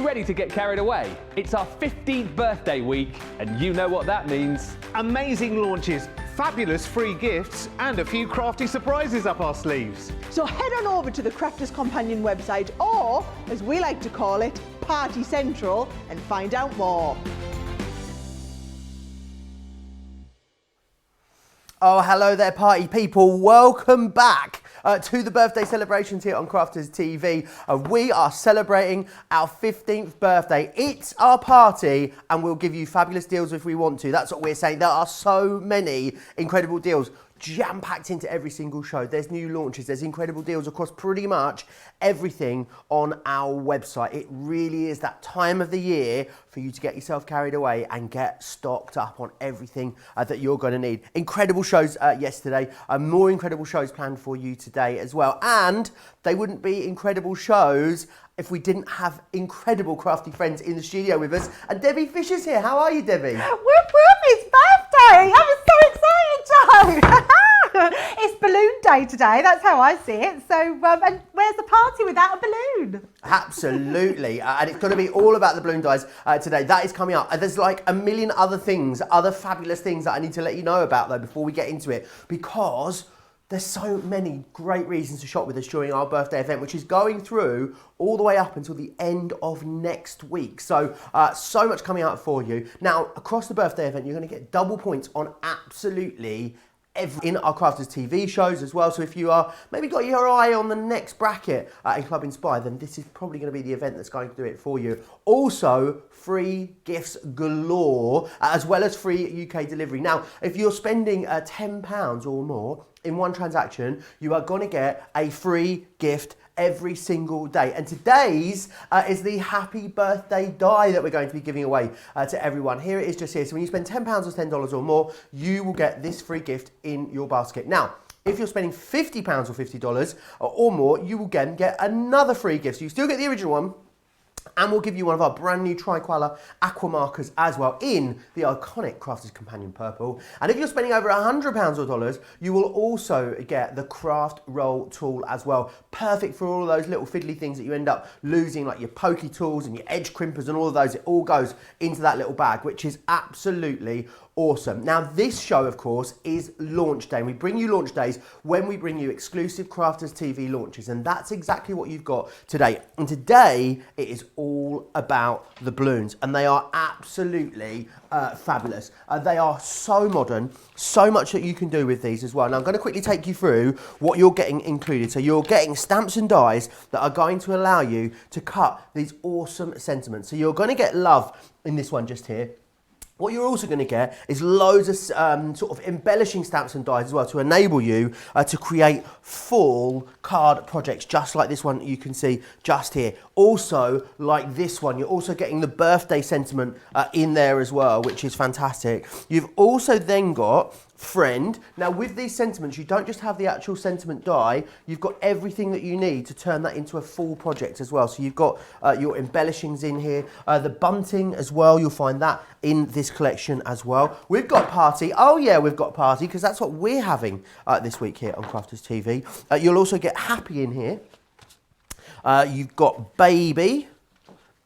ready to get carried away? It's our 15th birthday week, and you know what that means. Amazing launches, fabulous free gifts, and a few crafty surprises up our sleeves. So head on over to the Crafters Companion website, or, as we like to call it, Party Central, and find out more. Oh, hello there, party people. Welcome back to the birthday celebrations here on Crafters TV. We are celebrating our 15th birthday. It's our party, and we'll give you fabulous deals if we want to. That's what we're saying. There are so many incredible deals jam-packed into every single show. There's new launches, there's incredible deals across pretty much everything on our website. It really is that time of the year for you to get yourself carried away and get stocked up on everything that you're going to need. Incredible shows yesterday, more incredible shows planned for you today as well. And they wouldn't be incredible shows if we didn't have incredible crafty friends in the studio with us. And Debbie Fisher's here. How are you, Debbie? Whoop whoop, it's birthday! I'm so excited, Joe! It's balloon day today, that's how I see it. So, and where's the party without a balloon? Absolutely, and it's going to be all about the balloon dies today. That is coming up. There's like a million other things, other fabulous things that I need to let you know about though before we get into it, because there's so many great reasons to shop with us during our birthday event, which is going through all the way up until the end of next week. So, so much coming out for you. Now, across the birthday event, you're going to get double points on absolutely in our Crafters TV shows as well. So if you are maybe got your eye on the next bracket in Club Inspire, then this is probably going to be the event that's going to do it for you. Also, free gifts galore, as well as free UK delivery. Now, if you're spending £10 or more in one transaction, you are going to get a free gift every single day. And today's is the happy birthday die that we're going to be giving away to everyone. Here it is just here. So when you spend £10 or $10 or more, you will get this free gift in your basket. Now, if you're spending £50 or $50 or more, you will again get another free gift. So you still get the original one, and we'll give you one of our brand new Tricolor Aqua markers as well in the iconic Crafters Companion Purple. And if you're spending over £100 or dollars, you will also get the Craft Roll tool as well. Perfect for all of those little fiddly things that you end up losing, like your pokey tools and your edge crimpers and all of those. It all goes into that little bag, which is absolutely awesome. Now, this show, of course, is launch day. And we bring you launch days when we bring you exclusive Crafters TV launches. And that's exactly what you've got today. And today, it is all about the balloons. And they are absolutely fabulous. They are so modern, so much that you can do with these as well. Now, I'm going to quickly take you through what you're getting included. So you're getting stamps and dies that are going to allow you to cut these awesome sentiments. So you're going to get love in this one just here. What you're also going to get is loads of sort of embellishing stamps and dies as well to enable you to create full card projects, just like this one you can see just here. Also, like this one, you're also getting the birthday sentiment in there as well, which is fantastic. You've also then got friend. Now, with these sentiments, you don't just have the actual sentiment die, you've got everything that you need to turn that into a full project as well. So you've got your embellishings in here, the bunting as well, you'll find that in this collection as well. We've got party. Oh yeah, we've got party, because that's what we're having this week here on Crafters TV. You'll also get happy in here. You've got baby.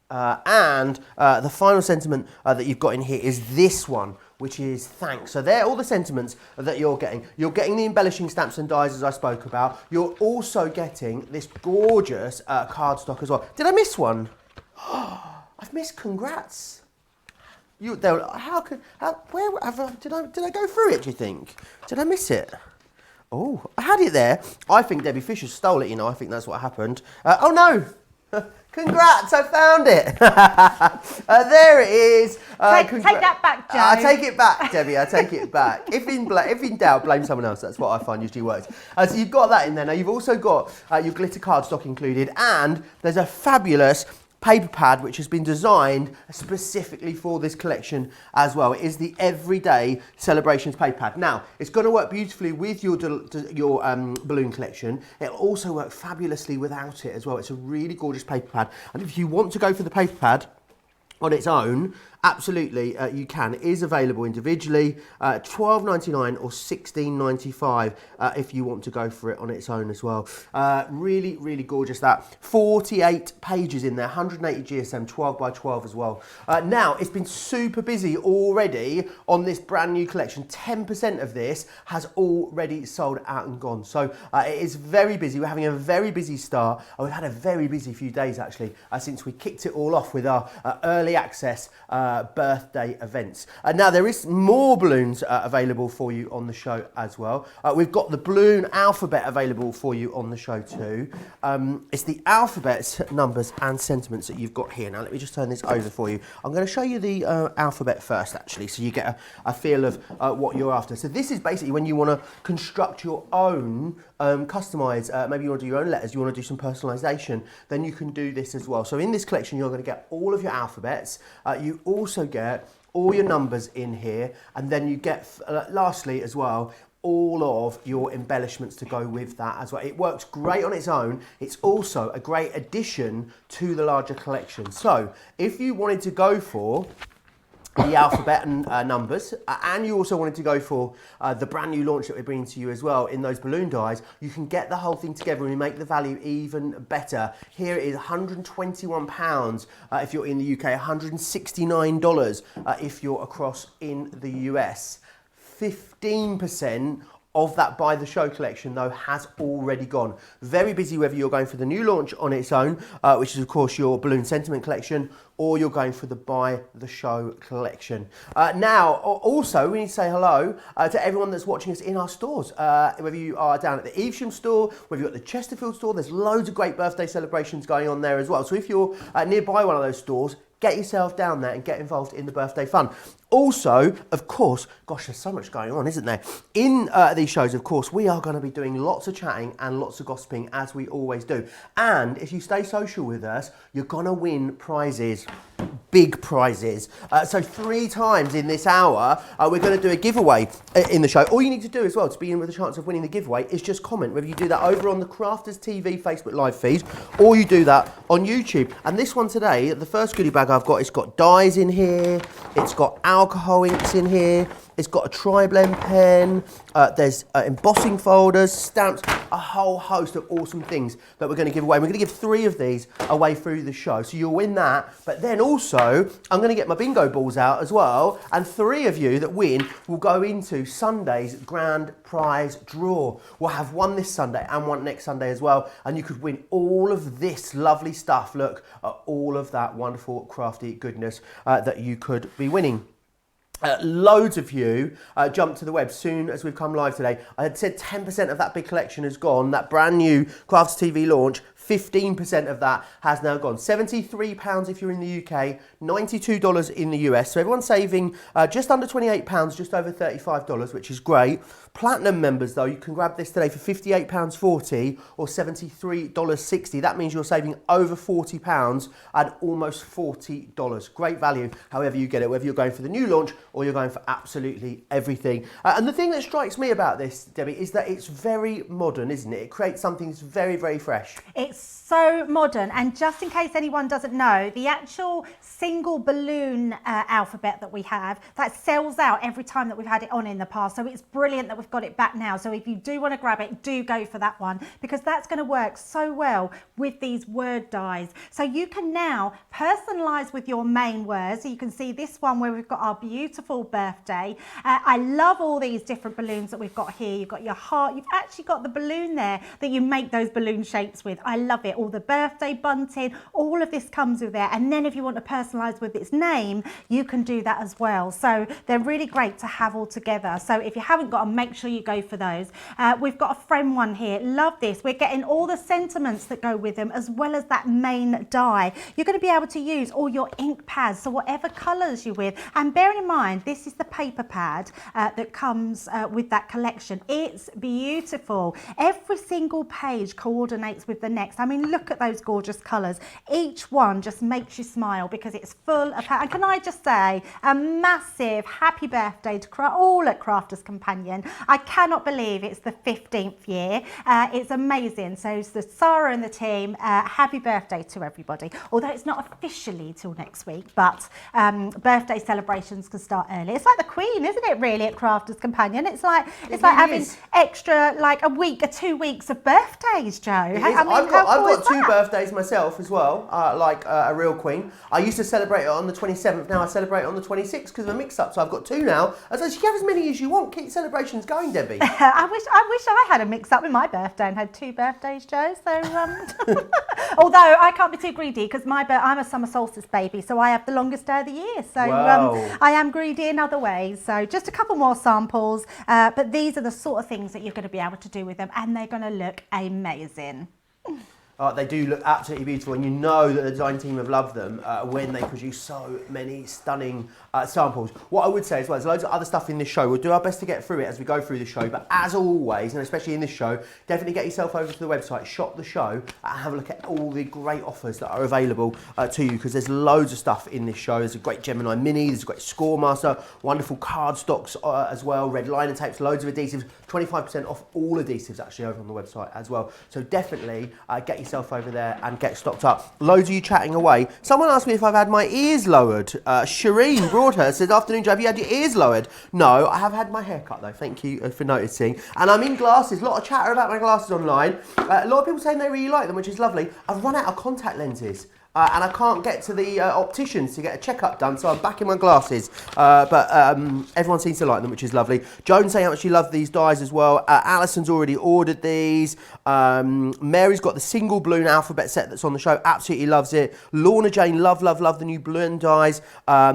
And the final sentiment that you've got in here is this one, which is thanks. So they're all the sentiments that you're getting. You're getting the embellishing stamps and dies as I spoke about. You're also getting this gorgeous cardstock as well. Did I miss one? I've missed congrats. Did I go through it, do you think? Did I miss it? Oh, I had it there. I think Debbie Fisher stole it, you know. I think that's what happened. Oh no! Congrats, I found it. There it is. Take that back, Joe. I take it back, Debbie, I take it back. If in doubt, blame someone else. That's what I find usually works. So you've got that in there. Now you've also got your glitter cardstock included, and there's a fabulous paper pad which has been designed specifically for this collection as well. It is the Everyday Celebrations paper pad. Now, it's going to work beautifully with your balloon collection. It'll also work fabulously without it as well. It's a really gorgeous paper pad. And if you want to go for the paper pad on its own, absolutely, you can. It is available individually, $12.99 or $16.95 if you want to go for it on its own as well. Really, really gorgeous that. 48 pages in there, 180 GSM, 12 by 12 as well. Now, it's been super busy already on this brand new collection. 10% of this has already sold out and gone. So it is very busy. We're having a very busy start. We've had a very busy few days actually since we kicked it all off with our early access birthday events. Now there is more balloons available for you on the show as well. We've got the balloon alphabet available for you on the show too. It's the alphabets, numbers and sentiments that you've got here. Now let me just turn this over for you. I'm going to show you the alphabet first actually, so you get a feel of what you're after. So this is basically when you want to construct your own customize, maybe you want to do your own letters, you want to do some personalization, then you can do this as well. So in this collection you're going to get all of your alphabets, you also get all your numbers in here, and then you get lastly as well all of your embellishments to go with that as well. It works great on its own. It's also a great addition to the larger collection. So if you wanted to go for the alphabet and numbers, and you also wanted to go for the brand new launch that we're bringing to you as well in those balloon dies, you can get the whole thing together and we make the value even better. Here it is £121 if you're in the UK, $169 if you're across in the US. 15% of that Buy the Show collection though has already gone. Very busy whether you're going for the new launch on its own, which is of course your Balloon Sentiment collection, or you're going for the Buy the Show collection. Now, also, we need to say hello to everyone that's watching us in our stores. Whether you are down at the Evesham store, whether you're at the Chesterfield store, there's loads of great birthday celebrations going on there as well. So if you're nearby one of those stores, get yourself down there and get involved in the birthday fun. Also, of course, gosh, there's so much going on, isn't there? In these shows, of course, we are going to be doing lots of chatting and lots of gossiping, as we always do. And if you stay social with us, you're going to win prizes. Big prizes. So 3 times in this hour, we're going to do a giveaway in the show. All you need to do as well to be in with a chance of winning the giveaway is just comment, whether you do that over on the Crafters TV Facebook live feed or you do that on YouTube. And this one today, the first goodie bag I've got, it's got dies in here, it's got alcohol inks in here, it's got a tri-blend pen, there's embossing folders, stamps, a whole host of awesome things that we're going to give away. We're going to give 3 of these away through the show, so you'll win that. But then also, I'm going to get my bingo balls out as well, and 3 of you that win will go into Sunday's grand prize draw. We'll have one this Sunday and one next Sunday as well, and you could win all of this lovely stuff. Look at all of that wonderful crafty goodness that you could be winning. Loads of you jumped to the web soon as we've come live today. I had said 10% of that big collection has gone. That brand new Crafters TV launch, 15% of that has now gone. £73 if you're in the UK, $92 in the US. So everyone's saving just under £28, just over $35, which is great. Platinum members though, you can grab this today for £58.40 or $73.60. That means you're saving over £40 and almost $40. Great value, however you get it, whether you're going for the new launch or you're going for absolutely everything. And the thing that strikes me about this, Debbie, is that it's very modern, isn't it? It creates something that's very, very fresh. It's so modern, and just in case anyone doesn't know, the actual single balloon alphabet that we have, that sells out every time that we've had it on in the past. So it's brilliant that we've got it back now. So if you do want to grab it, do go for that one, because that's going to work so well with these word dies. So you can now personalize with your main words. So you can see this one where we've got our beautiful birthday. I love all these different balloons that we've got here. You've got your heart. You've actually got the balloon there that you make those balloon shapes with. I love it. All the birthday bunting, all of this comes with there. And then if you want to personalize with its name, you can do that as well. So they're really great to have all together. So if you haven't got them, make sure you go for those. We've got a friend one here. Love this. We're getting all the sentiments that go with them, as well as that main die. You're going to be able to use all your ink pads, so whatever colors you're with. And bearing in mind, this is the paper pad that comes with that collection. It's beautiful. Every single page coordinates with the next. next. I mean, look at those gorgeous colours. Each one just makes you smile because it's full of, and can I just say, a massive happy birthday to all at Crafters Companion. I cannot believe it's the 15th year. It's amazing. So Sarah and the team, happy birthday to everybody. Although it's not officially till next week, but birthday celebrations can start early. It's like the Queen, isn't it, really, at Crafters Companion? It's like having extra, like a week or 2 weeks of birthdays, Joe. I mean, I've got two birthdays myself as well, like a real queen. I used to celebrate it on the 27th, now I celebrate it on the 26th because of a mix-up, so I've got two now. So you can have as many as you want. Keep celebrations going, Debbie. I wish I had a mix-up with my birthday and had 2 birthdays, Joe. So, although I can't be too greedy because I'm a summer solstice baby, so I have the longest day of the year. So I am greedy in other ways. So just a couple more samples, but these are the sort of things that you're going to be able to do with them, and they're going to look amazing. They do look absolutely beautiful, and you know that the design team have loved them when they produce so many stunning samples. What I would say as well, there's loads of other stuff in this show. We'll do our best to get through it as we go through the show, but as always, and especially in this show, definitely get yourself over to the website, shop the show, and have a look at all the great offers that are available to you, because there's loads of stuff in this show. There's a great Gemini Mini, there's a great Scoremaster, wonderful card stocks as well, red liner tapes, loads of adhesives, 25% off all adhesives actually over on the website as well. So definitely get yourself over there and get stocked up. Loads of you chatting away. Someone asked me if I've had my ears lowered. Shireen Broadhurst says, afternoon, Joe, have you had your ears lowered? No, I have had my hair cut though. Thank you for noticing. And I'm in glasses. A lot of chatter about my glasses online. A lot of people saying they really like them, which is lovely. I've run out of contact lenses. And I can't get to the opticians to get a checkup done, so I'm back in my glasses. But everyone seems to like them, which is lovely. Joan saying how much she loved these dies as well. Alison's already ordered these. Mary's got the single balloon alphabet set that's on the show, absolutely loves it. Lorna Jane, love the new balloon dies.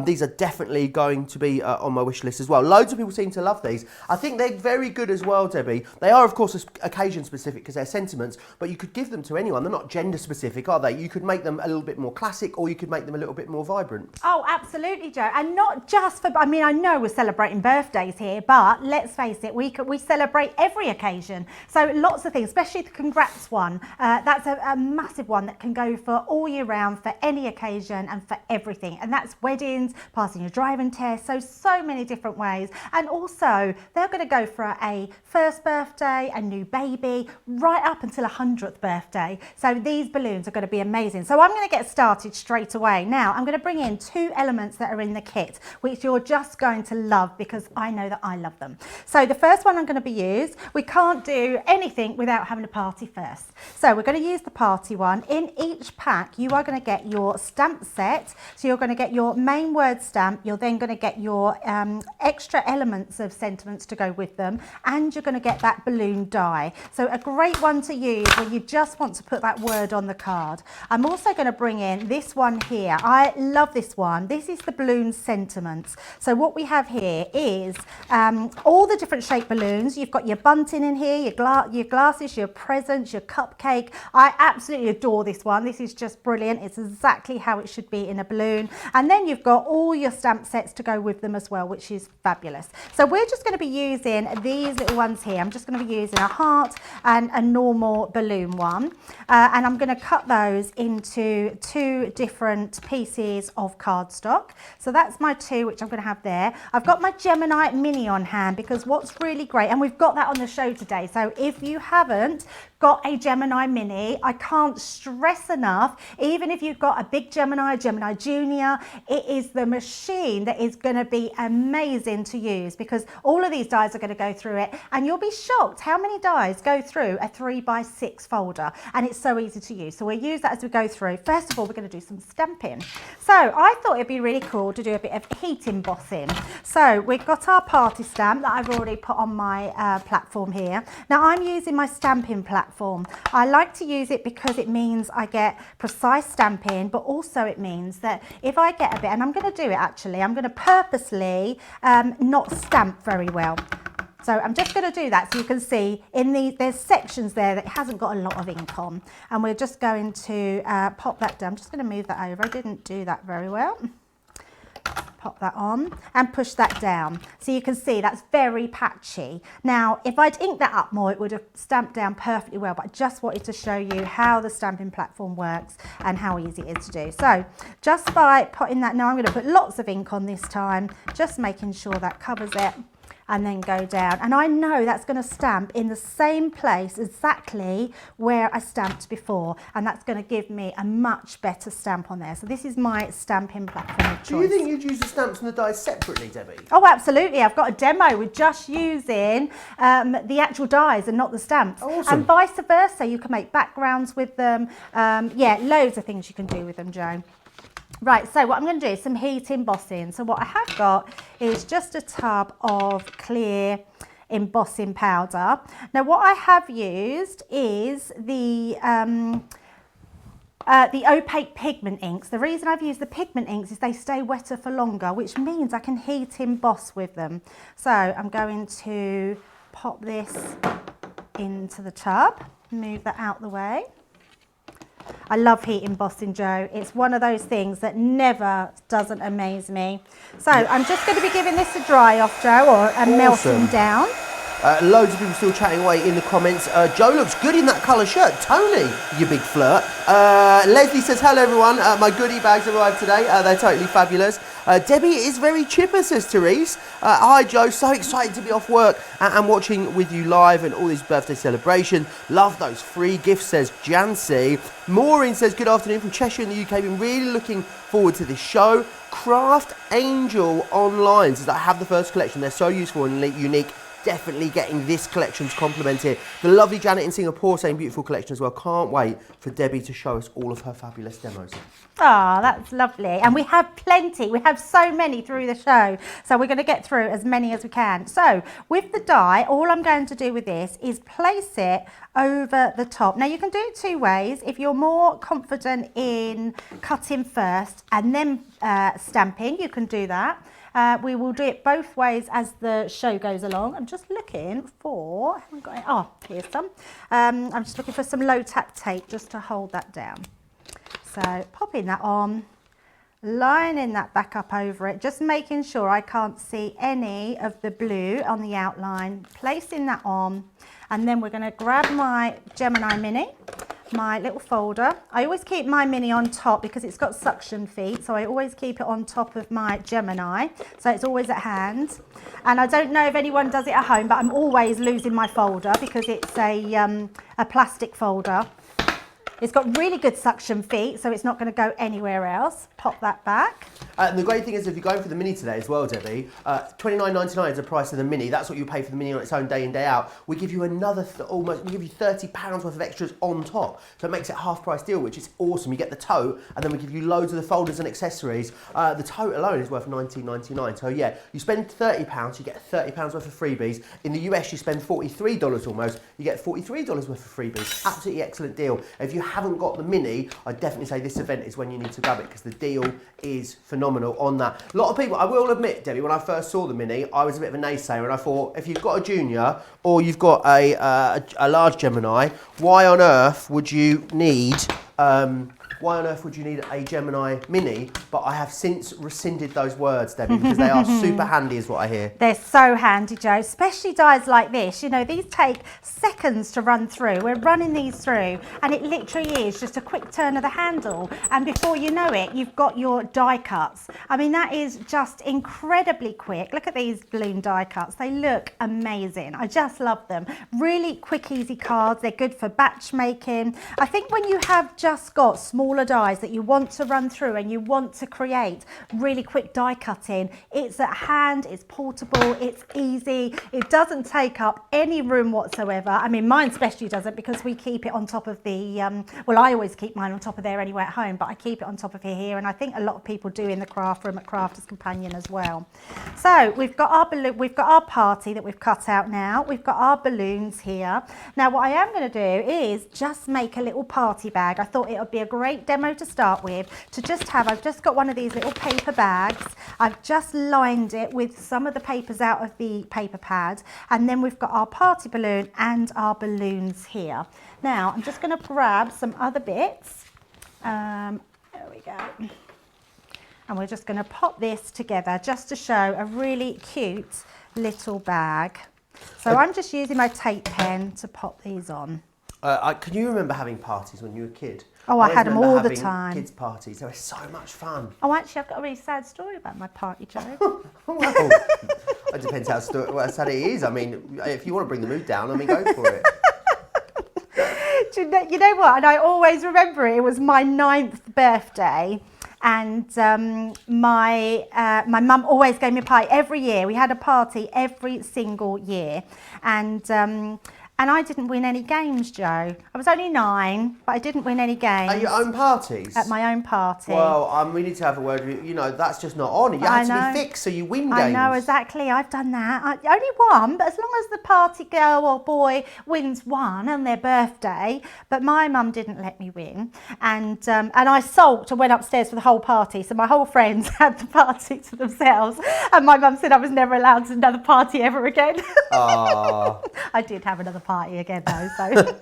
These are definitely going to be on my wish list as well. Loads of people seem to love these. I think they're very good as well, Debbie. They are, of course, occasion specific because they're sentiments, but you could give them to anyone. They're not gender specific, are they? You could make them a little bit more classic, or you could make them a little bit more vibrant. Oh, absolutely, Joe. And not just for, I mean, I know we're celebrating birthdays here, but let's face it, we celebrate every occasion. So lots of things, especially the congrats one. That's a massive one that can go for all year round, for any occasion and for everything. And that's weddings, passing your driving test, so many different ways. And also, they're going to go for a first birthday, a new baby, right up until a 100th birthday. So these balloons are going to be amazing. So I'm going to get started straight away. Now I'm going to bring in 2 elements that are in the kit, which you're just going to love because I know that I love them. So the first one I'm going to be used, we can't do anything without having a party first. So we're going to use the party one. In each pack you are going to get your stamp set. So you're going to get your main word stamp, you're then going to get your extra elements of sentiments to go with them, and you're going to get that balloon die. So a great one to use when you just want to put that word on the card. I'm also going to bring in this one here. I love this one. This is the balloon sentiments. So what we have here is all the different shaped balloons. You've got your bunting in here, your glasses, your presents, your cupcake. I absolutely adore this one. This is just brilliant. It's exactly how it should be in a balloon. And then you've got all your stamp sets to go with them as well, which is fabulous. So we're just going to be using these little ones here. I'm just going to be using a heart and a normal balloon one. And I'm going to cut those into 2 different pieces of cardstock. So that's my 2, which I'm going to have there. I've got my Gemini Mini on hand because what's really great, and we've got that on the show today. So if you haven't got a Gemini Mini, I can't stress enough, even if you've got a big Gemini, Gemini Junior, it is the machine that is going to be amazing to use because all of these dies are going to go through it, and you'll be shocked how many dies go through a 3x6 folder, and it's so easy to use. So we'll use that as we go through. First of all, we're going to do some stamping. So I thought it'd be really cool to do a bit of heat embossing. So we've got our party stamp that I've already put on my platform here. Now I'm using my stamping platform. I like to use it because it means I get precise stamping, but also it means that if I get a bit, and I'm going to do it actually, I'm going to purposely not stamp very well. So I'm just going to do that so you can see there's sections there that hasn't got a lot of ink on, and we're just going to pop that down. I'm just going to move that over. I didn't do that very well. pop that on and push that down. So you can see that's very patchy. Now, if I'd inked that up more, it would have stamped down perfectly well, but I just wanted to show you how the stamping platform works and how easy it is to do. So just by putting that, now I'm going to put lots of ink on this time, just making sure that covers it, and then go down. And I know that's going to stamp in the same place exactly where I stamped before, and that's going to give me a much better stamp on there. So this is my stamping platform of choice. Do you think you'd use the stamps and the dies separately, Debbie? Oh, absolutely. I've got a demo with just using the actual dies and not the stamps. Awesome. And vice versa. You can make backgrounds with them. Yeah, loads of things you can do with them, Joe. Right, so what I'm going to do is some heat embossing. So what I have got is just a tub of clear embossing powder. Now what I have used is the opaque pigment inks. The reason I've used the pigment inks is they stay wetter for longer, which means I can heat emboss with them. So I'm going to pop this into the tub, move that out the way. I love heat embossing, Joe. It's one of those things that never doesn't amaze me. So I'm just going to be giving this a dry off, Joe, or a melting down. Loads of people still chatting away in the comments. Joe looks good in that colour shirt. Tony, you big flirt. Leslie says, hello everyone. My goodie bags arrived today. They're totally fabulous. Debbie is very chipper, says Therese. Hi Joe, so excited to be off work and watching with you live and all these birthday celebrations. Love those free gifts, says Jancy. Maureen says, good afternoon from Cheshire in the UK. Been really looking forward to this show. Craft Angel Online says, I have the first collection. They're so useful and unique. Definitely getting this collection to complement it. The lovely Janet in Singapore saying beautiful collection as well. Can't wait for Debbie to show us all of her fabulous demos. Oh, that's lovely. And we have plenty. We have so many through the show. So we're going to get through as many as we can. So with the die, all I'm going to do with this is place it over the top. Now you can do it two ways. If you're more confident in cutting first and then stamping, you can do that. We will do it both ways as the show goes along. I'm just looking for, I haven't got it. Oh, here's some. I'm just looking for some low tap tape just to hold that down. So popping that on, lining that back up over it, just making sure I can't see any of the blue on the outline, placing that on, and then we're going to grab my Gemini Mini, my little folder. I always keep my Mini on top because it's got suction feet, so I always keep it on top of my Gemini, so it's always at hand. And I don't know if anyone does it at home, but I'm always losing my folder because it's a plastic folder. It's got really good suction feet, so it's not going to go anywhere else. Pop that back. And the great thing is, if you're going for the Mini today as well, Debbie, $29.99 is the price of the Mini. That's what you pay for the Mini on its own day in, day out. We give you another, we give you £30 worth of extras on top. So it makes it a half price deal, which is awesome. You get the tote, and then we give you loads of the folders and accessories. The tote alone is worth $19.99. So yeah, you spend £30, you get £30 worth of freebies. In the US, you spend $43 almost, you get $43 worth of freebies. Absolutely excellent deal. If you haven't got the Mini, I'd definitely say this event is when you need to grab it because the deal is phenomenal on that. A lot of people, I will admit, Debbie, when I first saw the Mini, I was a bit of a naysayer and I thought, if you've got a junior or you've got a large Gemini, why on earth would you need a Gemini Mini? But I have since rescinded those words, Debbie, because they are super handy is what I hear. They're so handy, Joe, especially dies like this. You know, these take seconds to run through. We're running these through and it literally is just a quick turn of the handle. And before you know it, you've got your die cuts. I mean, that is just incredibly quick. Look at these balloon die cuts. They look amazing. I just love them. Really quick, easy cards. They're good for batch making. I think when you have just got smaller dies that you want to run through and you want to create really quick die cutting, it's at hand, it's portable, it's easy, it doesn't take up any room whatsoever. I mean, mine especially doesn't because we keep it on top of the well, I always keep mine on top of there anyway at home, but I keep it on top of here, and I think a lot of people do in the craft room at Crafters Companion as well. So we've got our balloon, we've got our party that we've cut out now, we've got our balloons here. Now what I am going to do is just make a little party bag. I thought it would be a great demo to start with, to just have, I've just got one of these little paper bags. I've just lined it with some of the papers out of the paper pad, and then we've got our party balloon and our balloons here. Now I'm just going to grab some other bits. There we go. And we're just going to pop this together just to show a really cute little bag. So I'm just using my tape pen to pop these on. Can you remember having parties when you were a kid? Oh, I had them all the time. Kids' parties, they were so much fun. Oh, actually, I've got a really sad story about my party, Joe. Well, it depends how sad it is. I mean, if you want to bring the mood down, I mean, go for it. You know what? And I always remember it. It was my 9th birthday. And my mum always gave me a party every year. We had a party every single year. And I didn't win any games, Joe. I was only 9, but I didn't win any games. At your own parties? At my own party. Well, we need to have a word with you. You know, that's just not on. You have to be thick so you win games. I know, exactly. I've done that. Only one, but as long as the party girl or boy wins one on their birthday. But my mum didn't let me win. And I sulked and went upstairs for the whole party. So my whole friends had the party to themselves. And my mum said I was never allowed to another party ever again. I did have another party again though, so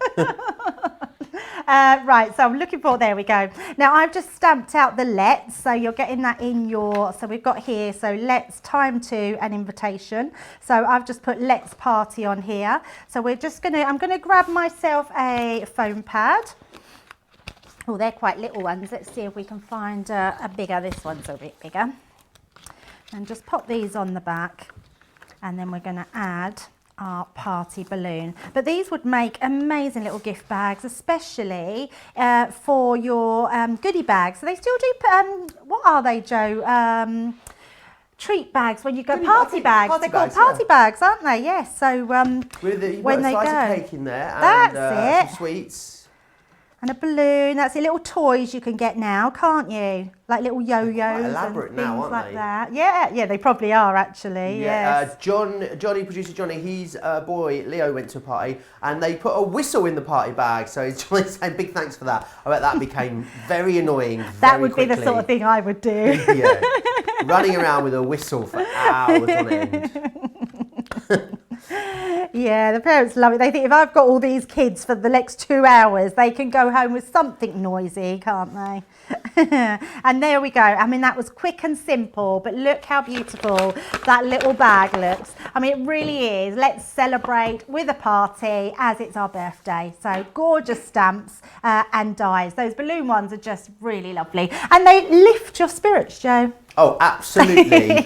right, so I'm looking for, there we go. Now I've just stamped out the let's, so you're getting that in your, so we've got here, so let's, time to, an invitation. So I've just put let's party on here. So we're just gonna, I'm gonna grab myself a foam pad. Oh, they're quite little ones. Let's see if we can find a bigger, this one's a bit bigger. And just pop these on the back, and then we're gonna add our party balloon. But these would make amazing little gift bags, especially for your goodie bags. So they still do, what are they, Joe? Treat bags when you go, party bags. They're called party bags, aren't they? Yes. So when they go, of cake in there, that's and it. some sweets. And a balloon. That's it. Little toys you can get now, can't you? Like little yo-yos and things like that. Yeah, they probably are actually. Yeah. Yes. Johnny, producer Johnny, his boy Leo went to a party and they put a whistle in the party bag. So he's saying big thanks for that. I bet that became very annoying. That would be the sort of thing I would do. Yeah, running around with a whistle for hours on end. Yeah, the parents love it. They think if I've got all these kids for the next 2 hours, they can go home with something noisy, can't they? And there we go. I mean, that was quick and simple, but look how beautiful that little bag looks. I mean, it really is. Let's celebrate with a party as it's our birthday. So gorgeous stamps and dies. Those balloon ones are just really lovely. And they lift your spirits, Joe. Oh, absolutely,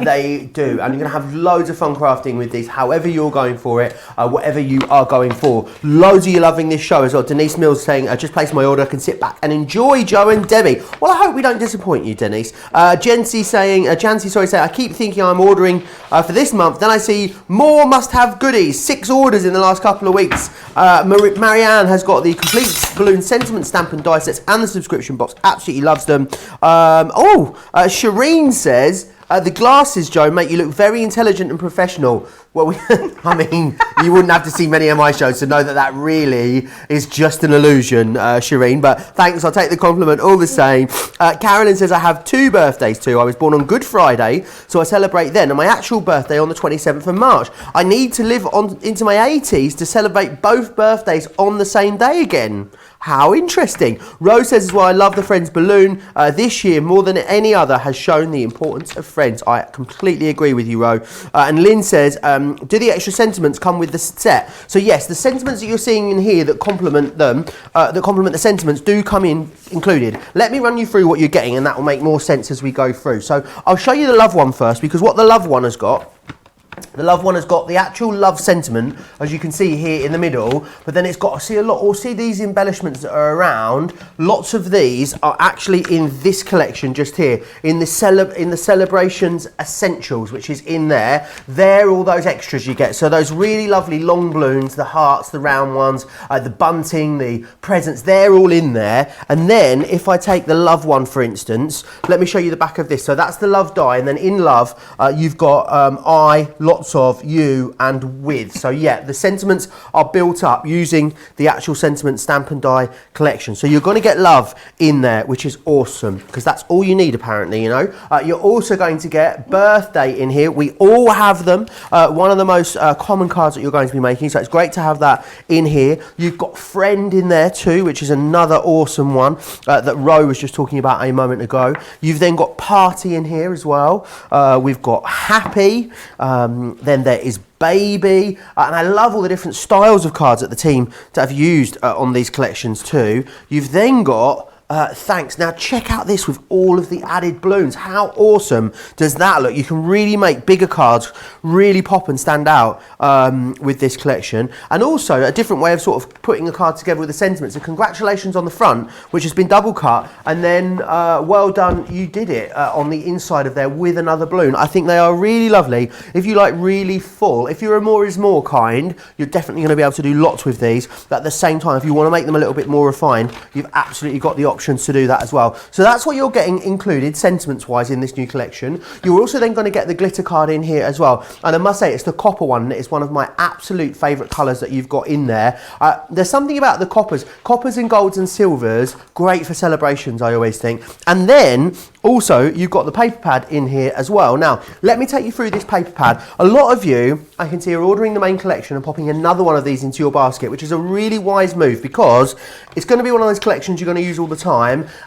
they do. And you're going to have loads of fun crafting with these, however you're going for it, whatever you are going for. Loads of you loving this show as well. Denise Mills saying, just place my order, I can sit back and enjoy, Joe and Debbie. Well, I hope we don't disappoint you, Denise. Jancy saying, I keep thinking I'm ordering for this month, then I see more must-have goodies. 6 orders in the last couple of weeks. Marianne has got the complete balloon sentiment stamp and die sets and the subscription box. Absolutely loves them. Shireen says, the glasses, Joe, make you look very intelligent and professional. Well, I mean, you wouldn't have to see many of my shows to know that that really is just an illusion, Shireen. But thanks, I'll take the compliment all the same. Carolyn says, I have 2 birthdays too. I was born on Good Friday, so I celebrate then. And my actual birthday on the 27th of March. I need to live on into my 80s to celebrate both birthdays on the same day again. How interesting. Rose says as well, I love the Friends balloon. This year, more than any other, has shown the importance of friends. I completely agree with you, Ro. And Lynn says, do the extra sentiments come with the set? So yes, the sentiments that you're seeing in here that complement them, that complement the sentiments, do come in included. Let me run you through what you're getting, and that will make more sense as we go through. So I'll show you the love one first, because what the love one has got, the love one has got the actual love sentiment, as you can see here in the middle, but then it's got, see these embellishments that are around. Lots of these are actually in this collection just here, in the Celebrations Essentials, which is in there. They're all those extras you get. So those really lovely long balloons, the hearts, the round ones, the bunting, the presents, they're all in there. And then if I take the love one, for instance, let me show you the back of this. So that's the love die, and then in love, you've got lots shots of, you, and with. So yeah, the sentiments are built up using the actual sentiment stamp and die collection. So you're going to get love in there, which is awesome, because that's all you need apparently, you know. You're also going to get birthday in here. We all have them. One of the most common cards that you're going to be making, so it's great to have that in here. You've got friend in there too, which is another awesome one that Ro was just talking about a moment ago. You've then got party in here as well. We've got happy, then there is baby, and I love all the different styles of cards that the team have used on these collections too. You've then got thanks. Now check out this with all of the added balloons. How awesome does that look? You can really make bigger cards really pop and stand out with this collection. And also a different way of sort of putting a card together with the sentiments. So congratulations on the front, which has been double cut, and then well done, you did it on the inside of there with another balloon. I think they are really lovely. If you like really full, if you're a more is more kind, you're definitely going to be able to do lots with these. But at the same time, if you want to make them a little bit more refined, you've absolutely got the option to do that as well. So that's what you're getting included sentiments wise in this new collection. You're also then going to get the glitter card in here as well, and I must say it's the copper one, and it's one of my absolute favorite colors that you've got in there. There's something about the coppers and golds and silvers, great for celebrations, I always think. And then also you've got the paper pad in here as well. Now let me take you through this paper pad. A lot of you, I can see, are ordering the main collection and popping another one of these into your basket, which is a really wise move, because it's going to be one of those collections you're going to use all the time,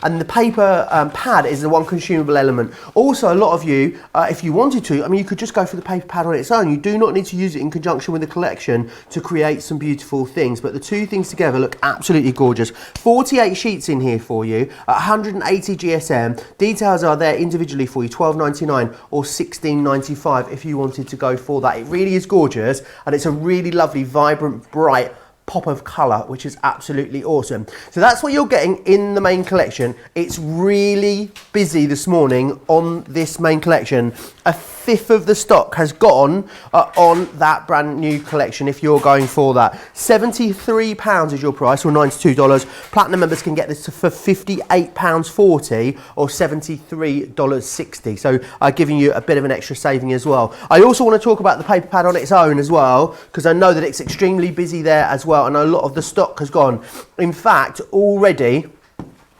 and the paper pad is the one consumable element. Also, a lot of you, if you wanted to, I mean, you could just go for the paper pad on its own. You do not need to use it in conjunction with the collection to create some beautiful things, but the two things together look absolutely gorgeous. 48 sheets in here for you, 180 GSM. Details are there individually for you, $12.99 or $16.95 if you wanted to go for that. It really is gorgeous, and it's a really lovely, vibrant, bright pop of colour, which is absolutely awesome. So that's what you're getting in the main collection. It's really busy this morning on this main collection. A fifth of the stock has gone on that brand new collection if you're going for that. £73 is your price, or $92. Platinum members can get this for £58.40 or $73.60. So giving you a bit of an extra saving as well. I also want to talk about the paper pad on its own as well, because I know that it's extremely busy there as well, and a lot of the stock has gone. In fact, already,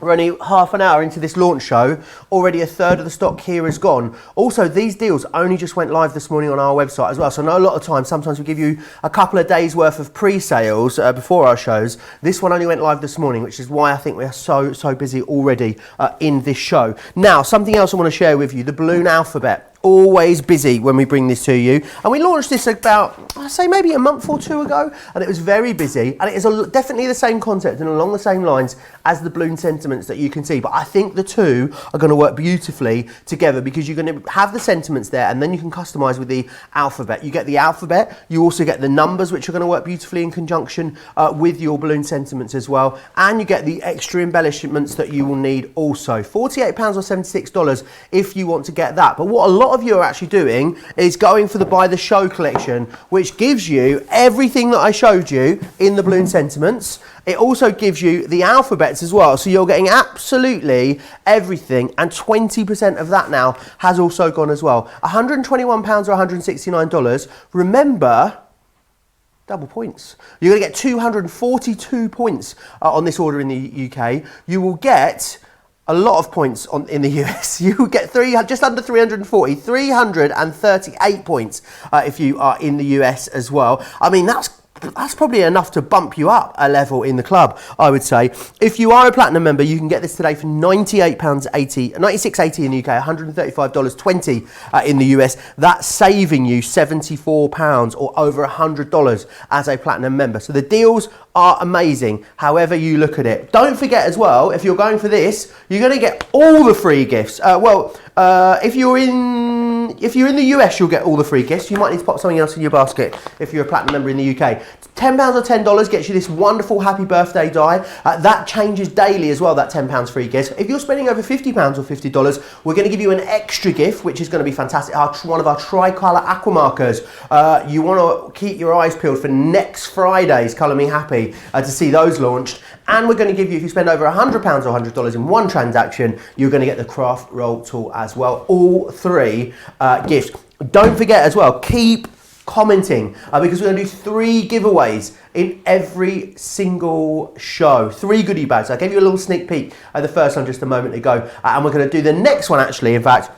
we're only half an hour into this launch show, already a third of the stock here is gone. Also, these deals only just went live this morning on our website as well. So I know a lot of times, sometimes we give you a couple of days worth of pre-sales before our shows. This one only went live this morning, which is why I think we are so busy already in this show. Now, something else I want to share with you, the balloon alphabet. Always busy when we bring this to you, and we launched this about, I say, maybe a month or two ago, and it was very busy, and it is definitely the same concept and along the same lines as the balloon sentiments that you can see, but I think the two are going to work beautifully together, because you're going to have the sentiments there, and then you can customize with the alphabet. You get the alphabet, you also get the numbers, which are going to work beautifully in conjunction with your balloon sentiments as well, and you get the extra embellishments that you will need also. £48 or $76 if you want to get that. But what a lot of you are actually doing is going for the Buy the Show collection, which gives you everything that I showed you in the balloon sentiments. It also gives you the alphabets as well, so you're getting absolutely everything, and 20% of that now has also gone as well. £121 or $169. Remember, double points. You're going to get 242 points on this order in the UK. You will get a lot of points in the US. You will get just under 338 points if you are in the US as well. I mean, that's probably enough to bump you up a level in the club, I would say. If you are a platinum member, you can get this today for $96.80 in the UK, $135.20 in the US. That's saving you £74 or over $100 as a platinum member. So the deals are amazing, however you look at it. Don't forget as well, if you're going for this, you're going to get all the free gifts. If you're in the US, you'll get all the free gifts. You might need to pop something else in your basket if you're a platinum member in the UK. £10 or $10 gets you this wonderful happy birthday die. That changes daily as well, that £10 free gift. If you're spending over £50 or $50, we're going to give you an extra gift, which is going to be fantastic. One of our tricolour aqua markers. You want to keep your eyes peeled for next Friday's Colour Me Happy to see those launched. And we're going to give you, if you spend over £100 or $100 in one transaction, you're going to get the craft roll tool as well. All three gifts. Don't forget as well, keep commenting, because we're going to do 3 giveaways in every single show. 3 goodie bags. I gave you a little sneak peek at the first one just a moment ago, and we're going to do the next one actually, in fact,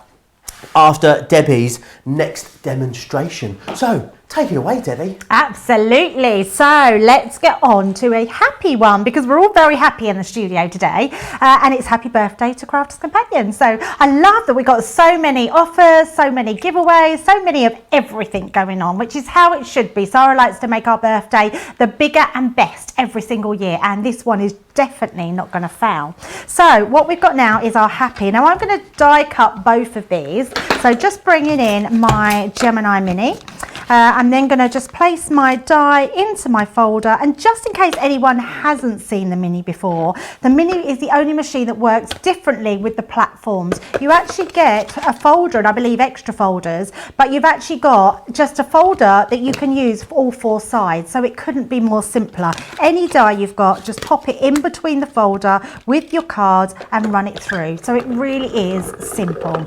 after Debbie's next demonstration. So, take it away, Debbie. Absolutely. So let's get on to a happy one, because we're all very happy in the studio today, and it's happy birthday to Crafters Companion. So I love that we got so many offers, so many giveaways, so many of everything going on, which is how it should be. Sarah likes to make our birthday the bigger and best every single year, and this one is definitely not going to fail. So what we've got now is our happy. Now I'm going to die cut both of these. So just bringing in my Gemini Mini. I'm then going to just place my die into my folder, and just in case anyone hasn't seen the Mini before, the Mini is the only machine that works differently with the platforms. You actually get a folder, and I believe extra folders, but you've actually got just a folder that you can use for all 4 sides, so it couldn't be more simpler. Any die you've got, just pop it in between the folder with your cards and run it through. So it really is simple.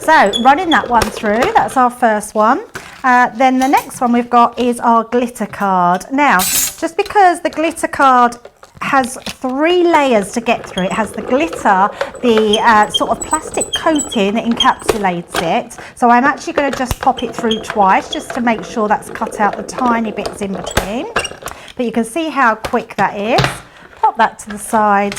So running that one through, that's our first one. Then the next one we've got is our glitter card. Now, just because the glitter card has 3 layers to get through, it has the glitter, the sort of plastic coating that encapsulates it. So I'm actually going to just pop it through twice just to make sure that's cut out the tiny bits in between. But you can see how quick that is. Pop that to the side.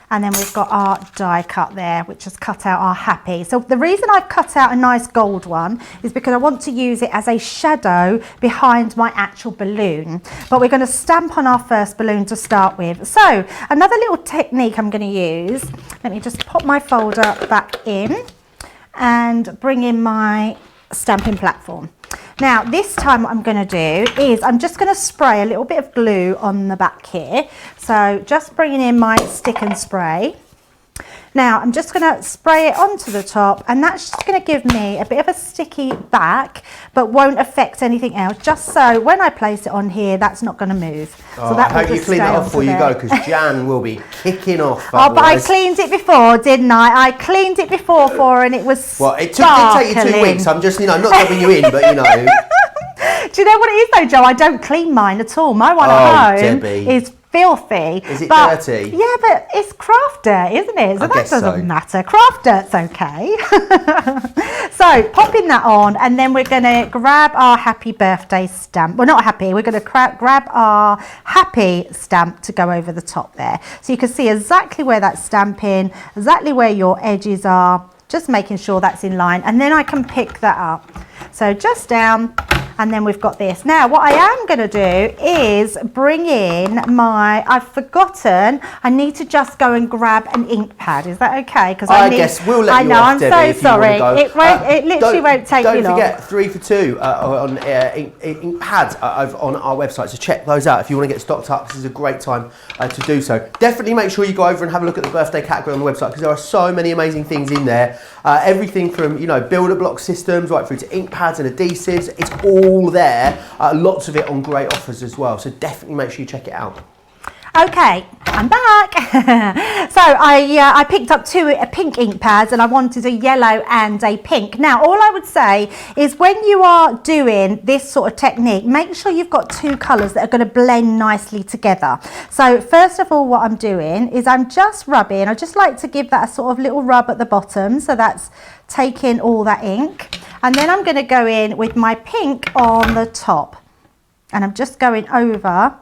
And then we've got our die cut there, which has cut out our happy. So the reason I've cut out a nice gold one is because I want to use it as a shadow behind my actual balloon. But we're going to stamp on our first balloon to start with. So another little technique I'm going to use, let me just pop my folder back in and bring in my stamping platform. Now this time what I'm going to do is I'm just going to spray a little bit of glue on the back here. So just bringing in my stick and spray. Now I'm just going to spray it onto the top, and that's just going to give me a bit of a sticky back, but won't affect anything else, just so when I place it on here that's not going to move. Oh, so that I hope you clean it off before you go, because Jan will be kicking off. Oh, but I cleaned it before, didn't I? I cleaned it before for her, and it was well, it did take you 2 weeks. I'm just, not rubbing you in, but Do you know what it is though, Joe? I don't clean mine at all. My one at home Debbie. is filthy. Is it dirty? Yeah, but it's craft dirt, isn't it? So I that guess doesn't matter. Craft dirt's okay. So popping that on, and then we're going to grab our happy birthday stamp. Well, not happy. We're going to grab our happy stamp to go over the top there. So you can see exactly where that's stamping, exactly where your edges are, just making sure that's in line, and then I can pick that up. So just down, and then we've got this. Now what I am going to do is bring in my, I've forgotten, I need to just go and grab an ink pad. Is that okay? Because I guess we'll let you know, off, I'm Debbie, so sorry. It won't. It literally won't take me long. Don't forget 3 for 2 on ink pads on our website. So check those out if you want to get stocked up. This is a great time to do so. Definitely make sure you go over and have a look at the birthday category on the website, because there are so many amazing things in there. Everything from builder block systems right through to ink pads and adhesives. It's all there. Lots of it on great offers as well. So definitely make sure you check it out. Okay, I'm back. So I picked up 2 pink ink pads, and I wanted a yellow and a pink. Now all I would say is when you are doing this sort of technique, make sure you've got 2 colours that are going to blend nicely together. So first of all, what I'm doing is I'm just rubbing. I just like to give that a sort of little rub at the bottom, so that's taking all that ink. And then I'm going to go in with my pink on the top, and I'm just going over.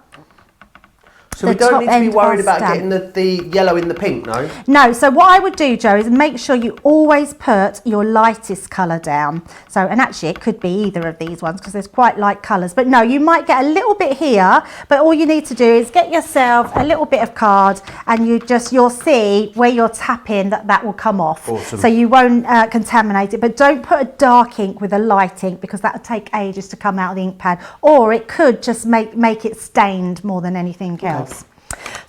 So we don't need to be worried about getting the yellow in the pink, no? No, so what I would do, Joe, is make sure you always put your lightest colour down. So, and actually it could be either of these ones because there's quite light colours. But no, you might get a little bit here, but all you need to do is get yourself a little bit of card, and you'll see where you're tapping that will come off. Awesome. So you won't contaminate it, but don't put a dark ink with a light ink, because that'll take ages to come out of the ink pad, or it could just make it stained more than anything else.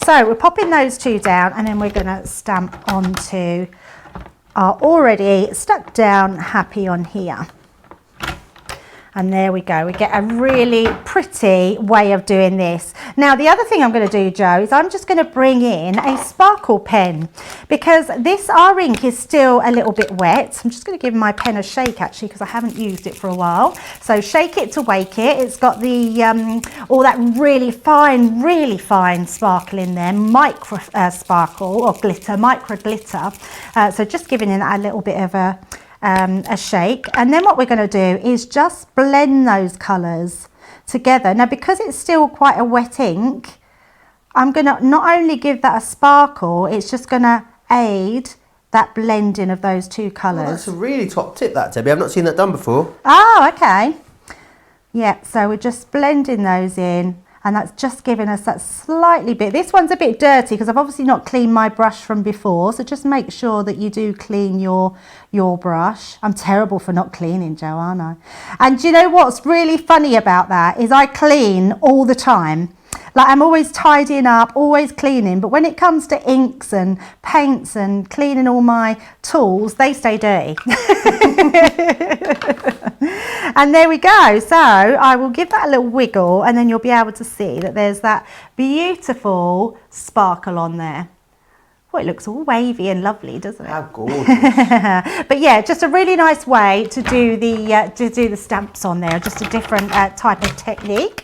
So we're popping those 2 down, and then we're going to stamp onto our already stuck down happy on here. And there we go, we get a really pretty way of doing this. Now the other thing I'm going to do, Joe, is I'm just going to bring in a sparkle pen, because our ink is still a little bit wet. I'm just going to give my pen a shake actually, because I haven't used it for a while. So shake it to wake it. It's got the all that really fine sparkle in there, micro sparkle or glitter, micro glitter. So just giving it a little bit of a shake, and then what we're going to do is just blend those colours together. Now because it's still quite a wet ink, I'm going to not only give that a sparkle, it's just going to aid that blending of those two colours. Oh, that's a really top tip, that, Debbie. I've not seen that done before. Oh, okay. Yeah, so we're just blending those in, and that's just giving us that slightly bit. This one's a bit dirty because I've obviously not cleaned my brush from before, so just make sure that you do clean your brush. I'm terrible for not cleaning, Joe, aren't I? And do you know what's really funny about that is I clean all the time. Like I'm always tidying up, always cleaning, but when it comes to inks and paints and cleaning all my tools, they stay dirty. And there we go. So I will give that a little wiggle, and then you'll be able to see that there's that beautiful sparkle on there. Well, it looks all wavy and lovely, doesn't it? How gorgeous. But yeah, just a really nice way to do the stamps on there, just a different type of technique.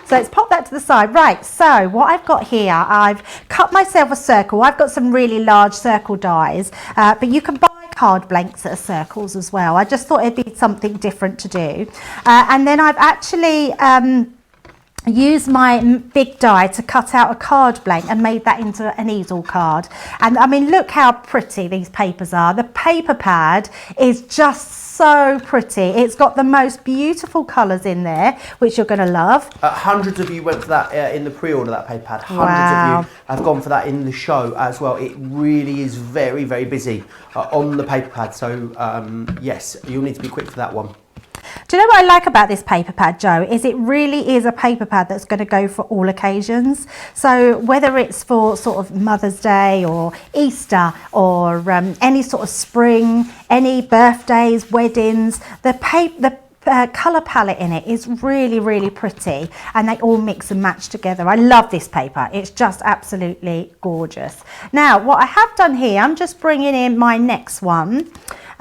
So let's pop that to the side. Right, so what I've got here, I've cut myself a circle. I've got some really large circle dies, but you can buy card blanks that are circles as well. I just thought it'd be something different to do. And then I've actually used my big die to cut out a card blank and made that into an easel card. And I mean, look how pretty these papers are. The paper pad is just so pretty. It's got the most beautiful colours in there, which you're going to love. Hundreds of you went for that in the pre-order, that paper pad. Hundreds Wow. of you have gone for that in the show as well. It really is very, very busy on the paper pad. So yes, you'll need to be quick for that one. Do you know what I like about this paper pad, Joe, is it really is a paper pad that's going to go for all occasions. So whether it's for sort of Mother's Day or Easter or any sort of spring, any birthdays, weddings, the colour palette in it is really, really pretty, and they all mix and match together. I love this paper. It's just absolutely gorgeous. Now, what I have done here, I'm just bringing in my next one.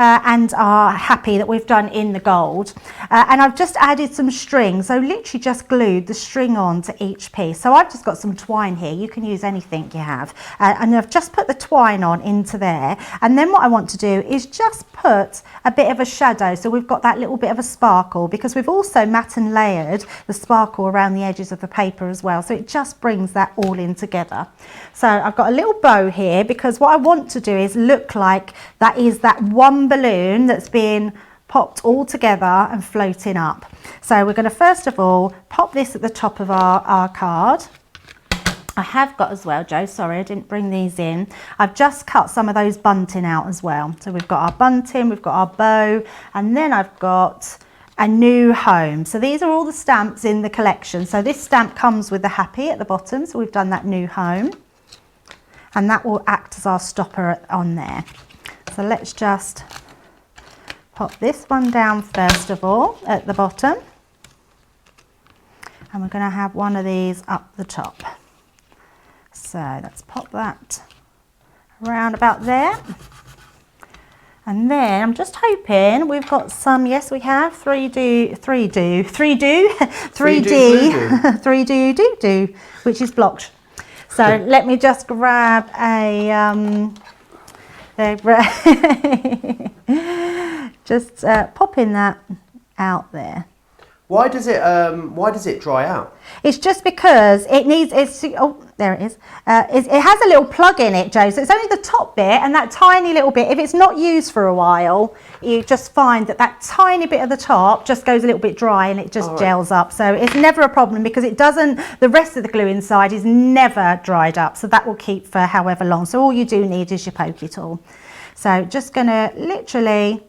And are happy that we've done in the gold, and I've just added some string, so literally just glued the string on to each piece. So I've just got some twine here. You can use anything you have, and I've just put the twine on into there, and then what I want to do is just put a bit of a shadow, so we've got that little bit of a sparkle, because we've also matte and layered the sparkle around the edges of the paper as well, so it just brings that all in together. So I've got a little bow here, because what I want to do is look like that is that one balloon that's being popped all together and floating up. So we're going to first of all pop this at the top of our card. I have got as well, Joe, sorry I didn't bring these in. I've just cut some of those bunting out as well. So we've got our bunting, we've got our bow, and then I've got a new home. So these are all the stamps in the collection. So this stamp comes with the happy at the bottom, so we've done that new home, and that will act as our stopper on there. So let's just pop this one down first of all at the bottom, and we're going to have one of these up the top. So let's pop that around about there, and then I'm just hoping we've got some, yes we have, 3D, which is blocked. So let me just grab a just popping that out there. Why does it dry out? It's just because it needs, oh, there it is. It has a little plug in it, Joe, so it's only the top bit and that tiny little bit. If it's not used for a while, you just find that that tiny bit at the top just goes a little bit dry and it just gels up. So it's never a problem, because it doesn't, the rest of the glue inside is never dried up, so that will keep for however long. So all you do need is your pokey tool. So just going to literally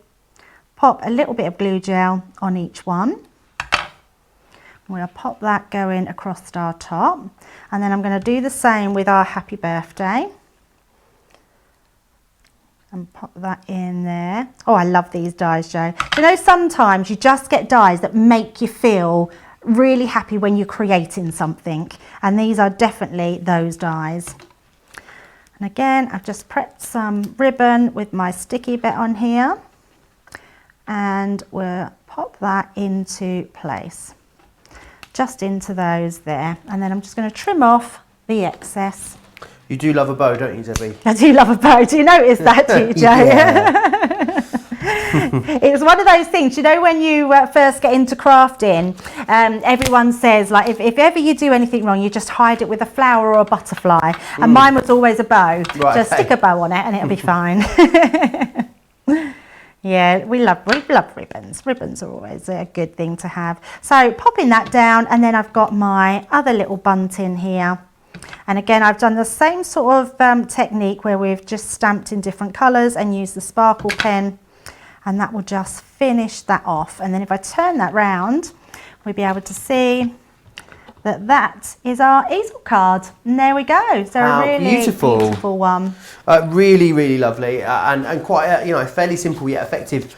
pop a little bit of glue gel on each one. I'm going to pop that going across our top, and then I'm going to do the same with our happy birthday. and pop that in there. Oh, I love these dies, Jo. You know, sometimes you just get dies that make you feel really happy when you're creating something, and these are definitely those dies. And again, I've just prepped some ribbon with my sticky bit on here, and we'll pop that into place, just into those there, and then I'm just going to trim off the excess. You do love a bow, don't you, Debbie? I do love a bow. Do you notice that, do you, Jo? It's one of those things, you know, when you first get into crafting, everyone says, like, if ever you do anything wrong, you just hide it with a flower or a butterfly. And mine was always a bow. Right, just stick a bow on it and it'll be fine. Yeah, we love ribbons. Ribbons are always a good thing to have. So popping that down, and then I've got my other little bunting here. And again, I've done the same sort of technique where we've just stamped in different colours and used the sparkle pen, and that will just finish that off. And then if I turn that round, we'll be able to see that that is our easel card. And there we go. So How a really beautiful one. Really, really lovely, and quite a, you know, fairly simple yet effective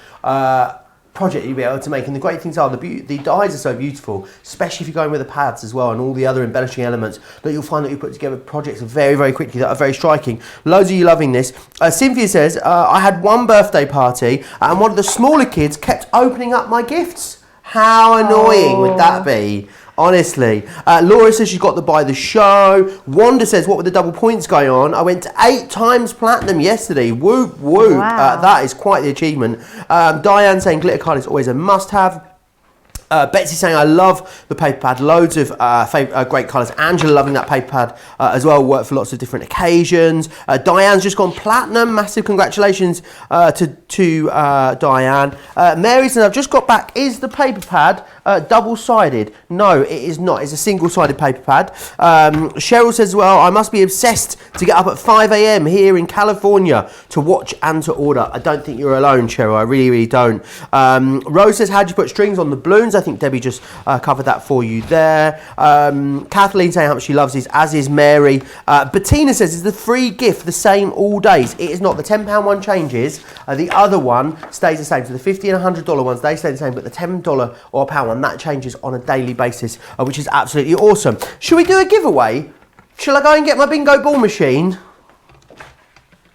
project you'll be able to make. And the great things are the dies are so beautiful, especially if you're going with the pads as well and all the other embellishing elements, that you'll find that you put together projects very, very quickly that are very striking. Loads of you loving this. Cynthia says, I had one birthday party and one of the smaller kids kept opening up my gifts. How annoying would that be? Honestly. Laura says she's got to buy the show. Wanda says, what were the double points going on? I went to 8 times platinum yesterday. Whoop, whoop. Wow. That is quite the achievement. Diane saying glitter card is always a must-have. Betsy saying, I love the paper pad, loads of great colours. Angela loving that paper pad as well, worked for lots of different occasions. Diane's just gone platinum, massive congratulations to Diane. Mary says, I've just got back, is the paper pad double-sided? No, it is not, it's a single-sided paper pad. Cheryl says, well, I must be obsessed to get up at 5 AM here in California to watch and to order. I don't think you're alone, Cheryl, I really, really don't. Rose says, how do you put strings on the balloons? I think Debbie just covered that for you there. Kathleen saying how much she loves this, as is Mary. Bettina says, is the free gift the same all days? It is not. The £10 one changes. The other one stays the same. So the $50 and $100 ones, they stay the same, but the $10 or £1 one, that changes on a daily basis, which is absolutely awesome. Should we do a giveaway? Shall I go and get my bingo ball machine?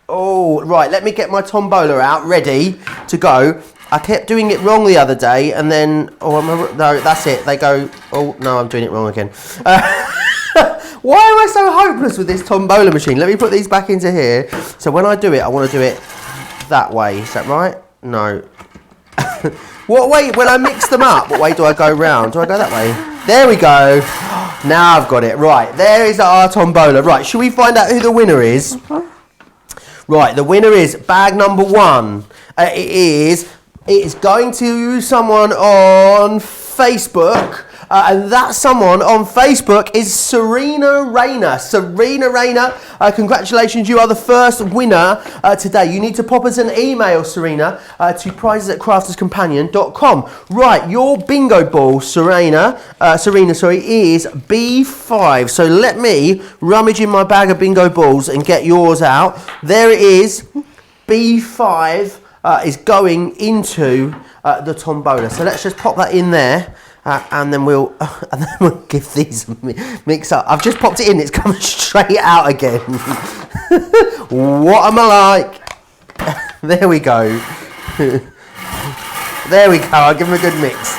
Oh, right, let me get my tombola out, ready to go. I kept doing it wrong the other day, and then, no, that's it. They go, oh, no, I'm doing it wrong again. Why am I so hopeless with this tombola machine? Let me put these back into here. So when I do it, I want to do it that way. Is that right? No. What way, when I mix them up, what way do I go round? Do I go that way? There we go. Now I've got it. Right, there is our tombola. Right, should we find out who the winner is? Right, the winner is bag number 1. It is going to someone on Facebook, and that someone on Facebook is Serena Rayner. Serena Rayner, congratulations, you are the first winner today. You need to pop us an email, Serena, to prizes@crafterscompanion.com. Right, your bingo ball, Serena, is B5. So let me rummage in my bag of bingo balls and get yours out. There it is, B5. Is going into the tombola. So let's just pop that in there, and then we'll give these a mix up. I've just popped it in; it's coming straight out again. What am I like? There we go. There we go. I'll give them a good mix.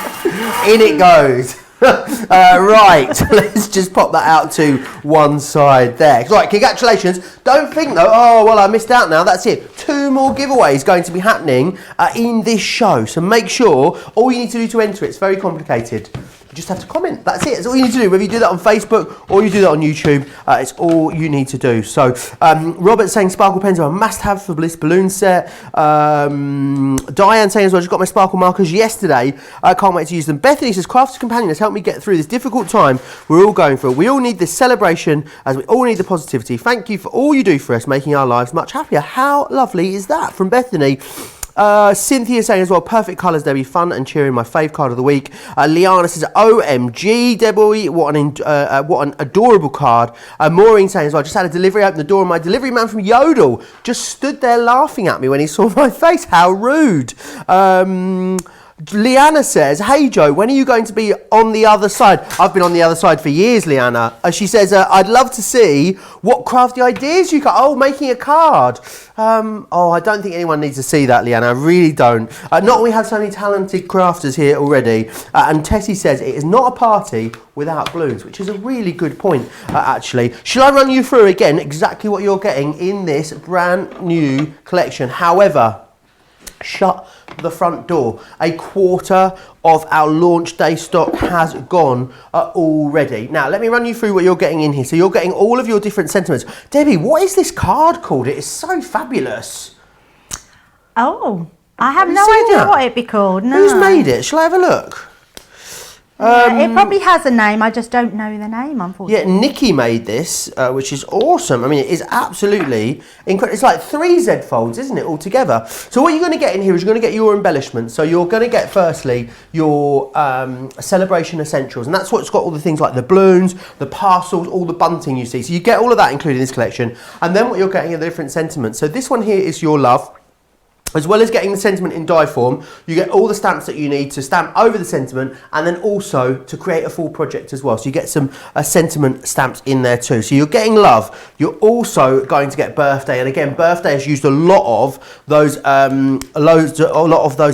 In it goes. Right, let's just pop that out to one side there. Right, congratulations. Don't think though, oh well, I missed out now. That's it. 2 more giveaways going to be happening in this show. So make sure, all you need to do to enter it's very complicated. You just have to comment. That's it. That's all you need to do. Whether you do that on Facebook or you do that on YouTube, it's all you need to do. So Robert's saying sparkle pens are a must-have for Bliss balloon set. Diane saying as well, I just got my sparkle markers yesterday. I can't wait to use them. Bethany says, Crafters Companion has helped me get through this difficult time we're all going through. We all need this celebration, as we all need the positivity. Thank you for all you do for us, making our lives much happier. How lovely is that from Bethany? Cynthia saying as well, perfect colours, Debbie, fun and cheering, my fave card of the week. Liana says, OMG, Debbie, what an adorable card. Maureen saying as well, just had a delivery, opened the door, and my delivery man from Yodel just stood there laughing at me when he saw my face. How rude. Leanna says, hey Joe, when are you going to be on the other side? I've been on the other side for years, Leanna. She says, I'd love to see what crafty ideas you got. Oh, making a card. Oh, I don't think anyone needs to see that, Leanna. I really don't. Not we have so many talented crafters here already. And Tessie says, it is not a party without balloons, which is a really good point, actually. Shall I run you through again exactly what you're getting in this brand new collection? However, shut the front door. A quarter of our launch day stock has gone already. Now, let me run you through what you're getting in here. So you're getting all of your different sentiments. Debbie, what is this card called? It is so fabulous. Oh, I have no idea what it'd be called. No. Who's made it? Shall I have a look? Yeah, it probably has a name, I just don't know the name, unfortunately. Yeah, Nikki made this, which is awesome. I mean, it is absolutely incredible. It's like 3 Z folds, isn't it, all together? So what you're going to get in here is you're going to get your embellishments. So you're going to get, firstly, your celebration essentials. And that's what's got all the things like the balloons, the parcels, all the bunting you see. So you get all of that included in this collection. And then what you're getting are the different sentiments. So this one here is your love. As well as getting the sentiment in die form, you get all the stamps that you need to stamp over the sentiment and then also to create a full project as well. So you get some sentiment stamps in there too. So you're getting love. You're also going to get birthday. And again, birthday has used a lot of those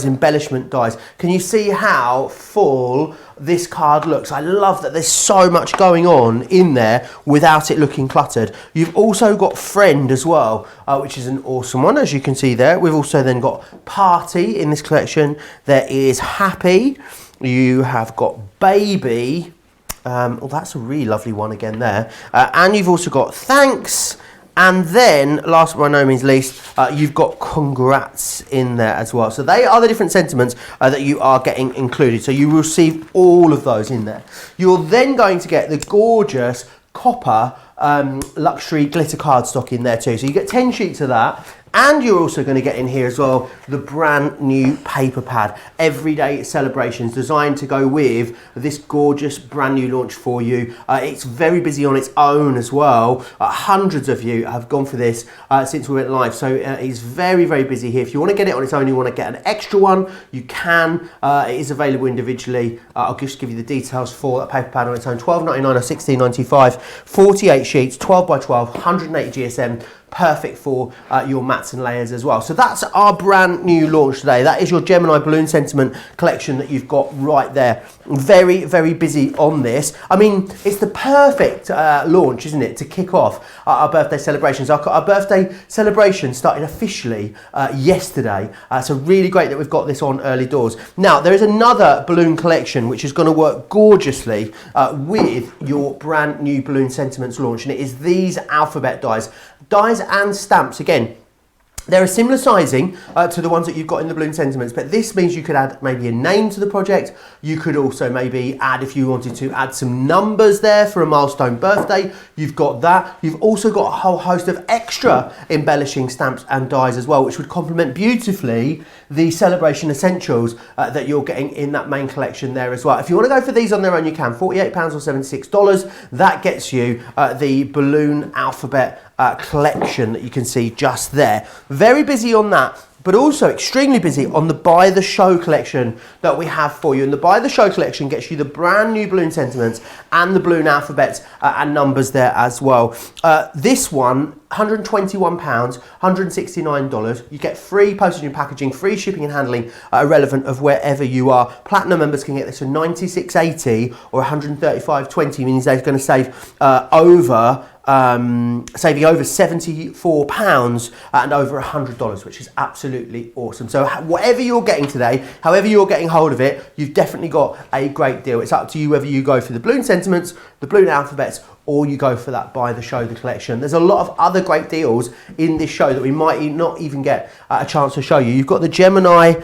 embellishment dies. Can you see how full this card looks? I love that there's so much going on in there without it looking cluttered. You've also got friend as well, which is an awesome one, as you can see there. We've also then got party in this collection. There is happy. You have got baby. Oh, that's a really lovely one again there. And you've also got thanks. And then, last but by no means least, you've got congrats in there as well. So they are the different sentiments that you are getting included. So you will receive all of those in there. You're then going to get the gorgeous copper luxury glitter cardstock in there too. So you get 10 sheets of that. And you're also going to get in here as well the brand new paper pad, Everyday Celebrations, designed to go with this gorgeous brand new launch for you. It's very busy on its own as well. Hundreds of you have gone for this since we went live, so it's very, very busy here. If you want to get it on its own, you want to get an extra one, you can. It is available individually. I'll just give you the details for that paper pad on its own. $12.99 or $16.95, 48 sheets, 12 by 12, 180 GSM. Perfect for your mats and layers as well. So that's our brand new launch today. That is your Gemini Balloon Sentiment collection that you've got right there. Very, very busy on this. I mean, it's the perfect launch, isn't it, to kick off our birthday celebrations. Our birthday celebration started officially yesterday. So really great that we've got this on early doors. Now, there is another balloon collection which is going to work gorgeously with your brand new Balloon Sentiments launch, and it is these alphabet dies. Dies and stamps, again, they're a similar sizing to the ones that you've got in the Balloon Sentiments, but this means you could add maybe a name to the project. You could also maybe add, if you wanted to, add some numbers there for a milestone birthday. You've got that. You've also got a whole host of extra embellishing stamps and dies as well, which would complement beautifully the celebration essentials that you're getting in that main collection there as well. If you want to go for these on their own, you can. £48 or $76. That gets you the balloon alphabet collection that you can see just there. Very busy on that, but also extremely busy on the Buy the Show collection that we have for you. And the Buy the Show collection gets you the brand new Balloon Sentiments and the balloon alphabets and numbers there as well. This one, £121, $169. You get free postage and packaging, free shipping and handling, irrelevant of wherever you are. Platinum members can get this for $96.80 or $135.20, means they're going to save saving over £74 and over $100, which is absolutely awesome. So whatever you're getting today, however you're getting hold of it, you've definitely got a great deal. It's up to you whether you go for the Balloon Sentiments, the balloon alphabets, or you go for that Buy the Show, the collection. There's a lot of other great deals in this show that we might not even get a chance to show you. You've got the Gemini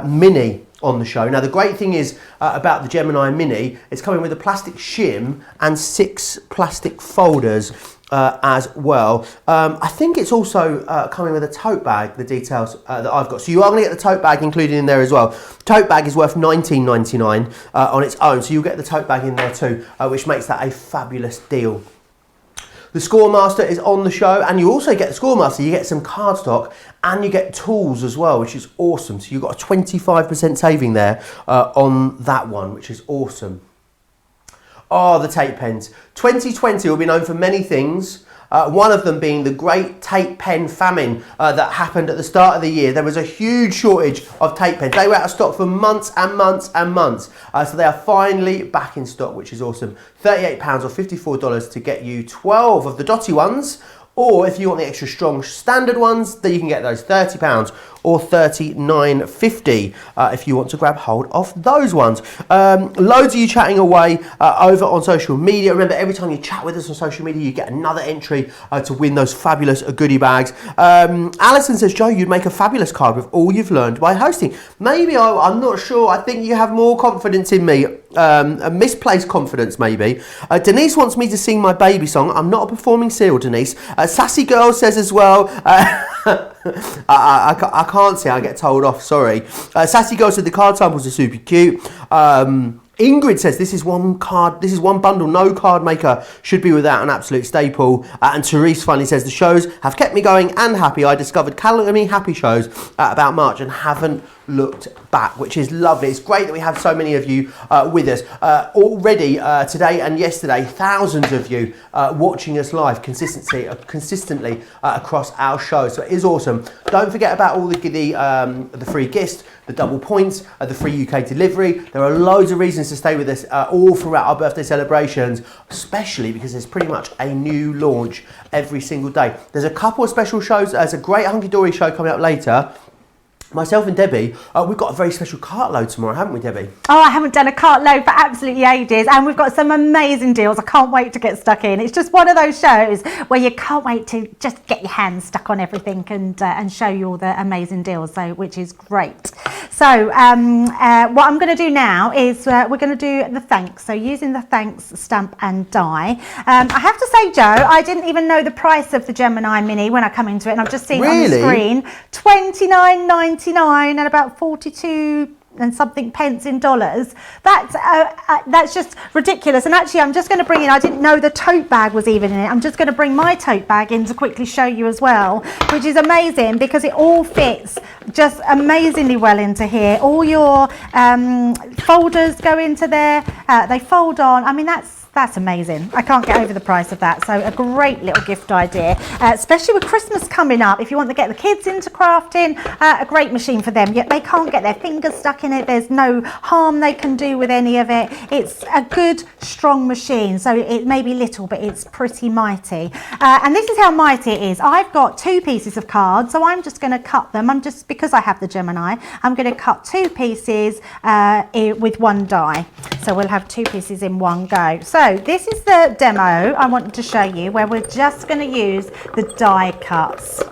Mini on the show. Now the great thing is about the Gemini Mini, it's coming with a plastic shim and 6 plastic folders as well. I think it's also coming with a tote bag, the details that I've got. So you are going to get the tote bag included in there as well. Tote bag is worth $19.99 on its own, so you'll get the tote bag in there too, which makes that a fabulous deal. The Scoremaster is on the show, and you also get the Scoremaster, you get some cardstock and you get tools as well, which is awesome. So you've got a 25% saving there on that one, which is awesome. Oh, the tape pens. 2020 will be known for many things. One of them being the great tape pen famine that happened at the start of the year. There was a huge shortage of tape pens. They were out of stock for months and months and months. So they are finally back in stock, which is awesome. £38 or $54 to get you 12 of the dotty ones. Or if you want the extra strong standard ones, then you can get those £30 or $39.50 if you want to grab hold of those ones. Loads of you chatting away over on social media. Remember, every time you chat with us on social media, you get another entry to win those fabulous goodie bags. Alison says, Joe, you'd make a fabulous card with all you've learned by hosting. Maybe, I'm not sure. I think you have more confidence in me. A misplaced confidence, maybe. Denise wants me to sing my baby song. I'm not a performing seal, Denise. Sassy Girl says as well, I can't say, I get told off, sorry. Sassy Girl said the card samples are super cute. Ingrid says this is one bundle no card maker should be without an absolute staple. And Therese finally says the shows have kept me going and happy. I discovered Calorie Happy shows about March and haven't looked back, which is lovely. It's great that we have so many of you with us already today and yesterday. Thousands of you watching us live consistently across our show. So it is awesome. Don't forget about all the free gifts, the double points, the free UK delivery. There are loads of reasons to stay with us all throughout our birthday celebrations, especially because there's pretty much a new launch every single day. There's a couple of special shows. There's a great Hunky Dory show coming up later. Myself and Debbie, we've got a very special cartload tomorrow, haven't we, Debbie? Oh, I haven't done a cartload for absolutely ages, and we've got some amazing deals. I can't wait to get stuck in. It's just one of those shows where you can't wait to just get your hands stuck on everything and show you all the amazing deals, so which is great. So what I'm going to do now is we're going to do the thanks. So using the thanks stamp and die. I have to say, Joe, I didn't even know the price of the Gemini Mini when I come into it, and I've just seen it on the screen. $29.99 and about 42 and something pence in dollars. That's just ridiculous. And actually, I'm just going to bring in, I didn't know the tote bag was even in it. I'm just going to bring my tote bag in to quickly show you as well, which is amazing because it all fits just amazingly well into here. All your folders go into there. They fold on. I mean, that's amazing. I can't get over the price of that. So a great little gift idea, especially with Christmas coming up. If you want to get the kids into crafting, a great machine for them. Yet they can't get their fingers stuck in it. There's no harm they can do with any of it. It's a good, strong machine. So it may be little, but it's pretty mighty. And this is how mighty it is. I've got 2 pieces of cards, so I'm just going to cut them. Because I have the Gemini, I'm going to cut 2 pieces with 1 die. So we'll have 2 pieces in one go. So this is the demo I wanted to show you where we're just going to use the die cuts.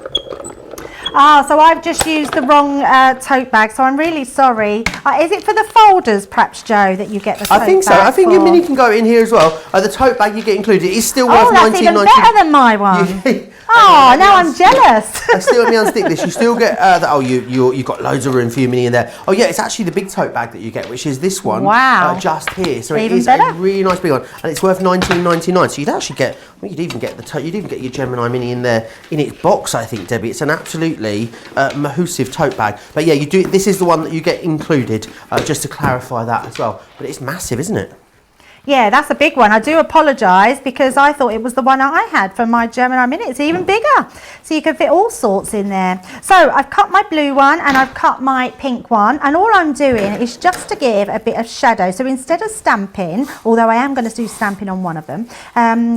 So I've just used the wrong tote bag, so I'm really sorry. Is it for the folders, perhaps, Joe, that you get the tote bag? I think so. I think your Mini can go in here as well. The tote bag you get included is still worth $19.99. That's even better than my one. Oh, now I'm jealous. Still, let me unstick this. You still get you've got loads of room for your Mini in there. Oh yeah, it's actually the big tote bag that you get, which is this one. Wow. Just here. So even it is better. a really nice big one, and it's worth $19.99. So you'd actually get, you'd even get your Gemini Mini in there in its box. I think, Debbie, it's an absolutely massive tote bag. But yeah, you do. This is the one that you get included. Just to clarify that as well. But it's massive, isn't it? Yeah, that's a big one. I do apologise because I thought it was the one I had for my Gemini Mini. It's even bigger. So you can fit all sorts in there. So I've cut my blue one and I've cut my pink one. And all I'm doing is just to give a bit of shadow. So instead of stamping, although I am going to do stamping on one of them,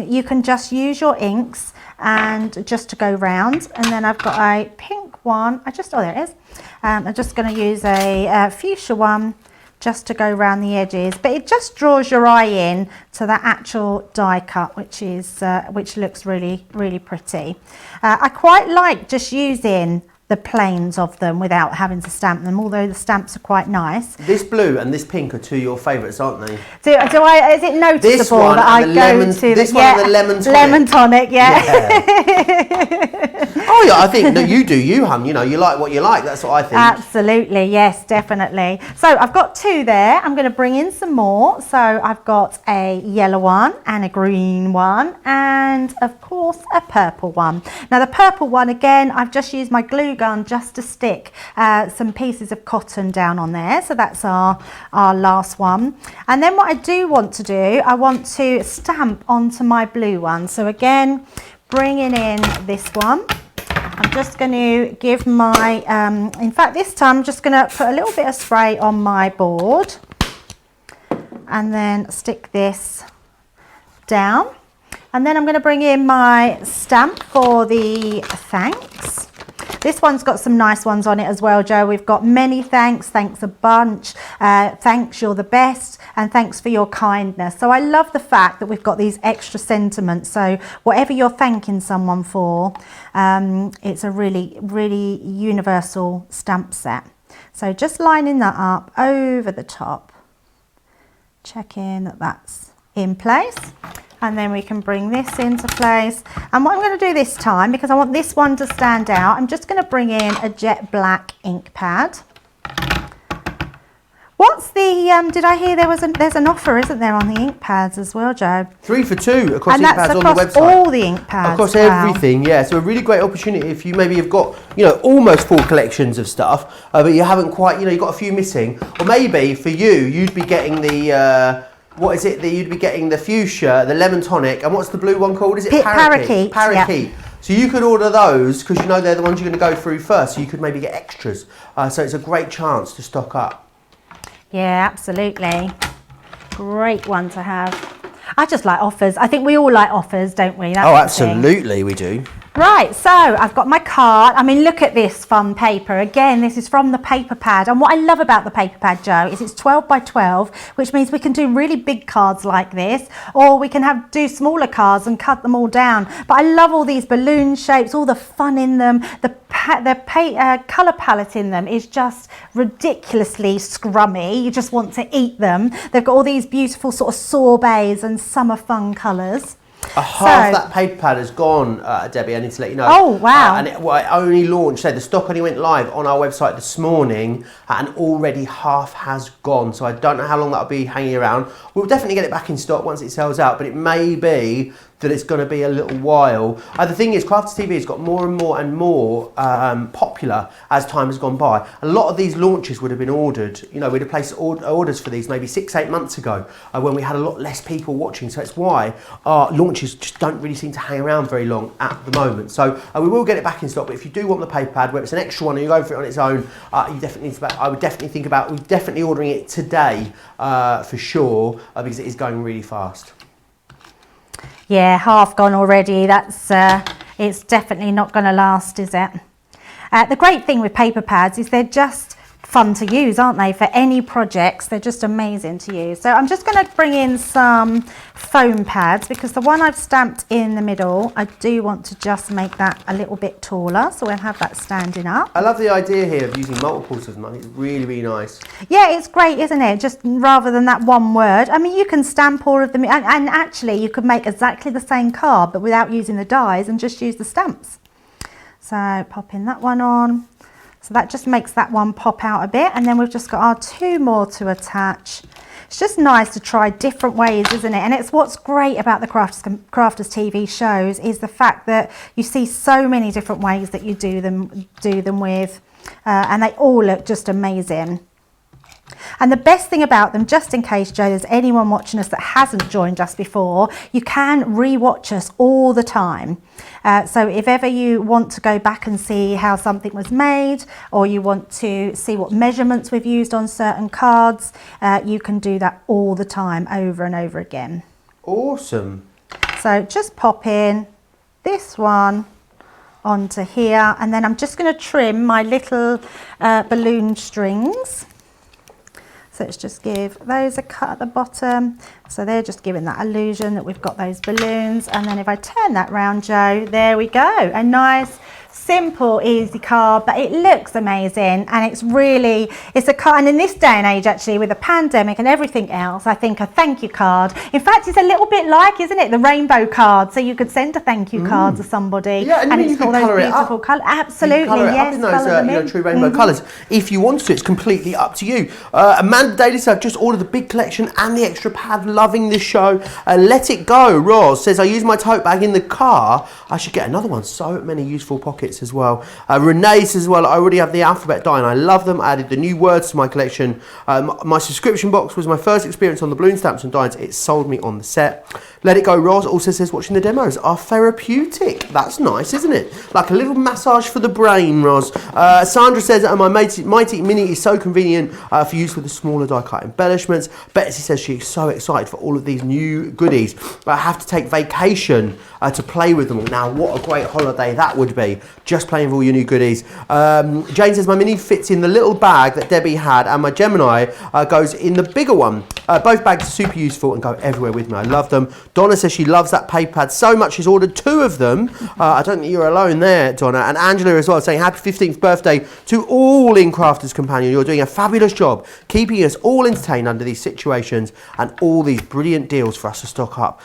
you can just use your inks and just to go round. And then I've got a pink one. Oh, there it is. I'm just going to use a fuchsia one just to go around the edges, but it just draws your eye in to the actual die cut, which looks really, really pretty. I quite like just using the planes of them without having to stamp them, although the stamps are quite nice. This blue and this pink are two of your favourites, aren't they? Is it noticeable that I go to this one and the lemon tonic? Lemon tonic, yeah. Oh yeah, I think, no, you do you, hun. You know, you like what you like, that's what I think. Absolutely, yes, definitely. So I've got two there. I'm going to bring in some more. So I've got a yellow one and a green one and of course a purple one. Now the purple one, again, I've just used my glue gun just to stick some pieces of cotton down on there. So that's our last one. And then what I do want to do, I want to stamp onto my blue one. So again, bringing in this one. I'm just going to give my, in fact this time I'm just going to put a little bit of spray on my board and then stick this down. And then I'm going to bring in my stamp for the thanks. This one's got some nice ones on it as well, Joe. We've got many thanks, thanks a bunch, thanks, you're the best, and thanks for your kindness. So I love the fact that we've got these extra sentiments. So whatever you're thanking someone for, it's a really, really universal stamp set. So just lining that up over the top, checking that that's in place. And then we can bring this into place. And what I'm going to do this time, because I want this one to stand out, I'm just going to bring in a jet black ink pad. What's the, did I hear there's an offer, isn't there, on the ink pads as well, Joe? 3 for 2 across ink pads on the website. And that's across all the ink pads. Across everything, yeah. So a really great opportunity if you maybe have got, you know, almost full collections of stuff, but you haven't quite, you know, you've got a few missing. Or maybe for you, you'd be getting the, what is it that you'd be getting? The fuchsia, the lemon tonic, and what's the blue one called? Is it parakeet? Parakeet. Yeah. So you could order those because you know they're the ones you're going to go through first. So you could maybe get extras. So it's a great chance to stock up. Yeah, absolutely. Great one to have. I just like offers. I think we all like offers, don't we? That's absolutely, we do. Right, so I've got my card. I mean, look at this fun paper. Again, this is from the paper pad. And what I love about the paper pad, Joe, is it's 12 by 12, which means we can do really big cards like this, or we can do smaller cards and cut them all down. But I love all these balloon shapes, all the fun in them. The colour palette in them is just ridiculously scrummy. You just want to eat them. They've got all these beautiful sort of sorbets and summer fun colours. Half that paper pad has gone, Debbie, I need to let you know. Oh, wow. And it only launched, the stock only went live on our website this morning, and already half has gone. So I don't know how long that'll be hanging around. We'll definitely get it back in stock once it sells out, but it may be that it's going to be a little while. The thing is, Crafters TV has got more and more popular as time has gone by. A lot of these launches would have been ordered, you know, we'd have placed orders for these maybe 6-8 months ago when we had a lot less people watching. So it's why our launches just don't really seem to hang around very long at the moment. So we will get it back in stock, but if you do want the paper pad, where it's an extra one and you go for it on its own, you definitely need to, I would definitely think about, we're definitely ordering it today for sure, because it is going really fast. Yeah, half gone already. That's it's definitely not going to last, is it? The great thing with paper pads is they're just fun to use, aren't they? For any projects, they're just amazing to use. So I'm just going to bring in some foam pads, because the one I've stamped in the middle, I do want to just make that a little bit taller, so we'll have that standing up. I love the idea here of using multiples of them. I think it's really, really nice. Yeah, it's great, isn't it? Just rather than that one word. I mean, you can stamp all of them, and actually you could make exactly the same card, but without using the dies and just use the stamps. So popping that one on. So that just makes that one pop out a bit, and then we've just got our 2 more to attach. It's just nice to try different ways, isn't it? And it's what's great about the Crafters TV shows is the fact that you see so many different ways that you do them with, and they all look just amazing. And the best thing about them, just in case, Joe, there's anyone watching us that hasn't joined us before, you can re-watch us all the time. So if ever you want to go back and see how something was made, or you want to see what measurements we've used on certain cards, you can do that all the time, over and over again. Awesome. So just pop in this one onto here, and then I'm just going to trim my little balloon strings. So let's just give those a cut at the bottom. So they're just giving that illusion that we've got those balloons. And then if I turn that round, Joe, there we go. A nice simple, easy card, but it looks amazing, and it's a card. And in this day and age, actually, with the pandemic and everything else, I think a thank you card. In fact, it's a little bit like, isn't it, the rainbow card? So you could send a thank you card to somebody, Yeah, and it's all those beautiful colours. Absolutely, colour it yes, up in colour them in. true rainbow colours. If you want to, it's completely up to you. Amanda Daly said, I've just ordered the big collection and the extra pad. Loving this show. Let it go. Roz says, I use my tote bag in the car. I should get another one. So many useful pockets as well. Renee says as well, I already have the alphabet die and I love them. I added the new words to my collection. My subscription box was my first experience on the balloon stamps and dies. It sold me on the set. Let it go. Roz also says watching the demos are therapeutic. That's nice, isn't it? Like a little massage for the brain, Roz. Sandra says my Mighty Mini is so convenient for use with the smaller die cut embellishments. Betsy says she's so excited for all of these new goodies. I have to take vacation to play with them all. Now, what a great holiday that would be, just playing with all your new goodies. Jane says my Mini fits in the little bag that Debbie had, and my Gemini goes in the bigger one. Both bags are super useful and go everywhere with me. I love them. Donna says she loves that paper pad so much she's ordered 2 of them. I don't think you're alone there, Donna. And Angela as well, saying happy 15th birthday to all in Crafters Companion. You're doing a fabulous job keeping us all entertained under these situations and all these brilliant deals for us to stock up.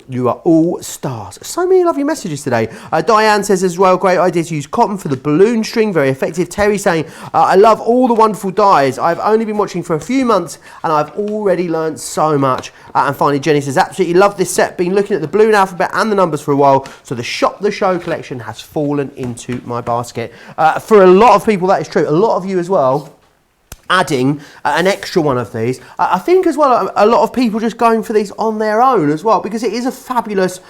You are all stars. So many lovely messages today. Diane says as well, great idea to use cotton for the balloon string, very effective. Terry saying, I love all the wonderful dies. I've only been watching for a few months and I've already learned so much. And finally, Jenny says, absolutely love this set. Been looking at the balloon alphabet and the numbers for a while, so the Shop the Show collection has fallen into my basket. For a lot of people, that is true. A lot of you as well, adding an extra one of these. I think as well, a lot of people just going for these on their own as well, because it is a fabulous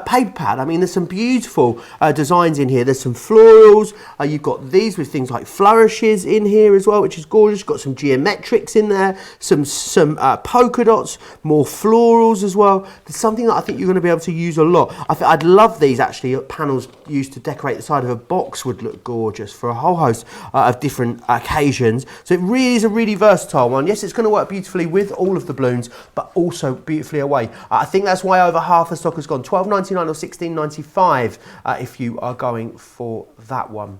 paper pad. I mean, there's some beautiful designs in here. There's some florals. You've got these with things like flourishes in here as well, which is gorgeous. You've got some geometrics in there, some polka dots, more florals as well. There's something that I think you're going to be able to use a lot. I'd love these actually. Panels used to decorate the side of a box would look gorgeous for a whole host of different occasions. So it really is a really versatile one. Yes, it's going to work beautifully with all of the balloons, but also beautifully away. I think that's why over half the stock has gone. $12.99 or $16.95 if you are going for that one.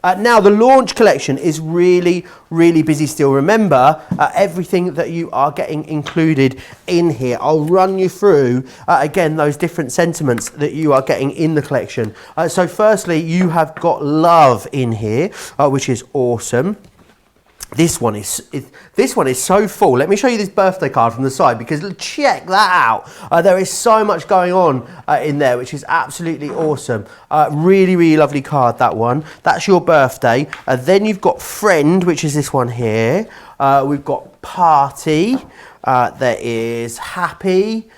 Now, the launch collection is really, really busy still. Remember, everything that you are getting included in here. I'll run you through, again, those different sentiments that you are getting in the collection. So firstly, you have got love in here, which is awesome. This one is so full. Let me show you this birthday card from the side, because check that out. There is so much going on in there, which is absolutely awesome. Really, really lovely card, that one. That's your birthday. Then you've got friend, which is this one here. We've got party. There is happy.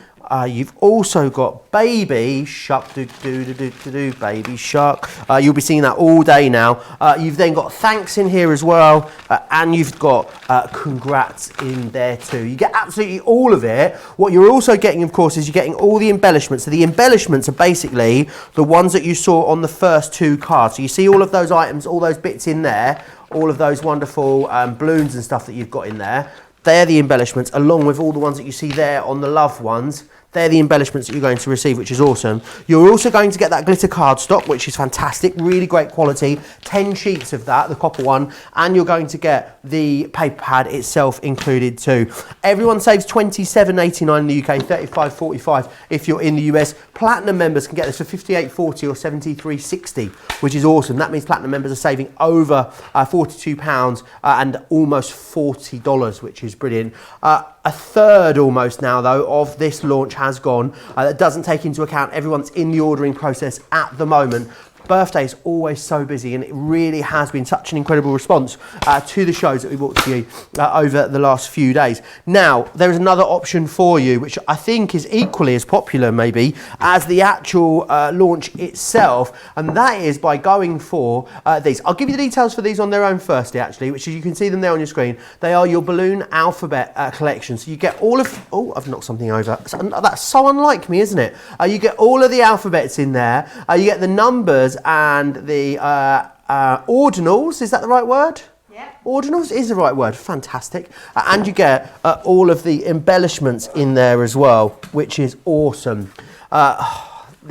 You've also got baby shark, baby shark. You'll be seeing that all day now. You've then got thanks in here as well, and you've got congrats in there too. You get absolutely all of it. What you're also getting, of course, is you're getting all the embellishments. So the embellishments are basically the ones that you saw on the first 2 cards. So you see all of those items, all those bits in there, all of those wonderful balloons and stuff that you've got in there. They're the embellishments, along with all the ones that you see there on the love ones. They're the embellishments that you're going to receive, which is awesome. You're also going to get that glitter cardstock, which is fantastic, really great quality. 10 sheets of that, the copper one, and you're going to get the paper pad itself included too. Everyone saves $27.89 in the UK, $35.45 if you're in the US. Platinum members can get this for $58.40 or $73.60, which is awesome. That means Platinum members are saving over £42 and almost $40, which is brilliant. A third almost now, though, of this launch has gone. That doesn't take into account everyone's in the ordering process at the moment. Birthday is always so busy, and it really has been such an incredible response to the shows that we brought to you over the last few days. Now, there is another option for you, which I think is equally as popular, maybe, as the actual launch itself, and that is by going for these. I'll give you the details for these on their own firstly, actually, which is, you can see them there on your screen. They are your balloon alphabet collection. So you get all of... Oh, I've knocked something over. That's so unlike me, isn't it? You get all of the alphabets in there. You get the numbers and the ordinals, is that the right word? Yeah. Ordinals is the right word, fantastic. And you get all of the embellishments in there as well, which is awesome.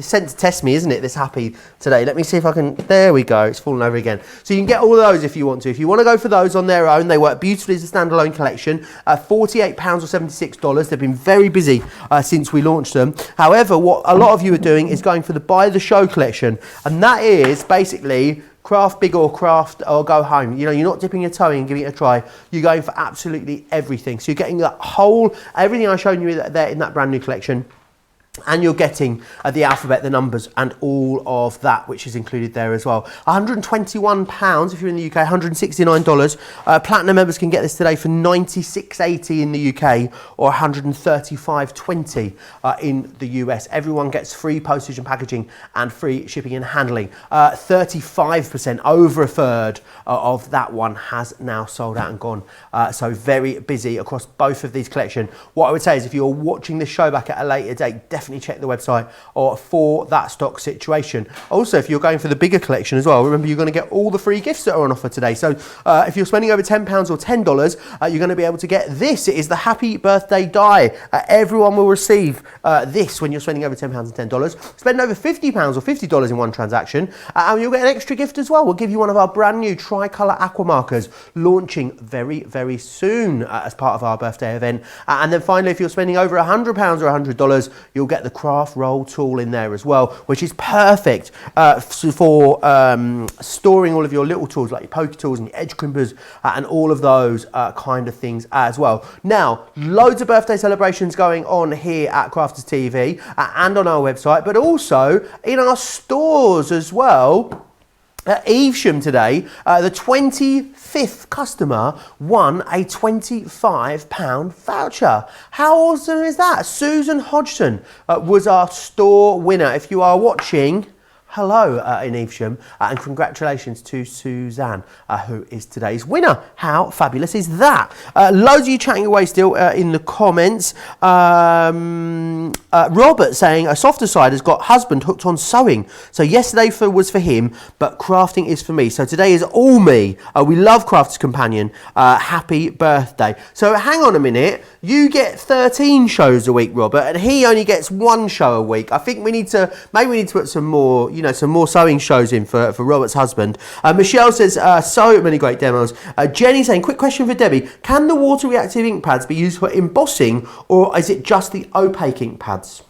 sent to test me, isn't it, this happy today? Let me see if I can, there we go, it's fallen over again. So you can get all of those if you want to. If you want to go for those on their own, they work beautifully as a standalone collection. £48 or $76. They've been very busy since we launched them. However, what a lot of you are doing is going for the Buy the Show collection. And that is basically craft big or craft or go home. You know, you're not dipping your toe in and giving it a try. You're going for absolutely everything. So you're getting that whole, everything I've shown you there in that brand new collection. And you're getting the alphabet, the numbers, and all of that, which is included there as well. £121 if you're in the UK, $169. Platinum members can get this today for $96.80 in the UK or $135.20 in the US. Everyone gets free postage and packaging and free shipping and handling. 35%, over a third of that one has now sold out and gone. So very busy across both of these collections. What I would say is if you're watching this show back at a later date, definitely check the website or for that stock situation. Also, if you're going for the bigger collection as well, remember you're going to get all the free gifts that are on offer today. So if you're spending over £10 or $10, you're going to be able to get this. It is the Happy Birthday die. Everyone will receive this when you're spending over £10 and $10. Spend over £50 or $50 in one transaction and you'll get an extra gift as well. We'll give you one of our brand new tricolour aqua markers launching very, very soon as part of our birthday event. And then finally, if you're spending over £100 or $100, you'll get the craft roll tool in there as well, which is perfect for storing all of your little tools like your poker tools and your edge crimpers and all of those kind of things as well. Now, loads of birthday celebrations going on here at Crafters TV and on our website, but also in our stores as well. At Evesham today, the 25th customer won a £25 voucher. How awesome is that? Susan Hodgson was our store winner. If you are watching, hello in Evesham, and congratulations to Suzanne, who is today's winner. How fabulous is that? Loads of you chatting away still in the comments. Robert saying, a softer side has got husband hooked on sewing. So yesterday was for him, but crafting is for me. So today is all me. We love Crafters Companion. Happy birthday. So hang on a minute. You get 13 shows a week, Robert, and he only gets 1 show a week. I think maybe we need to put some more, some more sewing shows in for Robert's husband. Michelle says, so many great demos. Jenny saying, quick question for Debbie. Can the water reactive ink pads be used for embossing, or is it just the opaque ink pads?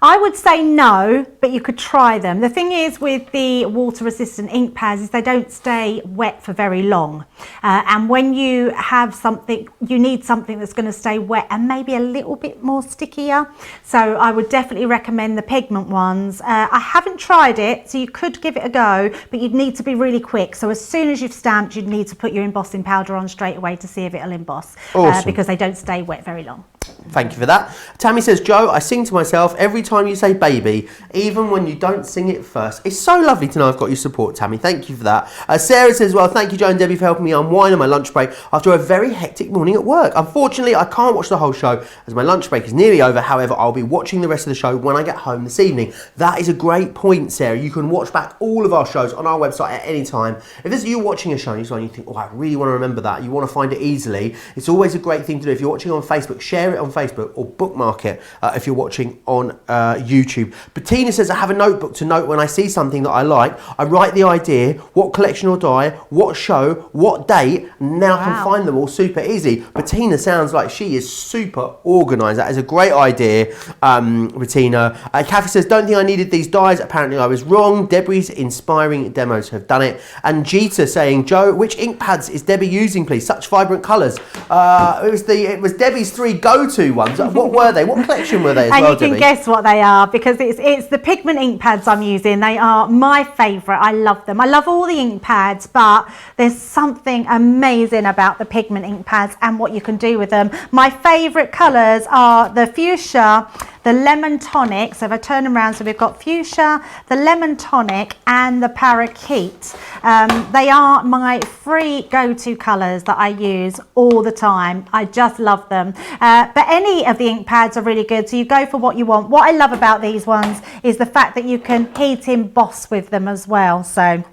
I would say no, but you could try them. The thing is with the water resistant ink pads is they don't stay wet for very long. And when you have something, you need something that's going to stay wet and maybe a little bit more stickier. So I would definitely recommend the pigment ones. I haven't tried it, so you could give it a go, but you'd need to be really quick. So as soon as you've stamped, you'd need to put your embossing powder on straight away to see if it'll emboss. Awesome. Because they don't stay wet very long. Thank you for that. Tammy says, Joe, I sing to myself every time you say baby, even when you don't sing it first. It's so lovely to know I've got your support, Tammy. Thank you for that. Sarah says, well, thank you, Joe and Debbie, for helping me unwind on my lunch break after a very hectic morning at work. Unfortunately, I can't watch the whole show as my lunch break is nearly over. However, I'll be watching the rest of the show when I get home this evening. That is a great point, Sarah. You can watch back all of our shows on our website at any time. If this is you watching a show and you think, oh, I really want to remember that, you want to find it easily, it's always a great thing to do. If you're watching on Facebook, share it on Facebook or bookmark it if you're watching on YouTube. Bettina says, I have a notebook to note when I see something that I like. I write the idea, what collection or die, what show, what date, and now I can find them all super easy. Bettina sounds like she is super organised. That is a great idea, Bettina. Kathy says, don't think I needed these dies. Apparently I was wrong. Debbie's inspiring demos have done it. And Jeeta saying, Joe, which ink pads is Debbie using, please? Such vibrant colours. It was Debbie's 3 go-to ones. What were they? What collection were they as well, Debbie? And you can guess what they are because it's the pigment ink pads I'm using. They are my favourite. I love them. I love all the ink pads, but there's something amazing about the pigment ink pads and what you can do with them. My favourite colours are the fuchsia, the lemon tonic. So if I turn them around, so we've got fuchsia, the lemon tonic and the parakeet. They are my 3 go-to colours that I use all the time. I just love them. But any of the ink pads are really good, so you go for what you want. What I love about these ones is the fact that you can heat emboss with them as well. So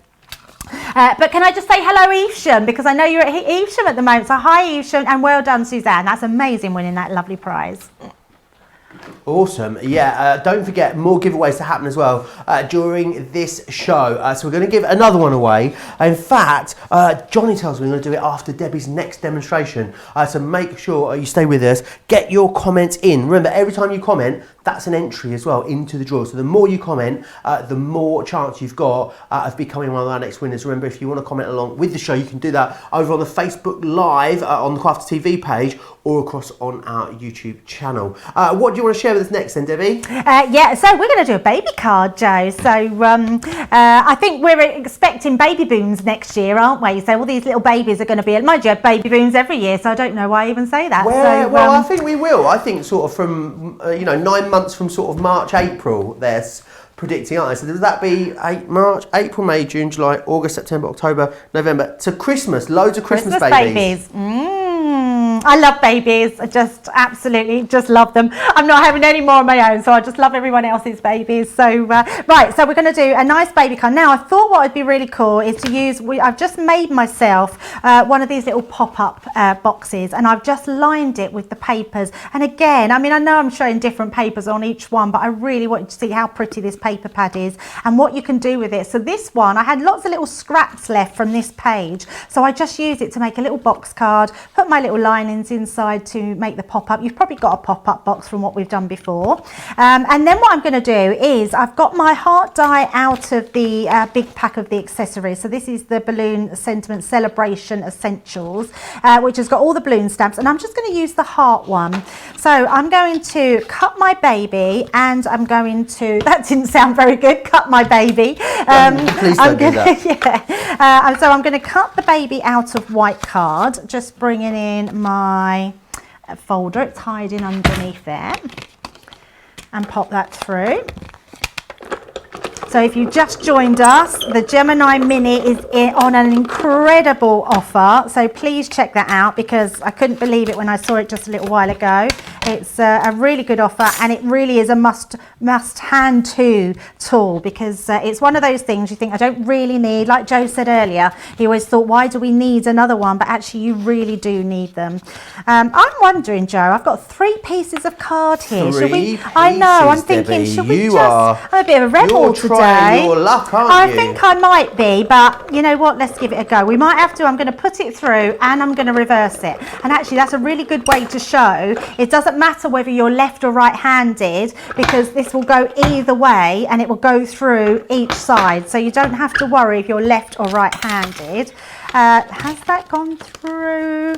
but can I just say hello, Evesham, because I know you're at Evesham at the moment. So hi, Evesham, and well done, Suzanne. That's amazing winning that lovely prize. Awesome. Yeah, don't forget, more giveaways to happen as well during this show. So we're going to give another one away. In fact, Johnny tells me we're going to do it after Debbie's next demonstration. So make sure you stay with us. Get your comments in. Remember, every time you comment, that's an entry as well into the draw. So the more you comment, the more chance you've got of becoming one of our next winners. Remember, if you want to comment along with the show, you can do that over on the Facebook Live on the Crafter TV page or across on our YouTube channel. What do you want to share with us next then, Debbie? Yeah, so we're going to do a baby card, Joe. So I think we're expecting baby booms next year, aren't we? So all these little babies are going to be, mind you, baby booms every year, so I don't know why I even say that. Well, I think we will. I think sort of from, 9 months from sort of March, April, there's predicting, aren't they? So does that be March, April, May, June, July, August, September, October, November, to Christmas, loads of Christmas babies. I love babies. I just absolutely just love them. I'm not having any more of my own, so I just love everyone else's babies. So, right, so we're going to do a nice baby card. Now, I thought what would be really cool is to use, I've just made myself one of these little pop-up boxes, and I've just lined it with the papers. And again, I mean, I know I'm showing different papers on each one, but I really want you to see how pretty this paper pad is and what you can do with it. So this one, I had lots of little scraps left from this page, so I just used it to make a little box card, put my little linings inside to make the pop-up. You've probably got a pop-up box from what we've done before. And then what I'm going to do is I've got my heart die out of the big pack of the accessories. So this is the Balloon Sentiment Celebration Essentials, which has got all the balloon stamps, and I'm just going to use the heart one. So I'm going to cut my baby, and I'm going to, that didn't sound very good, cut my baby. Please don't do that. Yeah. So I'm going to cut the baby out of white card, just bringing in my folder, it's hiding underneath there, and pop that through. So if you just joined us, the Gemini Mini is on an incredible offer. So please check that out, because I couldn't believe it when I saw it just a little while ago. It's a really good offer, and it really is a must hand to tool, because it's one of those things you think I don't really need. Like Joe said earlier, he always thought, why do we need another one? But actually you really do need them. I'm wondering, Joe, I've got 3 pieces of card here. I know, I'm thinking, should we I'm a bit of a rebel today. Your luck, aren't you? I think I might be, but you know what, let's give it a go. We might have to. I'm going to put it through and I'm going to reverse it. And actually that's a really good way to show it doesn't matter whether you're left or right handed, because this will go either way and it will go through each side, so you don't have to worry if you're left or right handed. Has that gone through?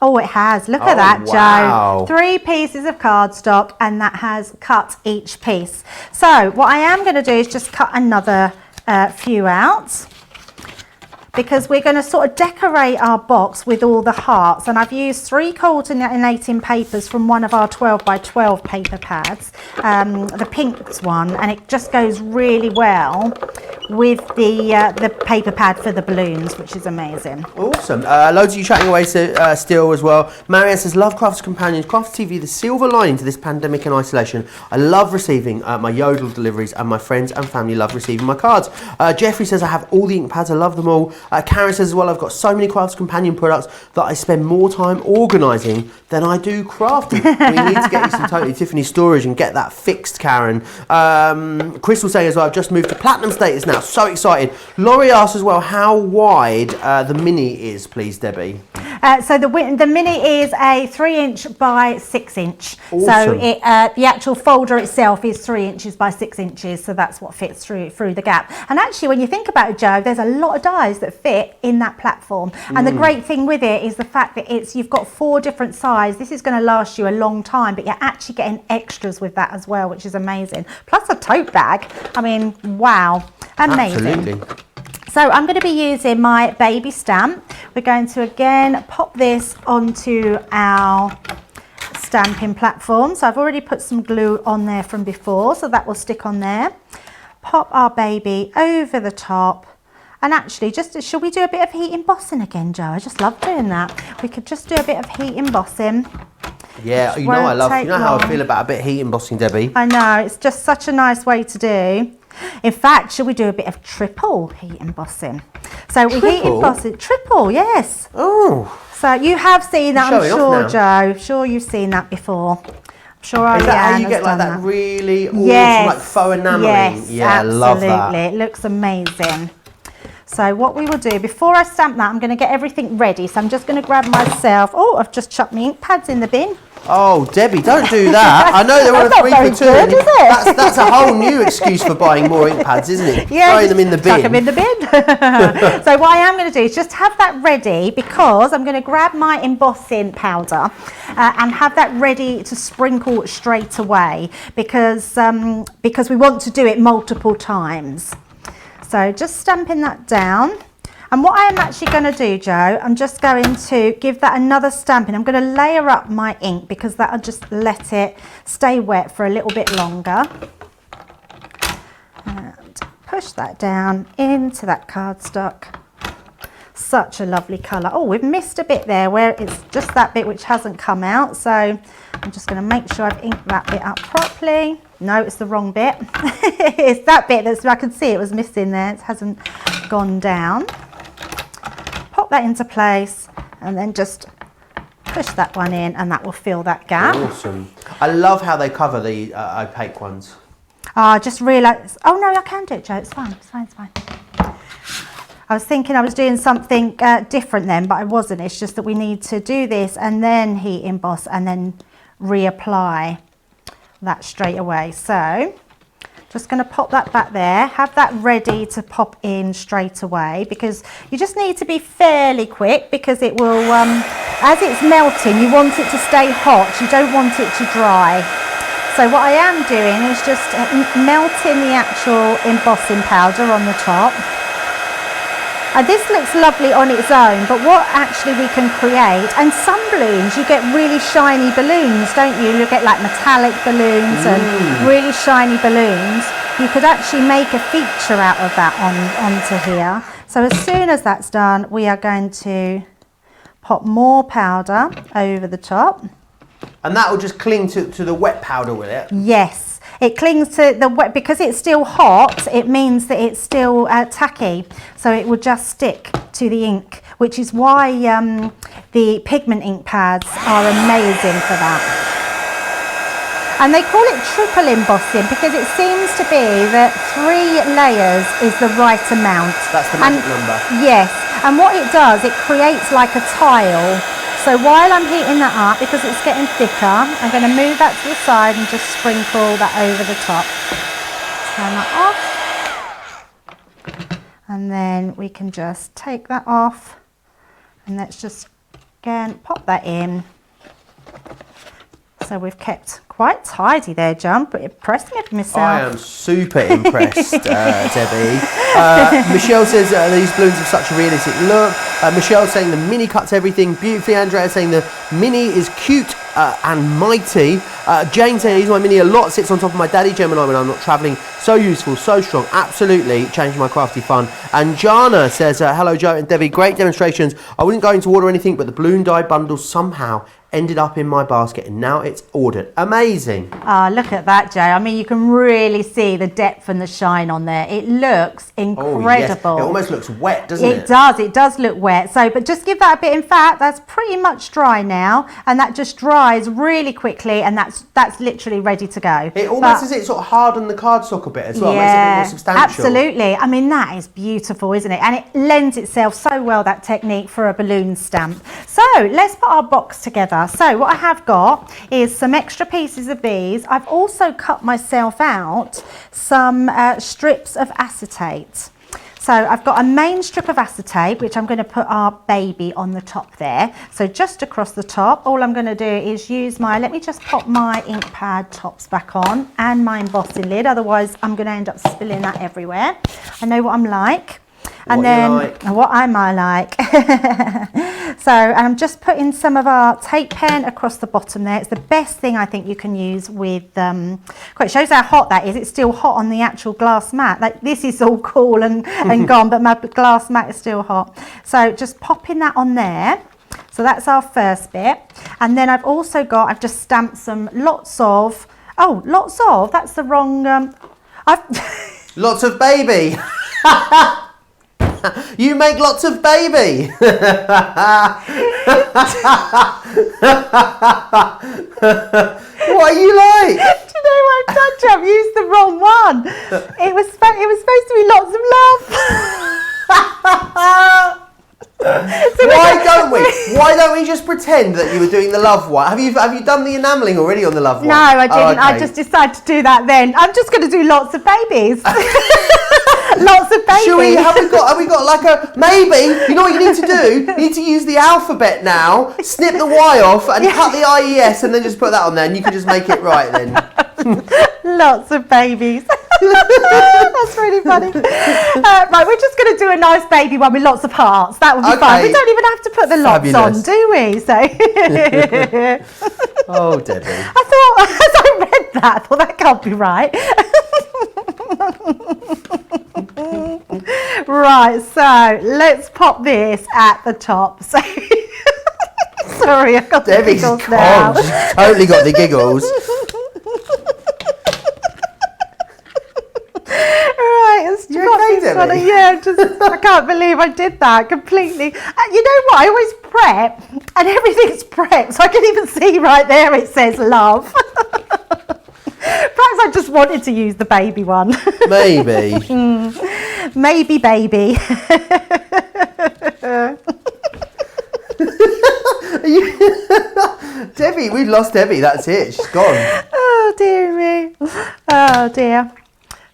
Oh, it has. Look at that, wow. Joe. 3 pieces of cardstock, and that has cut each piece. So what I am going to do is just cut another few out, because we're going to sort of decorate our box with all the hearts. And I've used 3 coordinating papers from one of our 12 by 12 paper pads, the pink one, and it just goes really well with the paper pad for the balloons, which is amazing. Awesome. Loads of you chatting away still as well. Marianne says, love Crafts Companions, Crafter TV, the silver lining to this pandemic and isolation. I love receiving my Yodel deliveries, and my friends and family love receiving my cards. Jeffrey says, I have all the ink pads, I love them all. Karen says as well, I've got so many Crafts Companion products that I spend more time organising than I do crafting. We need to get you some Totally Tiffany storage and get that fixed, Karen. Crystal saying as well, I've just moved to platinum status now, so excited. Laurie asks as well how wide the Mini is, please, Debbie. So the Mini is a 3" by 6". Awesome. So the actual folder itself is 3 inches by 6 inches, so that's what fits through the gap. And actually, when you think about it, Joe, there's a lot of dies that fit in that platform. And the great thing with it is the fact that you've got 4 different sizes. This is going to last you a long time, but you're actually getting extras with that as well, which is amazing. Plus a tote bag. I mean, wow, amazing. Absolutely. So I'm going to be using my baby stamp. We're going to again pop this onto our stamping platform. So I've already put some glue on there from before, so that will stick on there. Pop our baby over the top. And actually, shall we do a bit of heat embossing again, Joe? I just love doing that. We could just do a bit of heat embossing. Yeah, you know how I feel about a bit of heat embossing, Debbie. I know, it's just such a nice way to do. In fact, should we do a bit of triple heat embossing? So we heat emboss it. Triple, yes. Oh. So you have seen that, I'm sure, Joe. Sure you've seen that before. Sure, Is that how you Ariane get has like done that really awesome Yes, like faux enameling? yes, Yeah, I absolutely. love that. It looks amazing. So what we will do, before I stamp that, I'm going to get everything ready. So I'm just going to grab myself, oh, I've just chucked my ink pads in the bin. Oh, Debbie, don't do that. I know they're on a That's not 3 very for 2. good, and is it? That's a whole new excuse for buying more ink pads, isn't it? Yeah, Throwing them in the bin. Chuck them in the bin. So what I am going to do is just have that ready, because I'm going to grab my embossing powder and have that ready to sprinkle straight away, because we want to do it multiple times. So just stamping that down. And what I am actually going to do, Joe, I'm just going to give that another stamping. I'm going to layer up my ink, because that'll just let it stay wet for a little bit longer. And push that down into that cardstock. Such a lovely colour. Oh, we've missed a bit there where it's just that bit which hasn't come out. So I'm just going to make sure I've inked that bit up properly. No, it's the wrong bit. It's that bit that's, I can see it was missing there. It hasn't gone down. Pop that into place and then just push that one in, and that will fill that gap. Awesome. I love how they cover the opaque ones. I just realised, oh no, I can do it, Joe. It's fine, it's fine, it's fine. I was thinking I was doing something different then, but I wasn't. It's just that we need to do this and then heat emboss and then reapply that straight away. So just going to pop that back there, have that ready to pop in straight away, because you just need to be fairly quick, because it will, as it's melting, you want it to stay hot, you don't want it to dry. So what I am doing is just melting the actual embossing powder on the top. And this looks lovely on its own, but what actually we can create, and some balloons, you get really shiny balloons, don't you? You get like metallic balloons and really shiny balloons. You could actually make a feature out of that onto here. So as soon as that's done, we are going to pop more powder over the top. And that will just cling to the wet powder, will it? Yes. It clings to the wet, because it's still hot, it means that it's still tacky. So it will just stick to the ink, which is why the pigment ink pads are amazing for that. And they call it triple embossing, because it seems to be that 3 layers is the right amount. That's the magic number. Yes. And what it does, it creates like a tile. So while I'm heating that up, because it's getting thicker, I'm going to move that to the side and just sprinkle that over the top. Turn that off. And then we can just take that off. And let's just, again, pop that in. So we've kept quite tidy there, John, but impressed me with myself. I am super impressed, Debbie. Michelle says these balloons have such a realistic look. Michelle saying the mini cuts everything beautifully. Andrea saying the mini is cute and mighty. Jane saying, I use my mini a lot, sits on top of my daddy Gemini when I'm not travelling. So useful, so strong, absolutely changed my crafty fun. And Jana says, hello Joe and Debbie, great demonstrations. I wouldn't go into order or anything, but the balloon die bundle somehow ended up in my basket and now it's ordered. Amazing. Ah, look at that, Joe. I mean, you can really see the depth and the shine on there. It looks incredible. Oh, yes. It almost looks wet, doesn't it? It does look wet. So, but just give that a bit. In fact, that's pretty much dry now, and that just dries really quickly, and that's literally ready to go. It almost, as it sort of hardened the cardstock a bit as well, makes it a bit more substantial. Absolutely. I mean, that is beautiful, isn't it? And it lends itself so well, that technique, for a balloon stamp. So let's put our box together. So what I have got is some extra pieces of these. I've also cut myself out some strips of acetate. So I've got a main strip of acetate, which I'm going to put our baby on the top there. So just across the top, all I'm going to do is use let me just pop my ink pad tops back on and my embossing lid. Otherwise, I'm going to end up spilling that everywhere. I know what I'm like. And what am I like? So I'm just putting some of our tape pen across the bottom there. It's the best thing I think you can use with, it shows how hot that is. It's still hot on the actual glass mat. Like, this is all cool and gone, but my glass mat is still hot. So just popping that on there. So that's our first bit. And then I've also got, I've just stamped some lots of, that's the wrong, Lots of baby. You make lots of baby. What What are you like? Do you know what I've done, Joe? I've used the wrong one. It was supposed to be lots of love. Why don't we just pretend that you were doing the love one? Have you done the enamelling already on the love one? No, I didn't. Oh, okay. I just decided to do that then. I'm just going to do lots of babies. Lots of babies. Have we got like a, maybe, you know what you need to do? You need to use the alphabet now, snip the Y off and cut the IES and then just put that on there and you can just make it right then. Lots of babies. That's really funny. Right, we're just going to do a nice baby one with lots of hearts. That would be fun. We don't even have to put the lots on, do we? So. Oh, Debbie. I thought, as I read that, I thought that can't be right. Right, so let's pop this at the top. So, sorry, I've got Debbie's the giggles now. She's totally got the giggles. Right, it's You okay, Debbie? yeah, I can't believe I did that completely. You know what? I always prep, and everything's prepped, so I can even see right there it says love. Perhaps I just wanted to use the baby one. Maybe. Maybe baby. Debbie, we've lost Debbie. That's it. She's gone. Oh dear me. Oh dear.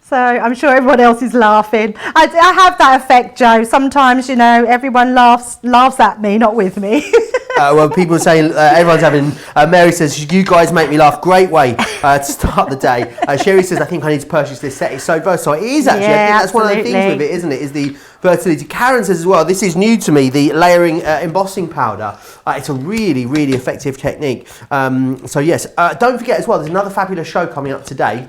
So I'm sure everyone else is laughing. I have that effect, Joe. Sometimes, you know, everyone laughs at me, not with me. Well, people are saying, everyone's having, Mary says, you guys make me laugh. Great way to start the day. Sherry says, I think I need to purchase this set. It's so versatile. It is actually. Yeah, I think that's one of the things with it, isn't it? Is the versatility. Karen says as well, this is new to me, the layering embossing powder. It's a really, really effective technique. So yes, don't forget as well, there's another fabulous show coming up today.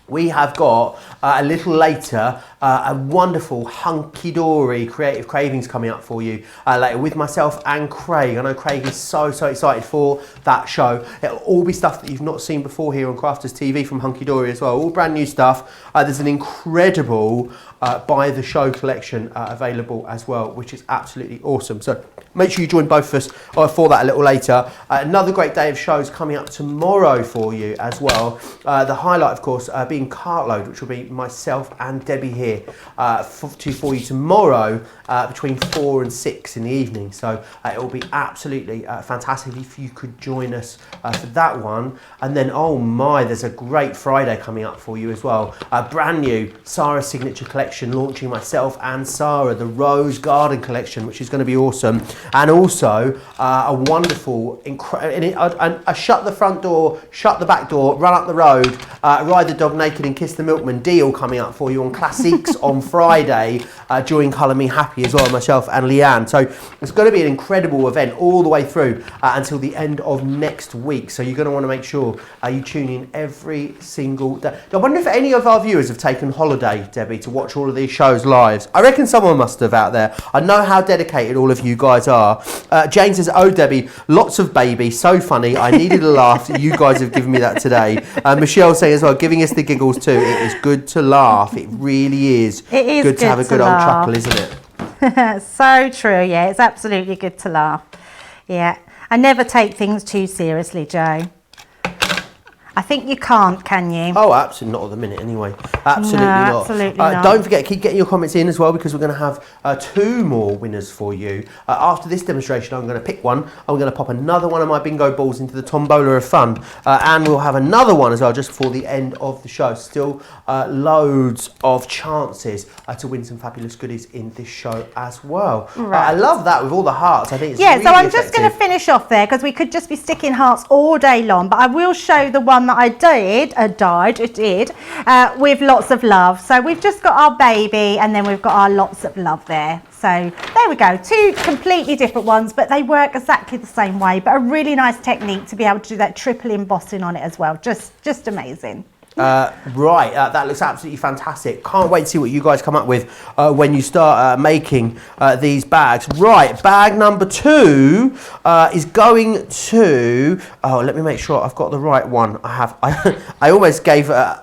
We have got a little later a wonderful hunky-dory creative cravings coming up for you later with myself and Craig. I know Craig is so excited for that show. It'll all be stuff that you've not seen before here on Crafters TV from Hunky Dory as well. All brand new stuff. There's an incredible By the Show collection available as well, which is absolutely awesome. So make sure you join both of us for that a little later. Another great day of shows coming up tomorrow for you as well. The highlight, of course, being Cartload, which will be myself and Debbie here for you tomorrow between 4 and 6 in the evening. So it will be absolutely fantastic if you could join us for that one. And then, oh my, there's a great Friday coming up for you as well. Brand new Sarah's signature collection launching myself and Sarah, the Rose Garden collection, which is going to be awesome. And also a wonderful, a shut the front door, shut the back door, run up the road, ride the dog naked and kiss the milkman deal coming up for you on Classics on Friday during Colour Me Happy as well, myself and Leanne. So it's going to be an incredible event all the way through until the end of next week. So you're going to want to make sure you tune in every single day. I wonder if any of our viewers have taken holiday, Debbie, to watch all of these shows live. I reckon someone must have out there. I know how dedicated all of you guys are. Jane says, oh Debbie, lots of baby, so funny. I needed a laugh. You guys have given me that today. Michelle saying as well, giving us the giggles too. It is good to laugh. It really is. It is good to have a good old chuckle, isn't it? So true, yeah. It's absolutely good to laugh. Yeah. I never take things too seriously, Joe. I think you can't, can you? Oh, absolutely not at the minute anyway. Absolutely no, not. Absolutely not. Don't forget, keep getting your comments in as well, because we're going to have 2 more winners for you. After this demonstration, I'm going to pick one. I'm going to pop another one of my bingo balls into the tombola of fun. And we'll have another one as well just before the end of the show. Still loads of chances to win some fabulous goodies in this show as well. Right. I love that with all the hearts. I think it's really so I'm effective. just going to finish off there because we could just be sticking hearts all day long, but I will show the one that I did with lots of love. So we've just got our baby and then we've got our lots of love there. So there we go, 2 completely different ones, but they work exactly the same way, but a really nice technique to be able to do that triple embossing on it as well. Just amazing. Right, that looks absolutely fantastic. Can't wait to see what you guys come up with when you start making these bags. Right, bag number 2 is going to. Oh, let me make sure I've got the right one. I have. I almost gave a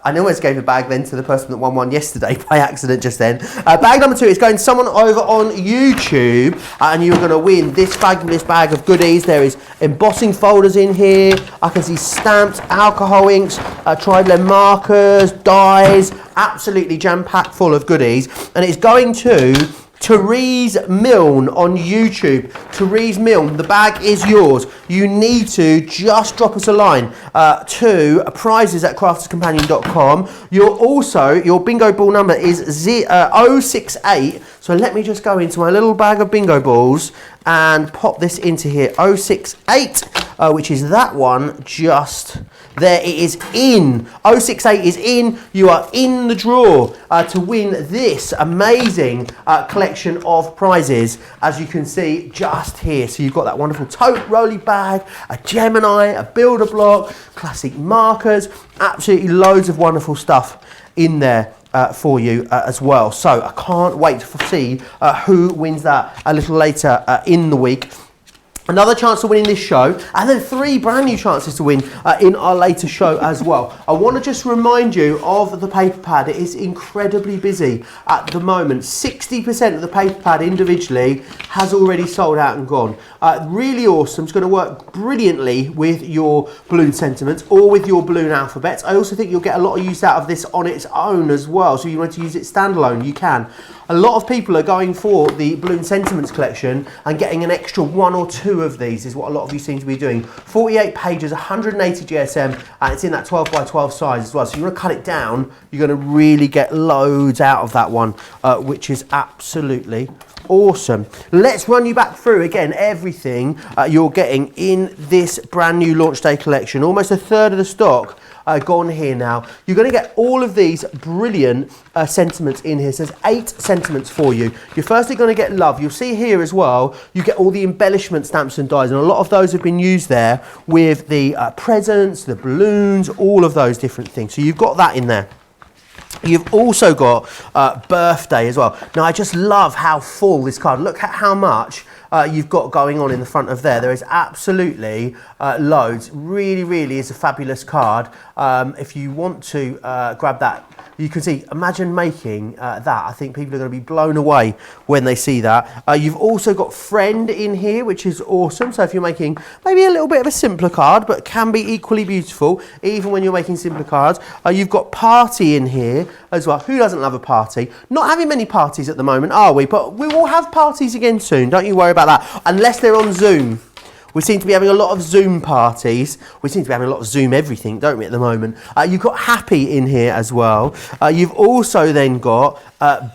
bag then to the person that won one yesterday by accident just then. Bag number 2 is going to someone over on YouTube, and you're going to win this fabulous bag of goodies. There is embossing folders in here. I can see stamps, alcohol inks, tri-blend markers, dyes, absolutely jam-packed full of goodies. And it's going to Therese Milne on YouTube. Therese Milne, the bag is yours. You need to just drop us a line to prizes@crafterscompanion.com. Your bingo ball number is 068. So let me just go into my little bag of bingo balls and pop this into here. 068, which is that one just there. It is in. 068 is in. You are in the draw to win this amazing collection of prizes, as you can see just here. So you've got that wonderful tote rolly bag, a Gemini, a builder block, classic markers, absolutely loads of wonderful stuff in there for you as well. So I can't wait to see who wins that a little later in the week. Another chance to win in this show, and then 3 brand new chances to win in our later show as well. I want to just remind you of the paper pad. It is incredibly busy at the moment. 60% of the paper pad individually has already sold out and gone. Really awesome. It's going to work brilliantly with your balloon sentiments or with your balloon alphabets. I also think you'll get a lot of use out of this on its own as well. So if you want to use it standalone, you can. A lot of people are going for the balloon sentiments collection and getting an extra 1 or 2 of these is what a lot of you seem to be doing. 48 pages, 180 GSM, and it's in that 12 by 12 size as well. So you want to cut it down, you're going to really get loads out of that one, which is absolutely awesome. Let's run you back through again everything you're getting in this brand new launch day collection. Almost a third of the stock gone here now. You're going to get all of these brilliant sentiments in here. So there's 8 sentiments for you. You're firstly going to get love. You'll see here as well, you get all the embellishment stamps and dies, and a lot of those have been used there with the presents, the balloons, all of those different things. So you've got that in there. You've also got birthday as well. Now I just love how full this card. Look at how much you've got going on in the front of there. There is absolutely loads. Really, really is a fabulous card. If you want to grab that, you can see, imagine making that. I think people are going to be blown away when they see that. You've also got friend in here, which is awesome. So if you're making maybe a little bit of a simpler card, but can be equally beautiful, even when you're making simpler cards. You've got party in here as well. Who doesn't love a party? Not having many parties at the moment, are we? But we will have parties again soon. Don't you worry about that. Unless they're on Zoom. We seem to be having a lot of Zoom parties. We seem to be having a lot of Zoom everything, don't we, at the moment? You've got happy in here as well. You've also then got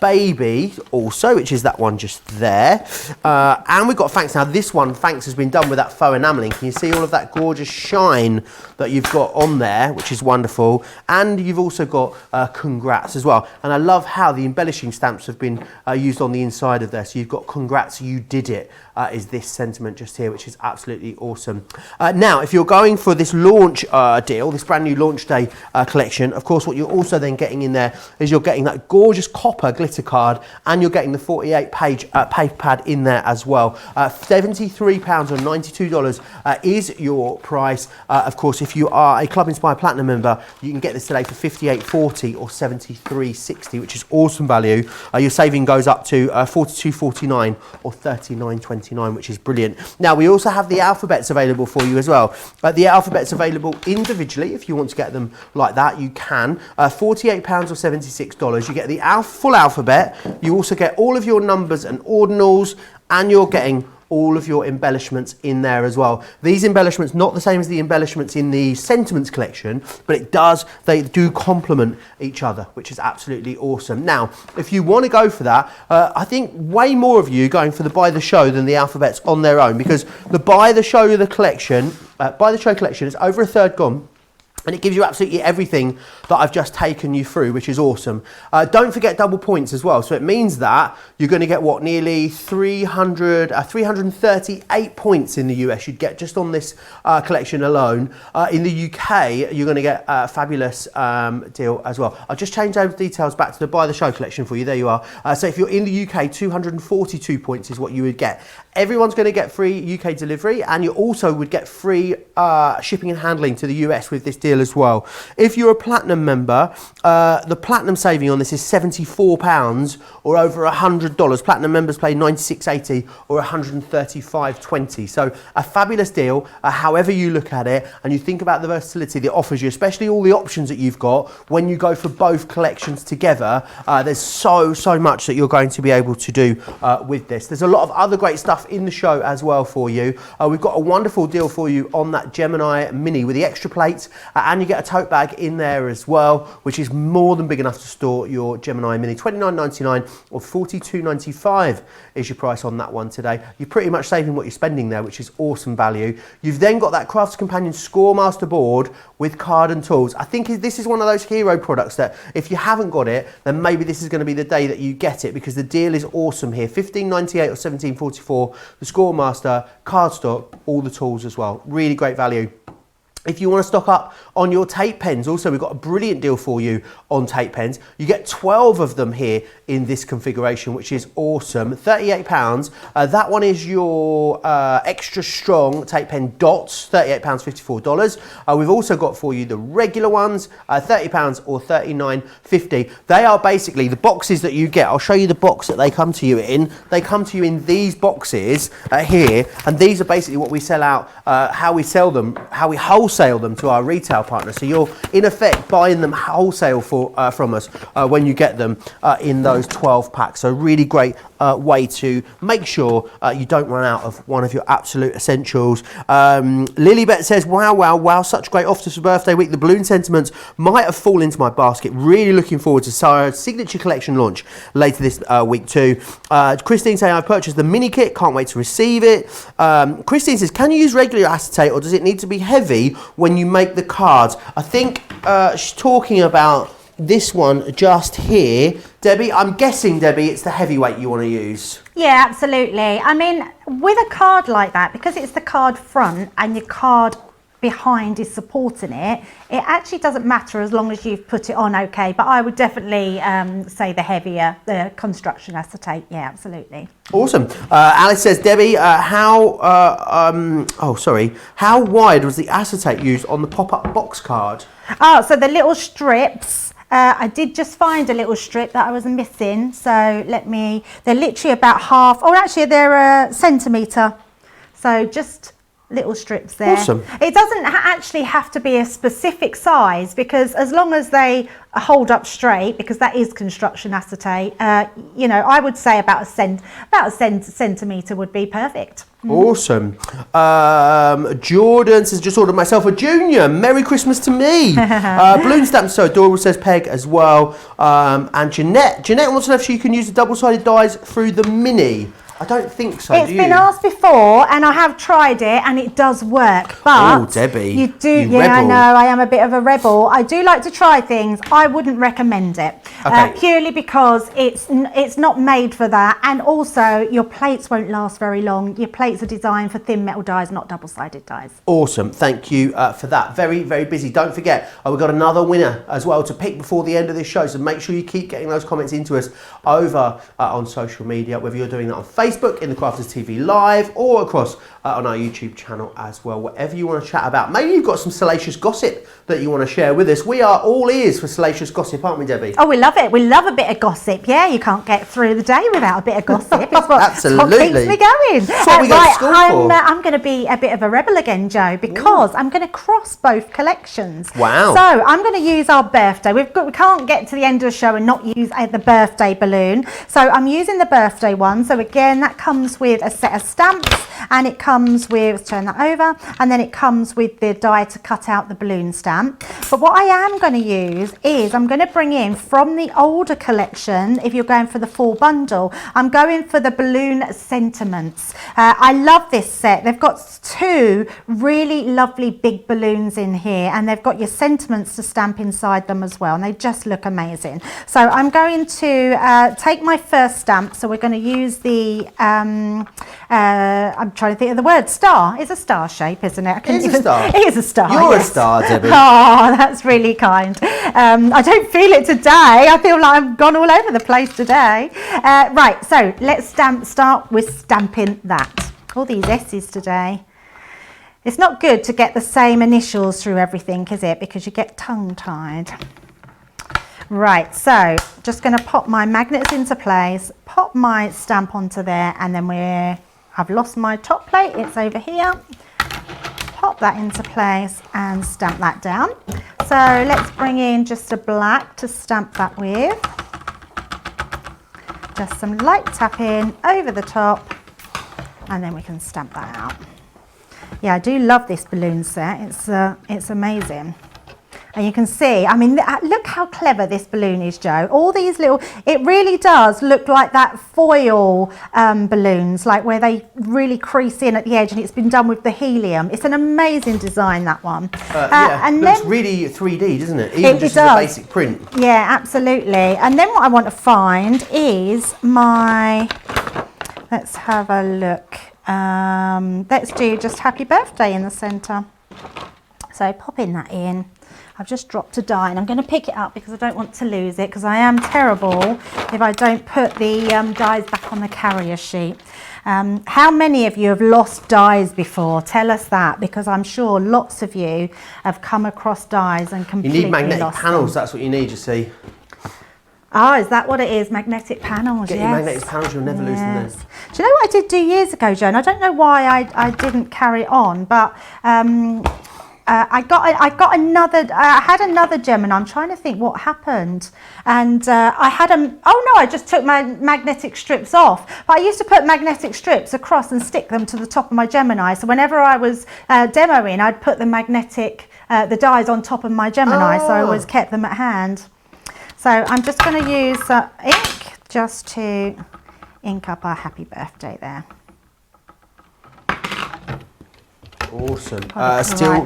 baby also, which is that one just there. And we've got thanks. Now this one, thanks, has been done with that faux enameling. Can you see all of that gorgeous shine that you've got on there, which is wonderful. And you've also got congrats as well. And I love how the embellishing stamps have been used on the inside of there. So you've got congrats, you did it. Is this sentiment just here, which is absolutely awesome. Now, if you're going for this launch deal, this brand new launch day collection, of course, what you're also then getting in there is you're getting that gorgeous copper glitter card, and you're getting the 48-page paper pad in there as well. £73 or $92 is your price. Of course, if you are a Club Inspire Platinum member, you can get this today for $58.40 or $73.60, which is awesome value. Your saving goes up to $42.49 or $39.29. Which is brilliant. Now we also have the alphabets available for you as well. The alphabets available individually. If you want to get them like that, you can. £48 or $76. You get the full alphabet. You also get all of your numbers and ordinals, and you're getting all of your embellishments in there as well. These embellishments, not the same as the embellishments in the sentiments collection, but they do complement each other, which is absolutely awesome. Now, if you want to go for that, I think way more of you going for the Buy the Show than the alphabets on their own, because the Buy the Show collection is over a third gone. And it gives you absolutely everything that I've just taken you through, which is awesome. Don't forget double points as well. So it means that you're going to get what, nearly 338 points in the US you'd get just on this collection alone. In the UK, you're going to get a fabulous deal as well. I'll just change those details back to the Buy the Show collection for you. There you are. So if you're in the UK, 242 points is what you would get. Everyone's going to get free UK delivery, and you also would get free shipping and handling to the US with this deal as well. If you're a Platinum member, the Platinum saving on this is £74 or over $100. Platinum members pay $96.80 or $135.20. So a fabulous deal, however you look at it, and you think about the versatility that it offers you, especially all the options that you've got when you go for both collections together. There's so much that you're going to be able to do with this. There's a lot of other great stuff in the show as well for you. We've got a wonderful deal for you on that Gemini Mini with the extra plates, and you get a tote bag in there as well, which is more than big enough to store your Gemini Mini. $29.99 or $42.95 is your price on that one today. You're pretty much saving what you're spending there, which is awesome value. You've then got that Crafts Companion Scoremaster board with card and tools. I think this is one of those hero products that if you haven't got it, then maybe this is going to be the day that you get it, because the deal is awesome here. $15.98 or $17.44. The Scoremaster, cardstock, all the tools as well. Really great value. If you want to stock up on your tape pens, also we've got a brilliant deal for you on tape pens. You get 12 of them here in this configuration, which is awesome. £38. That one is your extra strong tape pen dots, £38, $54. We've also got for you the regular ones, £30 or $39.50. They are basically the boxes that you get. I'll show you the box that they come to you in. They come to you in these boxes here, and these are basically what we sell out, how we sell them, how we wholesale them to our retail partners. So you're in effect buying them wholesale from us when you get them in those 12 packs. So really great way to make sure you don't run out of one of your absolute essentials. Lilybet says, wow, such great offers for birthday week. The balloon sentiments might have fallen into my basket. Really looking forward to Sarah's signature collection launch later this week too. Christine saying, I've purchased the mini kit, can't wait to receive it. Christine says, can you use regular acetate or does it need to be heavy when you make the cards? I think she's talking about this one just here. Debbie, I'm guessing, Debbie, it's the heavyweight you want to use. Yeah, absolutely. I mean, with a card like that, because it's the card front and your card behind is supporting it, it actually doesn't matter as long as you've put it on okay. But I would definitely say the heavier, the construction acetate. Yeah, absolutely. Awesome. Alice says, Debbie, how wide was the acetate used on the pop-up box card? Oh, so the little strips. I did just find a little strip that I was missing. So they're literally about half, or actually they're a centimetre. So just little strips there. Awesome. It doesn't actually have to be a specific size, because as long as they hold up straight, because that is construction acetate, you know, I would say about a centimetre would be perfect. Awesome. Jordan says, just ordered myself a junior. Merry Christmas to me. Balloon stamp so adorable, says Peg as well. And Jeanette wants to know if she can use the double-sided dies through the mini. I don't think so. It's been asked before, and I have tried it, and it does work. But oh, Debbie, you do. You yeah, rebel. I know. I am a bit of a rebel. I do like to try things. I wouldn't recommend it purely because it's not made for that, and also your plates won't last very long. Your plates are designed for thin metal dies, not double-sided dies. Awesome. Thank you for that. Very, very busy. Don't forget, we've got another winner as well to pick before the end of this show. So make sure you keep getting those comments into us over on social media, whether you're doing that on Facebook, in the Crafters TV Live, or across on our YouTube channel as well. Whatever you want to chat about. Maybe you've got some salacious gossip that you want to share with us. We are all ears for salacious gossip, aren't we, Debbie? Oh, we love it. We love a bit of gossip. Yeah, you can't get through the day without a bit of gossip. It's what, absolutely. It's what keeps me going. That's what we go to school for. I'm going to be a bit of a rebel again, Joe, because I'm going to cross both collections. Wow. So I'm going to use our birthday. We can't get to the end of the show and not use the birthday balloon. So I'm using the birthday one. So again, that comes with a set of stamps, and it comes with, let's turn that over, and then it comes with the die to cut out the balloon stamp. But what I am going to use is I'm going to bring in from the older collection, if you're going for the full bundle, I'm going for the balloon sentiments. I love this set. They've got 2 really lovely big balloons in here, and they've got your sentiments to stamp inside them as well, and they just look amazing. So I'm going to take my first stamp. So we're going to use the I'm trying to think of the word, star. It's a star shape, isn't it? It is a star. It is a star. You're yes. a star, Debbie. Oh, that's really kind. I don't feel it today. I feel like I've gone all over the place today. Right, so let's start with stamping that. All these S's today. It's not good to get the same initials through everything, is it? Because you get tongue-tied. Right, so just going to pop my magnets into place, pop my stamp onto there, and then I've lost my top plate, it's over here. Pop that into place and stamp that down. So let's bring in just a black to stamp that with. Just some light tapping over the top, and then we can stamp that out. Yeah, I do love this balloon set. It's amazing. And you can see, I mean, look how clever this balloon is, Jo. All these little, it really does look like that foil balloons, like where they really crease in at the edge, and it's been done with the helium. It's an amazing design, that one. Yeah, and looks really 3D, doesn't it? Even just as a basic print. Yeah, absolutely. And then what I want to find is let's have a look. Let's do just happy birthday in the centre. So popping that in. I've just dropped a die, and I'm going to pick it up because I don't want to lose it, because I am terrible if I don't put the dies back on the carrier sheet. How many of you have lost dies before? Tell us that, because I'm sure lots of you have come across dies and completely lost them. You need magnetic panels, that's what you need, you see. Oh, is that what it is? Magnetic panels, Get your magnetic panels, you'll never lose them then. Do you know what I did do years ago, Joan? I don't know why I didn't carry on, but I had another Gemini. I'm trying to think what happened, and I just took my magnetic strips off. But I used to put magnetic strips across and stick them to the top of my Gemini. So whenever I was demoing, I'd put the dies on top of my Gemini. So I always kept them at hand. So I'm just going to use ink just to ink up our happy birthday there. Awesome. Still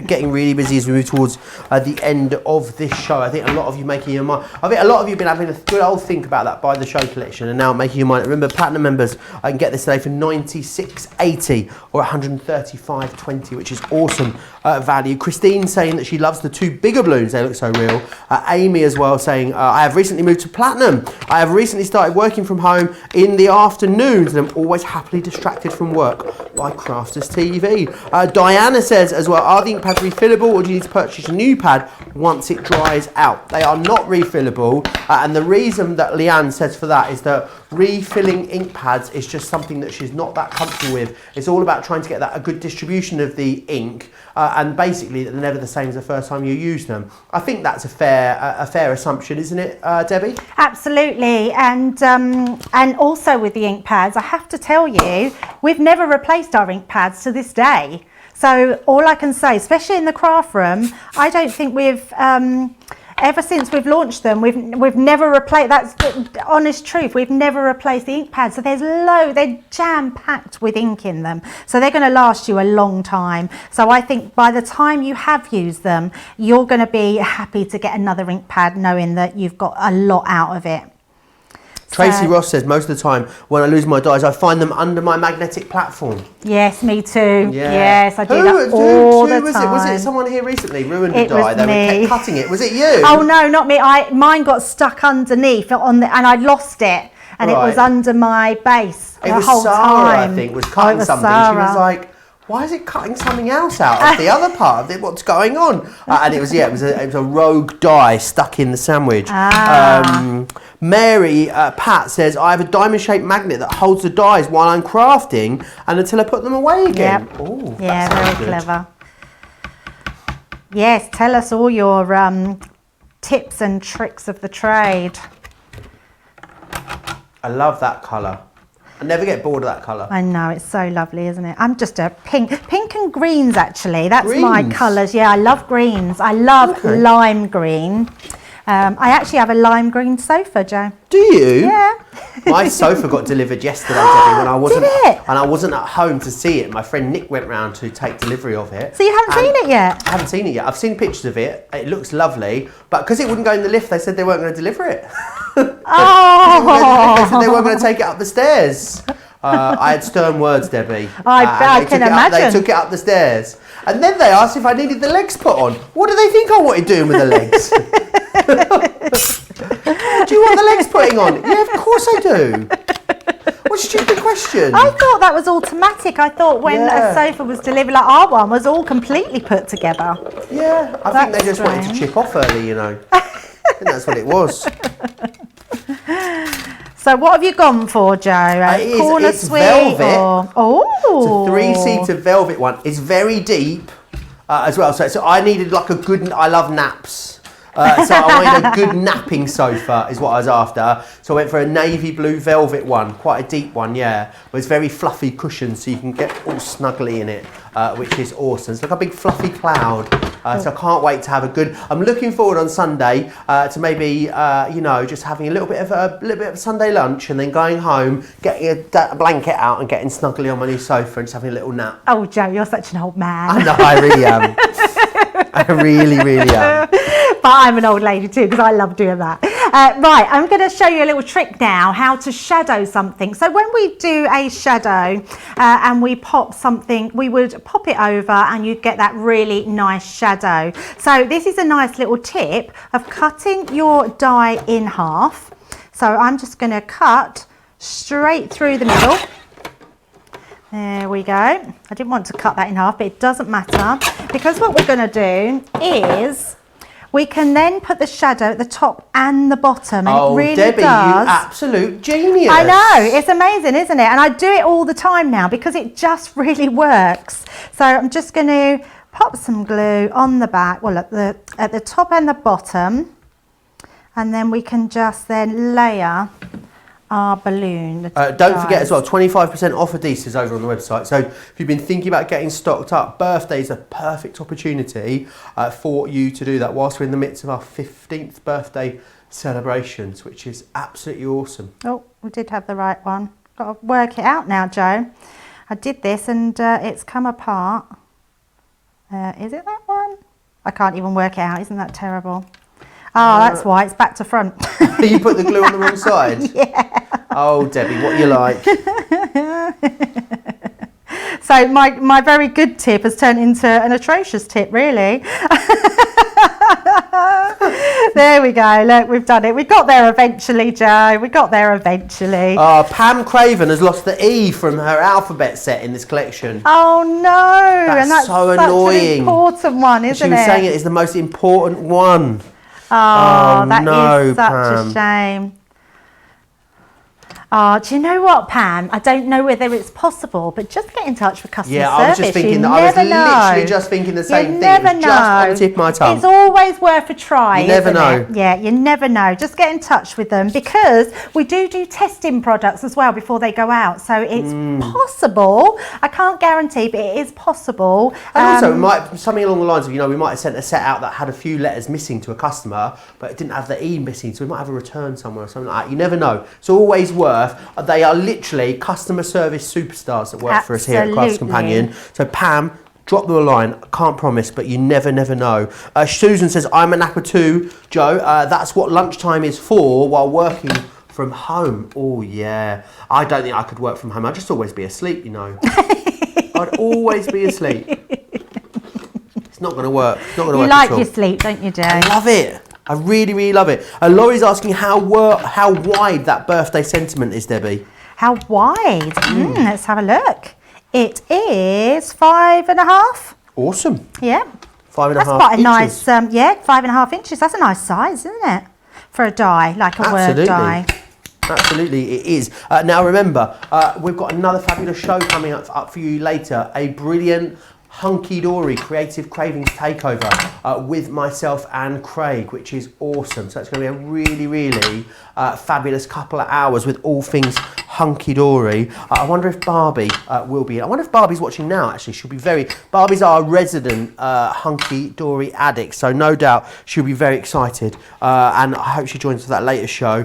getting really busy as we move towards the end of this show. I think a lot of you making your mind. I think a lot of you have been having a good old think about that Buy the Show collection, and now making your mind. Remember, platinum members, I can get this today for $96.80 or $135.20, which is awesome value. Christine saying that she loves the 2 bigger balloons. They look so real. Amy as well saying, I have recently moved to platinum. I have recently started working from home in the afternoons, and I'm always happily distracted from work by Crafters TV. Diana says as well, are the ink pads refillable, or do you need to purchase a new pad once it dries out? They are not refillable, and the reason that Leanne says for that is that refilling ink pads is just something that she's not that comfortable with. It's all about trying to get a good distribution of the ink, and basically they're never the same as the first time you use them. I think that's a fair assumption, isn't it, Debbie? Absolutely, and also with the ink pads, I have to tell you, we've never replaced our ink pads to this day. So all I can say, especially in the craft room, I don't think we've ever since we've launched them, we've never replaced. That's the honest truth. We've never replaced the ink pads. So they're jam-packed with ink in them. So they're going to last you a long time. So I think by the time you have used them, you're going to be happy to get another ink pad, knowing that you've got a lot out of it. Tracy Ross says, most of the time when I lose my dies, I find them under my magnetic platform. Yes, me too. Yeah. Yes, I do that all the time. Was it someone here recently ruined a die? They kept cutting it. Was it you? Oh no, not me. Mine got stuck underneath and I lost it, and it was under my base the whole time. I think, was cutting something. She was like, why is it cutting something else out of the other part of it? What's going on? And it was a rogue die stuck in the sandwich. Mary Pat says, I have a diamond-shaped magnet that holds the dies while I'm crafting and until I put them away again. Yep. Ooh, yeah, very clever. Yes, tell us all your tips and tricks of the trade. I love that colour. I never get bored of that colour. I know, it's so lovely, isn't it? I'm just a pink and greens actually. That's my Greens? colours. Yeah, I love greens. I love lime green. I actually have a lime green sofa, Joe. Do you? Yeah. My sofa got delivered yesterday, Debbie, when I wasn't. Did it? And I wasn't at home to see it. My friend Nick went round to take delivery of it. So you haven't seen it yet? I haven't seen it yet. I've seen pictures of it. It looks lovely, but because it wouldn't go in the lift, they said they weren't going to deliver it. Oh. They said they weren't going to take it up the stairs. I had stern words, Debbie. I can imagine. They took it up the stairs. And then they asked if I needed the legs put on. What do they think I wanted doing with the legs? Do you want the legs putting on? Yeah, of course I do. What a stupid question. I thought that was automatic. I thought when a sofa was delivered, like our one was all completely put together. Yeah, I think they just wanted to chip off early, you know. I think that's what it was. So what have you gone for, Joe? Corner it's suite velvet. Oh. It's a 3-seater velvet one. It's very deep as well. So I needed like a good, I love naps. So I wanted a good napping sofa is what I was after. So I went for a navy blue velvet one, quite a deep one, yeah. But it's very fluffy cushions so you can get all snuggly in it, which is awesome. It's like a big fluffy cloud. So I can't wait to have a good, I'm looking forward on Sunday to maybe, you know, just having a little bit of Sunday lunch and then going home, getting a blanket out and getting snuggly on my new sofa and just having a little nap. Oh, Joe, you're such an old man. I know, I really am. I really, really am. But I'm an old lady too because I love doing that. Right, I'm going to show you a little trick now how to shadow something. So when we do a shadow and we pop something, we would pop it over and you'd get that really nice shadow. So this is a nice little tip of cutting your die in half. So I'm just going to cut straight through the middle. There we go. I didn't want to cut that in half, but it doesn't matter because what we're going to do is we can then put the shadow at the top and the bottom, and it really Debbie, does. you absolute genius. I know, it's amazing, isn't it? And I do it all the time now because it just really works. So I'm just going to pop some glue on the back, well, at the top and the bottom, and then we can just then layer our balloon. Don't forget as well, 25% off adhesives over on the website. So if you've been thinking about getting stocked up, birthday's a perfect opportunity for you to do that whilst we're in the midst of our 15th birthday celebrations, which is absolutely awesome. Oh, we did have the right one. Got to work it out now, Joe. I did this and it's come apart. Is it that one? I can't even work it out. Isn't that terrible? Oh, that's why. It's back to front. You put the glue on the wrong side? Yeah. Oh, Debbie, what you like? So my very good tip has turned into an atrocious tip, really. There we go. Look, we've done it. We got there eventually, Joe. We got there eventually. Pam Craven has lost the E from her alphabet set in this collection. Oh, no. That's That's so such annoying. an important one, isn't it? She was saying it is the most important one. Oh, that no, is such Pam. a shame. Oh, do you know what, Pam? I don't know whether it's possible, but just get in touch with customer service. Yeah, I was just thinking that. I was literally just thinking the same thing. Never It was just on the tip of my tongue. It's always worth a try. You never isn't know. it? Yeah, you never know. Just get in touch with them because we do testing products as well before they go out. So it's possible. I can't guarantee, but it is possible. And also, it might something along the lines of, you know, we might have sent a set out that had a few letters missing to a customer, but it didn't have the E missing, so we might have a return somewhere or something like that. You never know. It's always worth. They are literally customer service superstars that work for us here at Crafts Companion. So Pam, drop them a line. I can't promise, but you never know. Susan says, I'm a napper too, Joe. That's what lunchtime is for while working from home. Oh, yeah. I don't think I could work from home. I'd just always be asleep, you know. I'd always be asleep. It's not going to work. It's not going to work You like at all. your sleep, don't you, Joe? I love it. I really, really love it. Laurie's asking how wide that birthday sentiment is, Debbie. How wide? Let's have a look. It is 5.5. Awesome. Yeah. 5.5 inches. That's quite a nice, 5.5 inches. That's a nice size, isn't it? For a die, like a word die. Absolutely, it is. Now remember, we've got another fabulous show coming up for you later. A brilliant hunky-dory creative cravings takeover with myself and Craig, which is awesome. So it's going to be a really, really fabulous couple of hours with all things hunky-dory. I wonder if Barbie will be. I wonder if Barbie's watching now, actually. She'll be very... Barbie's our resident hunky-dory addict, so no doubt she'll be very excited. And I hope she joins for that later show.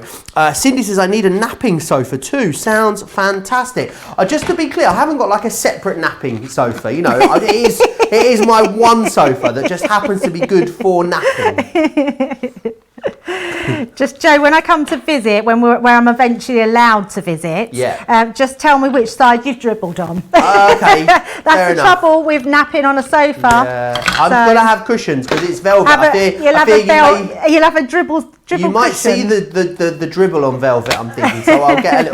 Cindy says, I need a napping sofa too. Sounds fantastic. Just to be clear, I haven't got like a separate napping sofa. You know, it is my one sofa that just happens to be good for napping. Just Joe, when I come to visit, where I'm eventually allowed to visit, just tell me which side you've dribbled on. Okay, that's the trouble with napping on a sofa. Yeah. I'm gonna have cushions because it's velvet. You'll have a dribble You might cushion. see the dribble on velvet. I'm thinking, so I'll get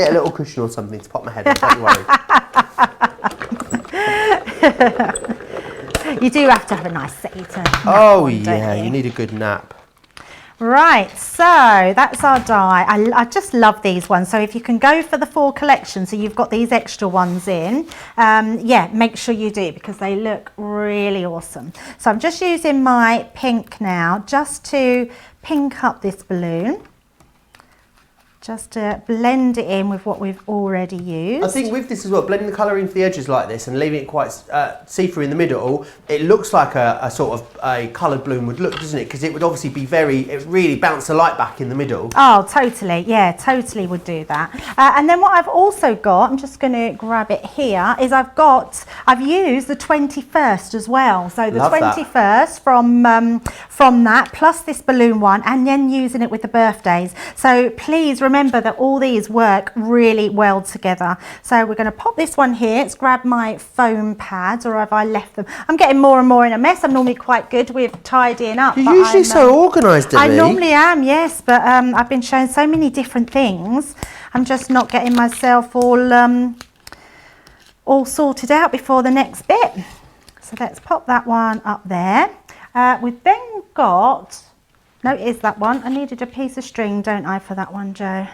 a little cushion or something to pop my head on. Don't worry. You do have to have a nice settee to nap Oh on, yeah, don't you need a good nap. Right, so that's our die. I just love these ones. So if you can go for the full collection, so you've got these extra ones in, yeah, make sure you do because they look really awesome. So I'm just using my pink now just to pink up this balloon. Just to blend it in with what we've already used. I think with this as well, blending the colour into the edges like this and leaving it quite see-through in the middle, it looks like a sort of a coloured balloon would look, doesn't it? Because it would obviously be it really bounce the light back in the middle. Oh, totally. Yeah, totally would do that. And then what I've also got, I'm just going to grab it here, is I've used the 21st as well. So the 21st from that, plus this balloon one, and then using it with the birthdays. So please remember that all these work really well together. So we're going to pop this one here. Let's grab my foam pads, or have I left them? I'm getting more and more in a mess. I'm normally quite good with tidying up. You're usually so organised, Debbie. I normally am, yes, but I've been showing so many different things. I'm just not getting myself all sorted out before the next bit. So let's pop that one up there. We've then got... No, it is that one. I needed a piece of string, don't I, for that one, Joe?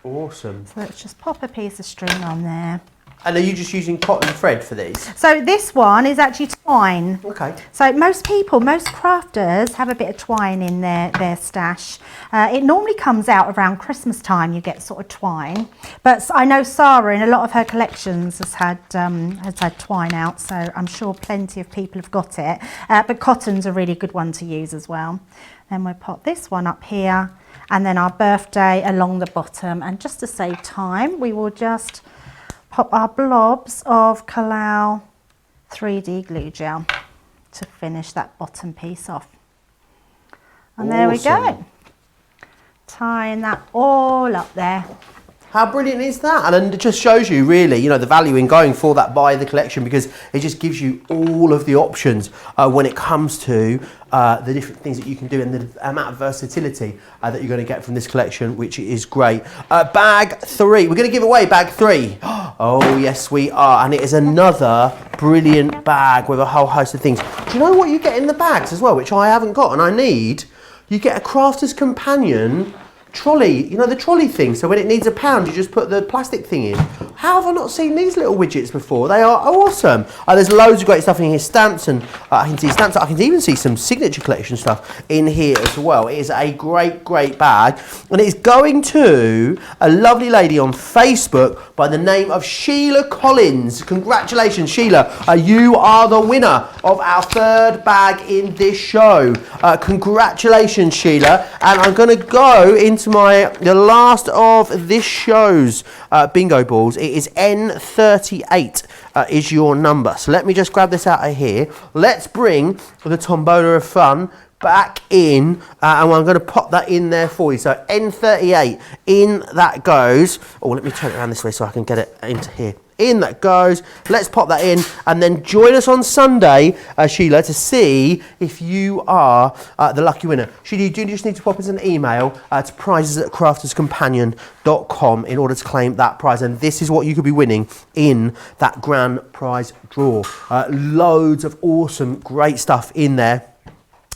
Awesome. So let's just pop a piece of string on there. And are you just using cotton thread for these? So this one is actually twine. Okay. So most crafters have a bit of twine in their stash. It normally comes out around Christmas time, you get sort of twine. But I know Sarah in a lot of her collections has had twine out, so I'm sure plenty of people have got it. But cotton's a really good one to use as well. Then we'll pop this one up here, and then our birthday along the bottom. And just to save time, we will just pop our blobs of Kalau 3D glue gel to finish that bottom piece off. And there we go. Tying that all up there. How brilliant is that? And it just shows you really, you know, the value in going for that buy the collection, because it just gives you all of the options when it comes to the different things that you can do and the amount of versatility that you're going to get from this collection, which is great. Bag 3. We're going to give away bag 3. Oh, yes, we are. And it is another brilliant bag with a whole host of things. Do you know what you get in the bags as well, which I haven't got and I need? You get a Crafter's Companion trolley, you know, the trolley thing. So when it needs £1, you just put the plastic thing in. How have I not seen these little widgets before? They are awesome. There's loads of great stuff in here, stamps, and I can see stamps. I can even see some signature collection stuff in here as well. It is a great, great bag, and it's going to a lovely lady on Facebook by the name of Sheila Collins. Congratulations, Sheila. You are the winner of our 3rd bag in this show. Congratulations, Sheila. And I'm going to go into the last of this show's bingo balls. It is N38 is your number. So let me just grab this out of here. Let's bring the tombola of fun back in, and I'm going to pop that in there for you. So N38, in that goes. Oh, let me turn it around this way so I can get it into here. In that goes. Let's pop that in, and then join us on Sunday, Sheila, to see if you are the lucky winner. Sheila, you do just need to pop us an email to prizes@crafterscompanion.com in order to claim that prize, and this is what you could be winning in that grand prize draw. Loads of awesome, great stuff in there.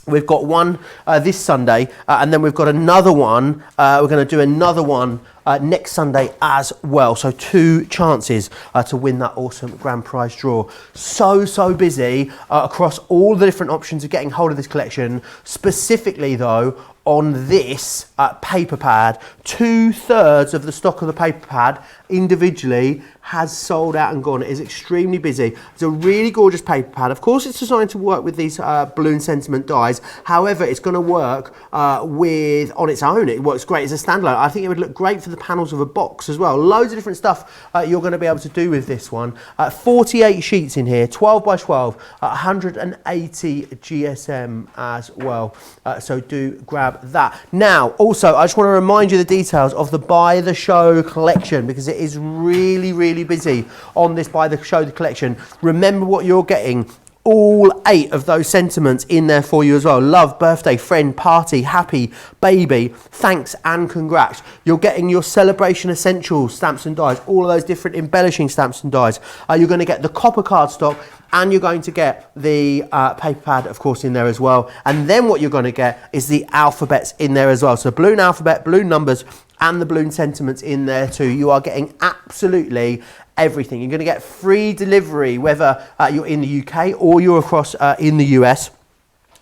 We've got one this Sunday, and then we've got another one. We're going to do another one next Sunday as well. So 2 chances to win that awesome grand prize draw. So busy across all the different options of getting hold of this collection. Specifically though, on this paper pad, 2/3 of the stock of the paper pad individually has sold out and gone. It is extremely busy. It's a really gorgeous paper pad. Of course, it's designed to work with these balloon sentiment dies. However, it's going to work on its own. It works great as a standalone. I think it would look great for the panels of a box as well. Loads of different stuff you're going to be able to do with this one. 48 sheets in here, 12 by 12, 180 GSM as well. So do grab that. Now, also, I just want to remind you the details of the Buy the Show collection, because it is really busy on this Buy the Show collection. Remember what you're getting. All 8 of those sentiments in there for you as well. Love, birthday, friend, party, happy, baby, thanks and congrats. You're getting your celebration essentials stamps and dies, all of those different embellishing stamps and dies. You're going to get the copper cardstock, and you're going to get the paper pad, of course, in there as well. And then what you're going to get is the alphabets in there as well. So balloon alphabet, balloon numbers, and the balloon sentiments in there too. You are getting absolutely everything. You're going to get free delivery, whether you're in the UK or you're across in the US.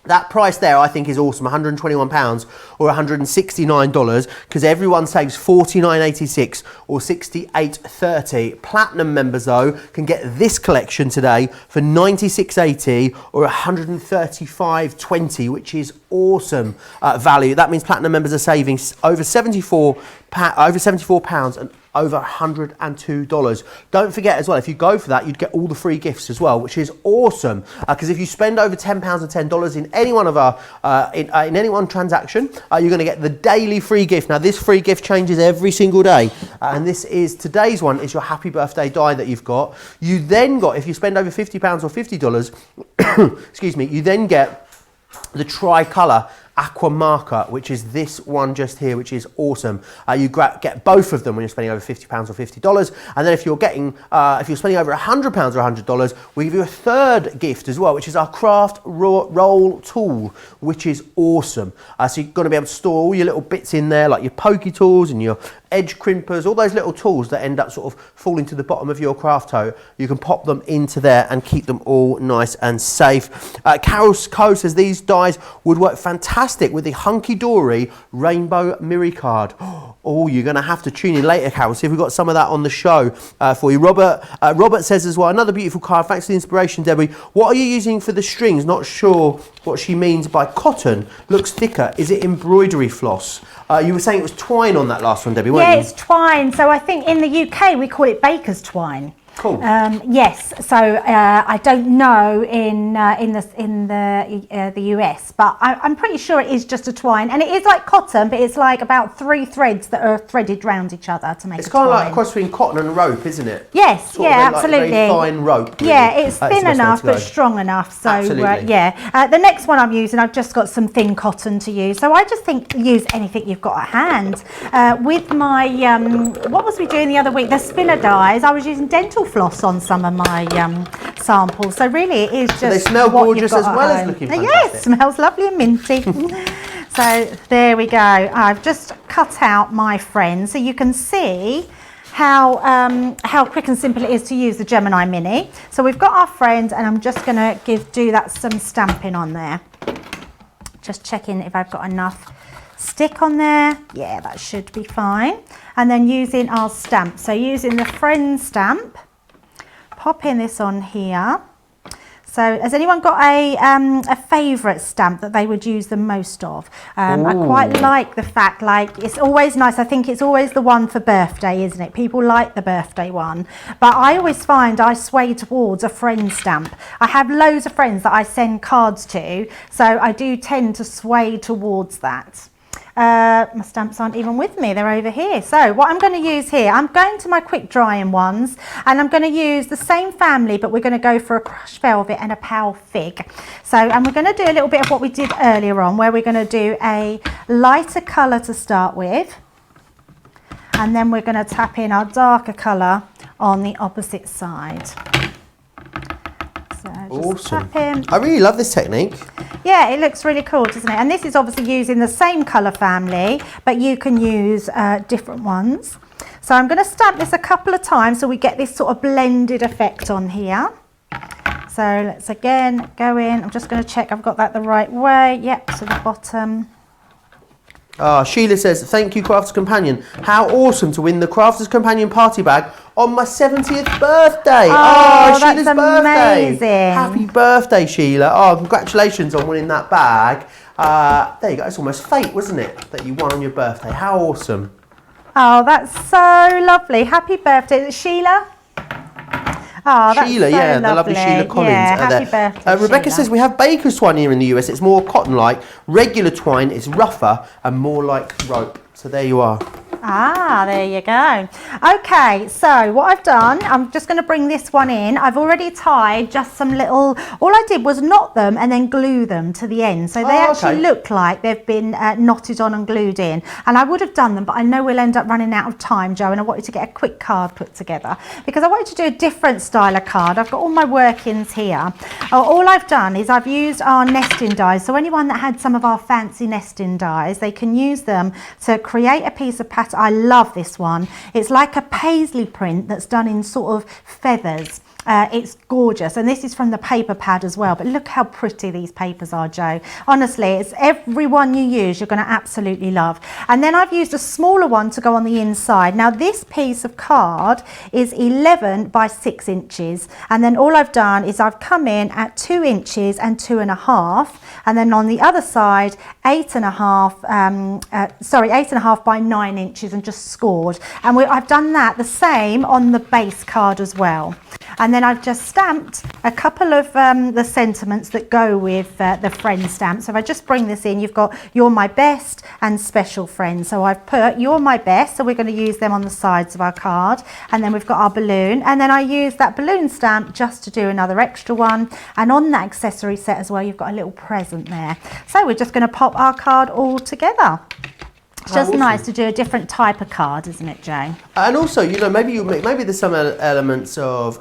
That price there, I think, is awesome. £121 or $169, because everyone saves $49.86 or $68.30. Platinum members, though, can get this collection today for £96.80 or $135.20, which is awesome value. That means platinum members are saving over £74 and over $102. Don't forget as well, if you go for that, you'd get all the free gifts as well, which is awesome. Because if you spend over £10 and $10 in any one of our in any one transaction, you're going to get the daily free gift. Now, this free gift changes every single day, and this is today's one is your happy birthday die that you've got. You then got, if you spend over £50 or $50, excuse me, you then get the tricolour aqua marker, which is this one just here, which is awesome. You get both of them when you're spending over £50 or $50, and then if you're spending over £100 or $100, we give you a third gift as well, which is our craft roll tool, which is awesome. So you're going to be able to store all your little bits in there, like your pokey tools and your edge crimpers, all those little tools that end up sort of falling to the bottom of your craft tote. You can pop them into there and keep them all nice and safe. Carol Coe says these dies would work fantastic with the Hunky Dory Rainbow Miri card. Oh, you're going to have to tune in later, Carol, see if we've got some of that on the show for you. Robert says as well, another beautiful card. Thanks for the inspiration, Debbie. What are you using for the strings? Not sure what she means by cotton. Looks thicker. Is it embroidery floss? You were saying it was twine on that last one, Debbie, weren't you? Yeah, it's twine. So I think in the UK we call it baker's twine. Cool. Yes, so I don't know in the US, but I'm pretty sure it is just a twine, and it is like cotton, but it's like about 3 threads that are threaded round each other to make it's a twine. It's kind of like a cross between cotton and rope, isn't it? Yes, sort yeah, of absolutely. Like very fine rope. Really. Yeah, it's thin enough but strong enough. So yeah, the next one I'm using, I've just got some thin cotton to use. So I just think use anything you've got at hand. With my what was we doing the other week? The spinner dies. I was using dental floss on some of my samples. So really, it is just. So they smell gorgeous as well as looking fantastic. Yes, smells lovely and minty. So there we go. I've just cut out my friend, so you can see how quick and simple it is to use the Gemini Mini. So we've got our friend, and I'm just going to do that some stamping on there. Just checking if I've got enough stick on there. Yeah, that should be fine. And then using our stamp. So using the friend stamp, popping this on here. So has anyone got a favourite stamp that they would use the most of? I quite like the fact, like, it's always nice. I think it's always the one for birthday, isn't it? People like the birthday one. But I always find I sway towards a friend stamp. I have loads of friends that I send cards to, so I do tend to sway towards that. My stamps aren't even with me, they're over here. So what I'm going to use here, I'm going to my quick drying ones, and I'm going to use the same family, but we're going to go for a crushed velvet and a pale fig. So, and we're going to do a little bit of what we did earlier on, where we're going to do a lighter colour to start with, and then we're going to tap in our darker colour on the opposite side. So Awesome. Tap in. I really love this technique. Yeah, it looks really cool, doesn't it? And this is obviously using the same colour family, but you can use different ones. So I'm going to stamp this a couple of times so we get this sort of blended effect on here. So let's again go in. I'm just going to check I've got that the right way. Yep, to the bottom. Sheila says, thank you, Crafter's Companion. How awesome to win the Crafter's Companion party bag on my 70th birthday. Oh, that's Sheila's birthday. amazing. Happy birthday, Sheila. Oh, congratulations on winning that bag. There you go. It's almost fate, wasn't it, that you won on your birthday. How awesome. Oh, that's so lovely. Happy birthday. Is it Sheila? Oh, that's Sheila, so yeah, the lovely Sheila Collins. Yeah, happy birthday, Rebecca Sheila. says we have baker's twine here in the US. It's more cotton-like. Regular twine is rougher and more like rope. So there you are. Ah, there you go. Okay, so what I've done, I'm just going to bring this one in. I've already tied just some little, all I did was knot them and then glue them to the end. So they actually look like they've been knotted on and glued in. And I would have done them, but I know we'll end up running out of time, Joe, and I wanted to get a quick card put together because I wanted to do a different style of card. I've got all my workings here. All I've done is I've used our nesting dies. So anyone that had some of our fancy nesting dies, they can use them to create a piece of pattern. I love this one. It's like a paisley print that's done in sort of feathers. It's gorgeous, and this is from the paper pad as well, but look how pretty these papers are, Joe. Honestly, it's every one you use you're going to absolutely love. And then I've used a smaller one to go on the inside. Now this piece of card is 11 by 6 inches, and then all I've done is I've come in at 2 inches and 2.5, and then on the other side 8.5 by 9 inches, and just scored. And I've done that the same on the base card as well. And then I've just stamped a couple of the sentiments that go with the friend stamp. So if I just bring this in, you've got you're my best and special friend. So I've put you're my best, so we're going to use them on the sides of our card. And then we've got our balloon, and then I use that balloon stamp just to do another extra one. And on that accessory set as well, you've got a little present there. So we're just going to pop our card all together. It's just awesome. nice to do a different type of card, isn't it, Joe? And also, you know, maybe there's some elements of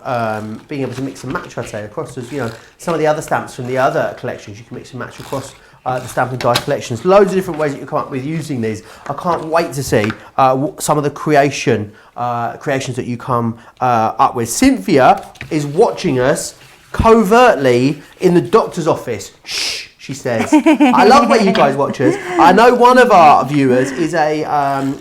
being able to mix and match, I'd say, across, you know, some of the other stamps from the other collections. You can mix and match across the Stampin' Die collections. Loads of different ways that you come up with using these. I can't wait to see some of the creations that you come up with. Cynthia is watching us covertly in the doctor's office. Shh. She says, I love where you guys watch us. I know one of our viewers is a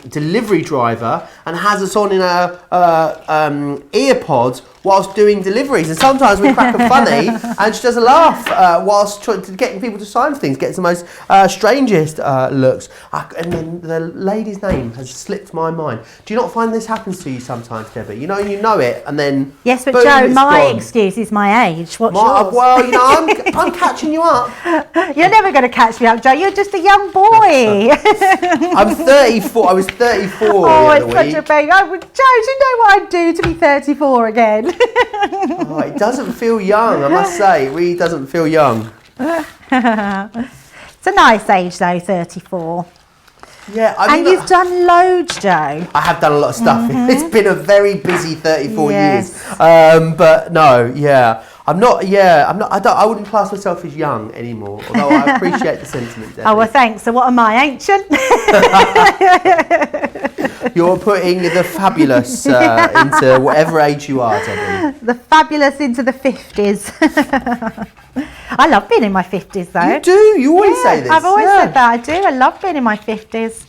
delivery driver and has us on in our earpods whilst doing deliveries. And sometimes we crack her funny and she does a laugh whilst getting people to sign for things, gets the most strangest looks. And then the lady's name has slipped my mind. Do you not find this happens to you sometimes, Debbie? You know it and then yes, but boom, Joe, my gone. excuse is my age. What's yours? Well, you know, I'm catching you up. You're never going to catch me up, Joe. You're just a young boy. I'm 34. I was 34 Oh, the other it's such week. a big. Joe, do you know what I'd do to be 34 again? Oh, it doesn't feel young, I must say. It really doesn't feel young. It's a nice age, though, 34. Yeah, I mean, And you've done loads, Joe. I have done a lot of stuff. It's been a very busy 34 Yes. years. But no, yeah. I wouldn't class myself as young anymore, although I appreciate the sentiment, Debbie. Oh, well, thanks. So what am I, ancient? You're putting the fabulous into whatever age you are, Debbie. The fabulous into the 50s. I love being in my 50s, though. You do, you always say this. I've always said that. I do. I love being in my 50s.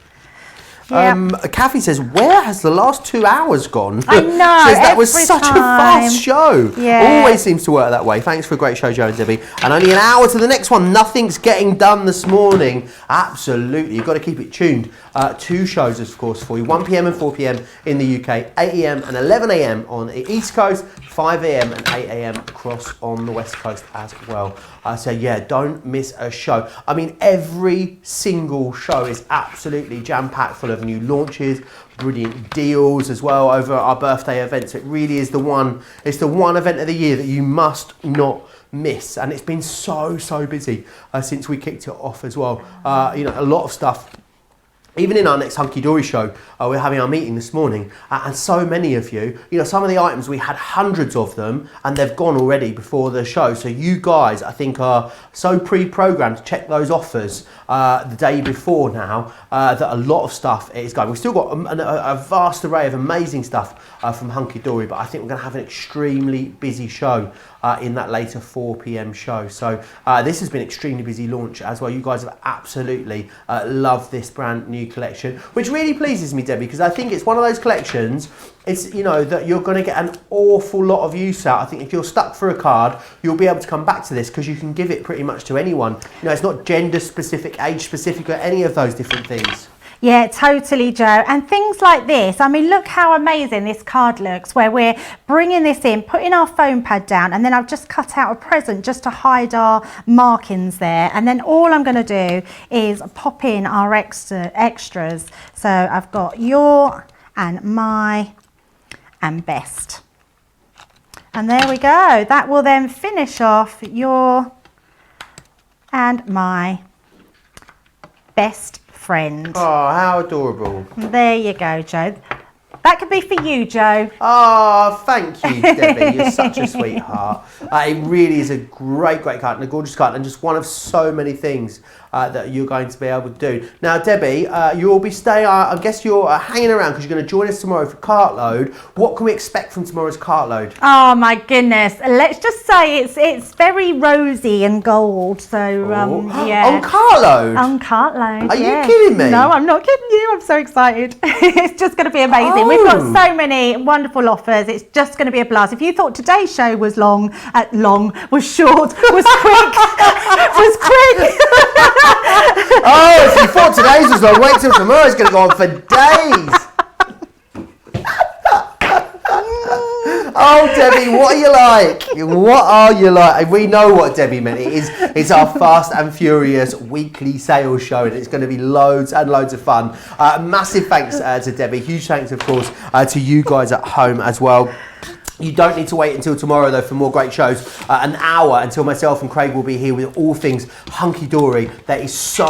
Yeah. Kathy says, where has the last 2 hours gone? I know, Says that was every such a time. fast show. Yeah. Always seems to work that way. Thanks for a great show, Joe and Debbie. And only an hour to the next one. Nothing's getting done this morning. Absolutely. You've got to keep it tuned. 2 shows, of course, for you. 1 p.m. and 4 p.m. in the UK. 8 a.m. and 11 a.m. on the East Coast. 5 a.m. and 8 a.m. across on the West Coast as well. So yeah, don't miss a show. I mean, every single show is absolutely jam-packed full of new launches, brilliant deals as well over our birthday events. It really is the one event of the year that you must not miss. And it's been so busy since we kicked it off as well. You know, a lot of stuff even in our next Hunky Dory show, we're having our meeting this morning, and so many of you, some of the items, we had hundreds of them, and they've gone already before the show. So you guys, I think, are so pre-programmed to check those offers the day before now, that a lot of stuff is going. We've still got a vast array of amazing stuff from Hunky Dory, but I think we're going to have an extremely busy show in that later 4 p.m. show. So this has been an extremely busy launch as well. You guys have absolutely loved this brand new collection, which really pleases me, Debbie, because I think it's one of those collections, it's, that you're going to get an awful lot of use out. I think if you're stuck for a card, you'll be able to come back to this because you can give it pretty much to anyone. It's not gender specific, age specific, or any of those different things. Yeah, totally, Joe. And things like this, I mean, look how amazing this card looks, where we're bringing this in, putting our foam pad down, and then I've just cut out a present just to hide our markings there. And then all I'm going to do is pop in our extras. So I've got your and my and best. And there we go. That will then finish off your and my best friend. Oh, how adorable. There you go, Joe. That could be for you, Joe. Oh, thank you, Debbie. You're such a sweetheart. It really is a great card and a gorgeous card, and just one of so many things that you're going to be able to do. Now, Debbie, you'll be staying, I guess you're hanging around because you're going to join us tomorrow for Cartload. What can we expect from tomorrow's Cartload? Oh, my goodness. Let's just say it's very rosy and gold. So, yeah. On Cartload? On Cartload, Are you kidding me? No, I'm not kidding you. I'm so excited. It's just going to be amazing. We've got so many wonderful offers. It's just going to be a blast. If you thought today's show was was short, was quick, was quick. Oh, if you thought today's was long, wait till tomorrow's going to go on for days. Oh, Debbie, what are you like? What are you like? We know what Debbie meant. It's our Fast and Furious weekly sales show, and it's going to be loads and loads of fun. Massive thanks to Debbie. Huge thanks, of course, to you guys at home as well. You don't need to wait until tomorrow, though, for more great shows. An hour until myself and Craig will be here with all things Hunky Dory. There is so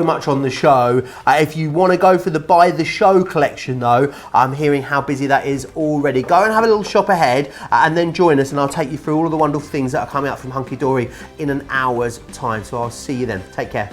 much on the show. If you want to go for the Buy the Show collection, though, I'm hearing how busy that is already. Go and have a little shop ahead and then join us, and I'll take you through all of the wonderful things that are coming out from Hunky Dory in an hour's time. So I'll see you then. Take care.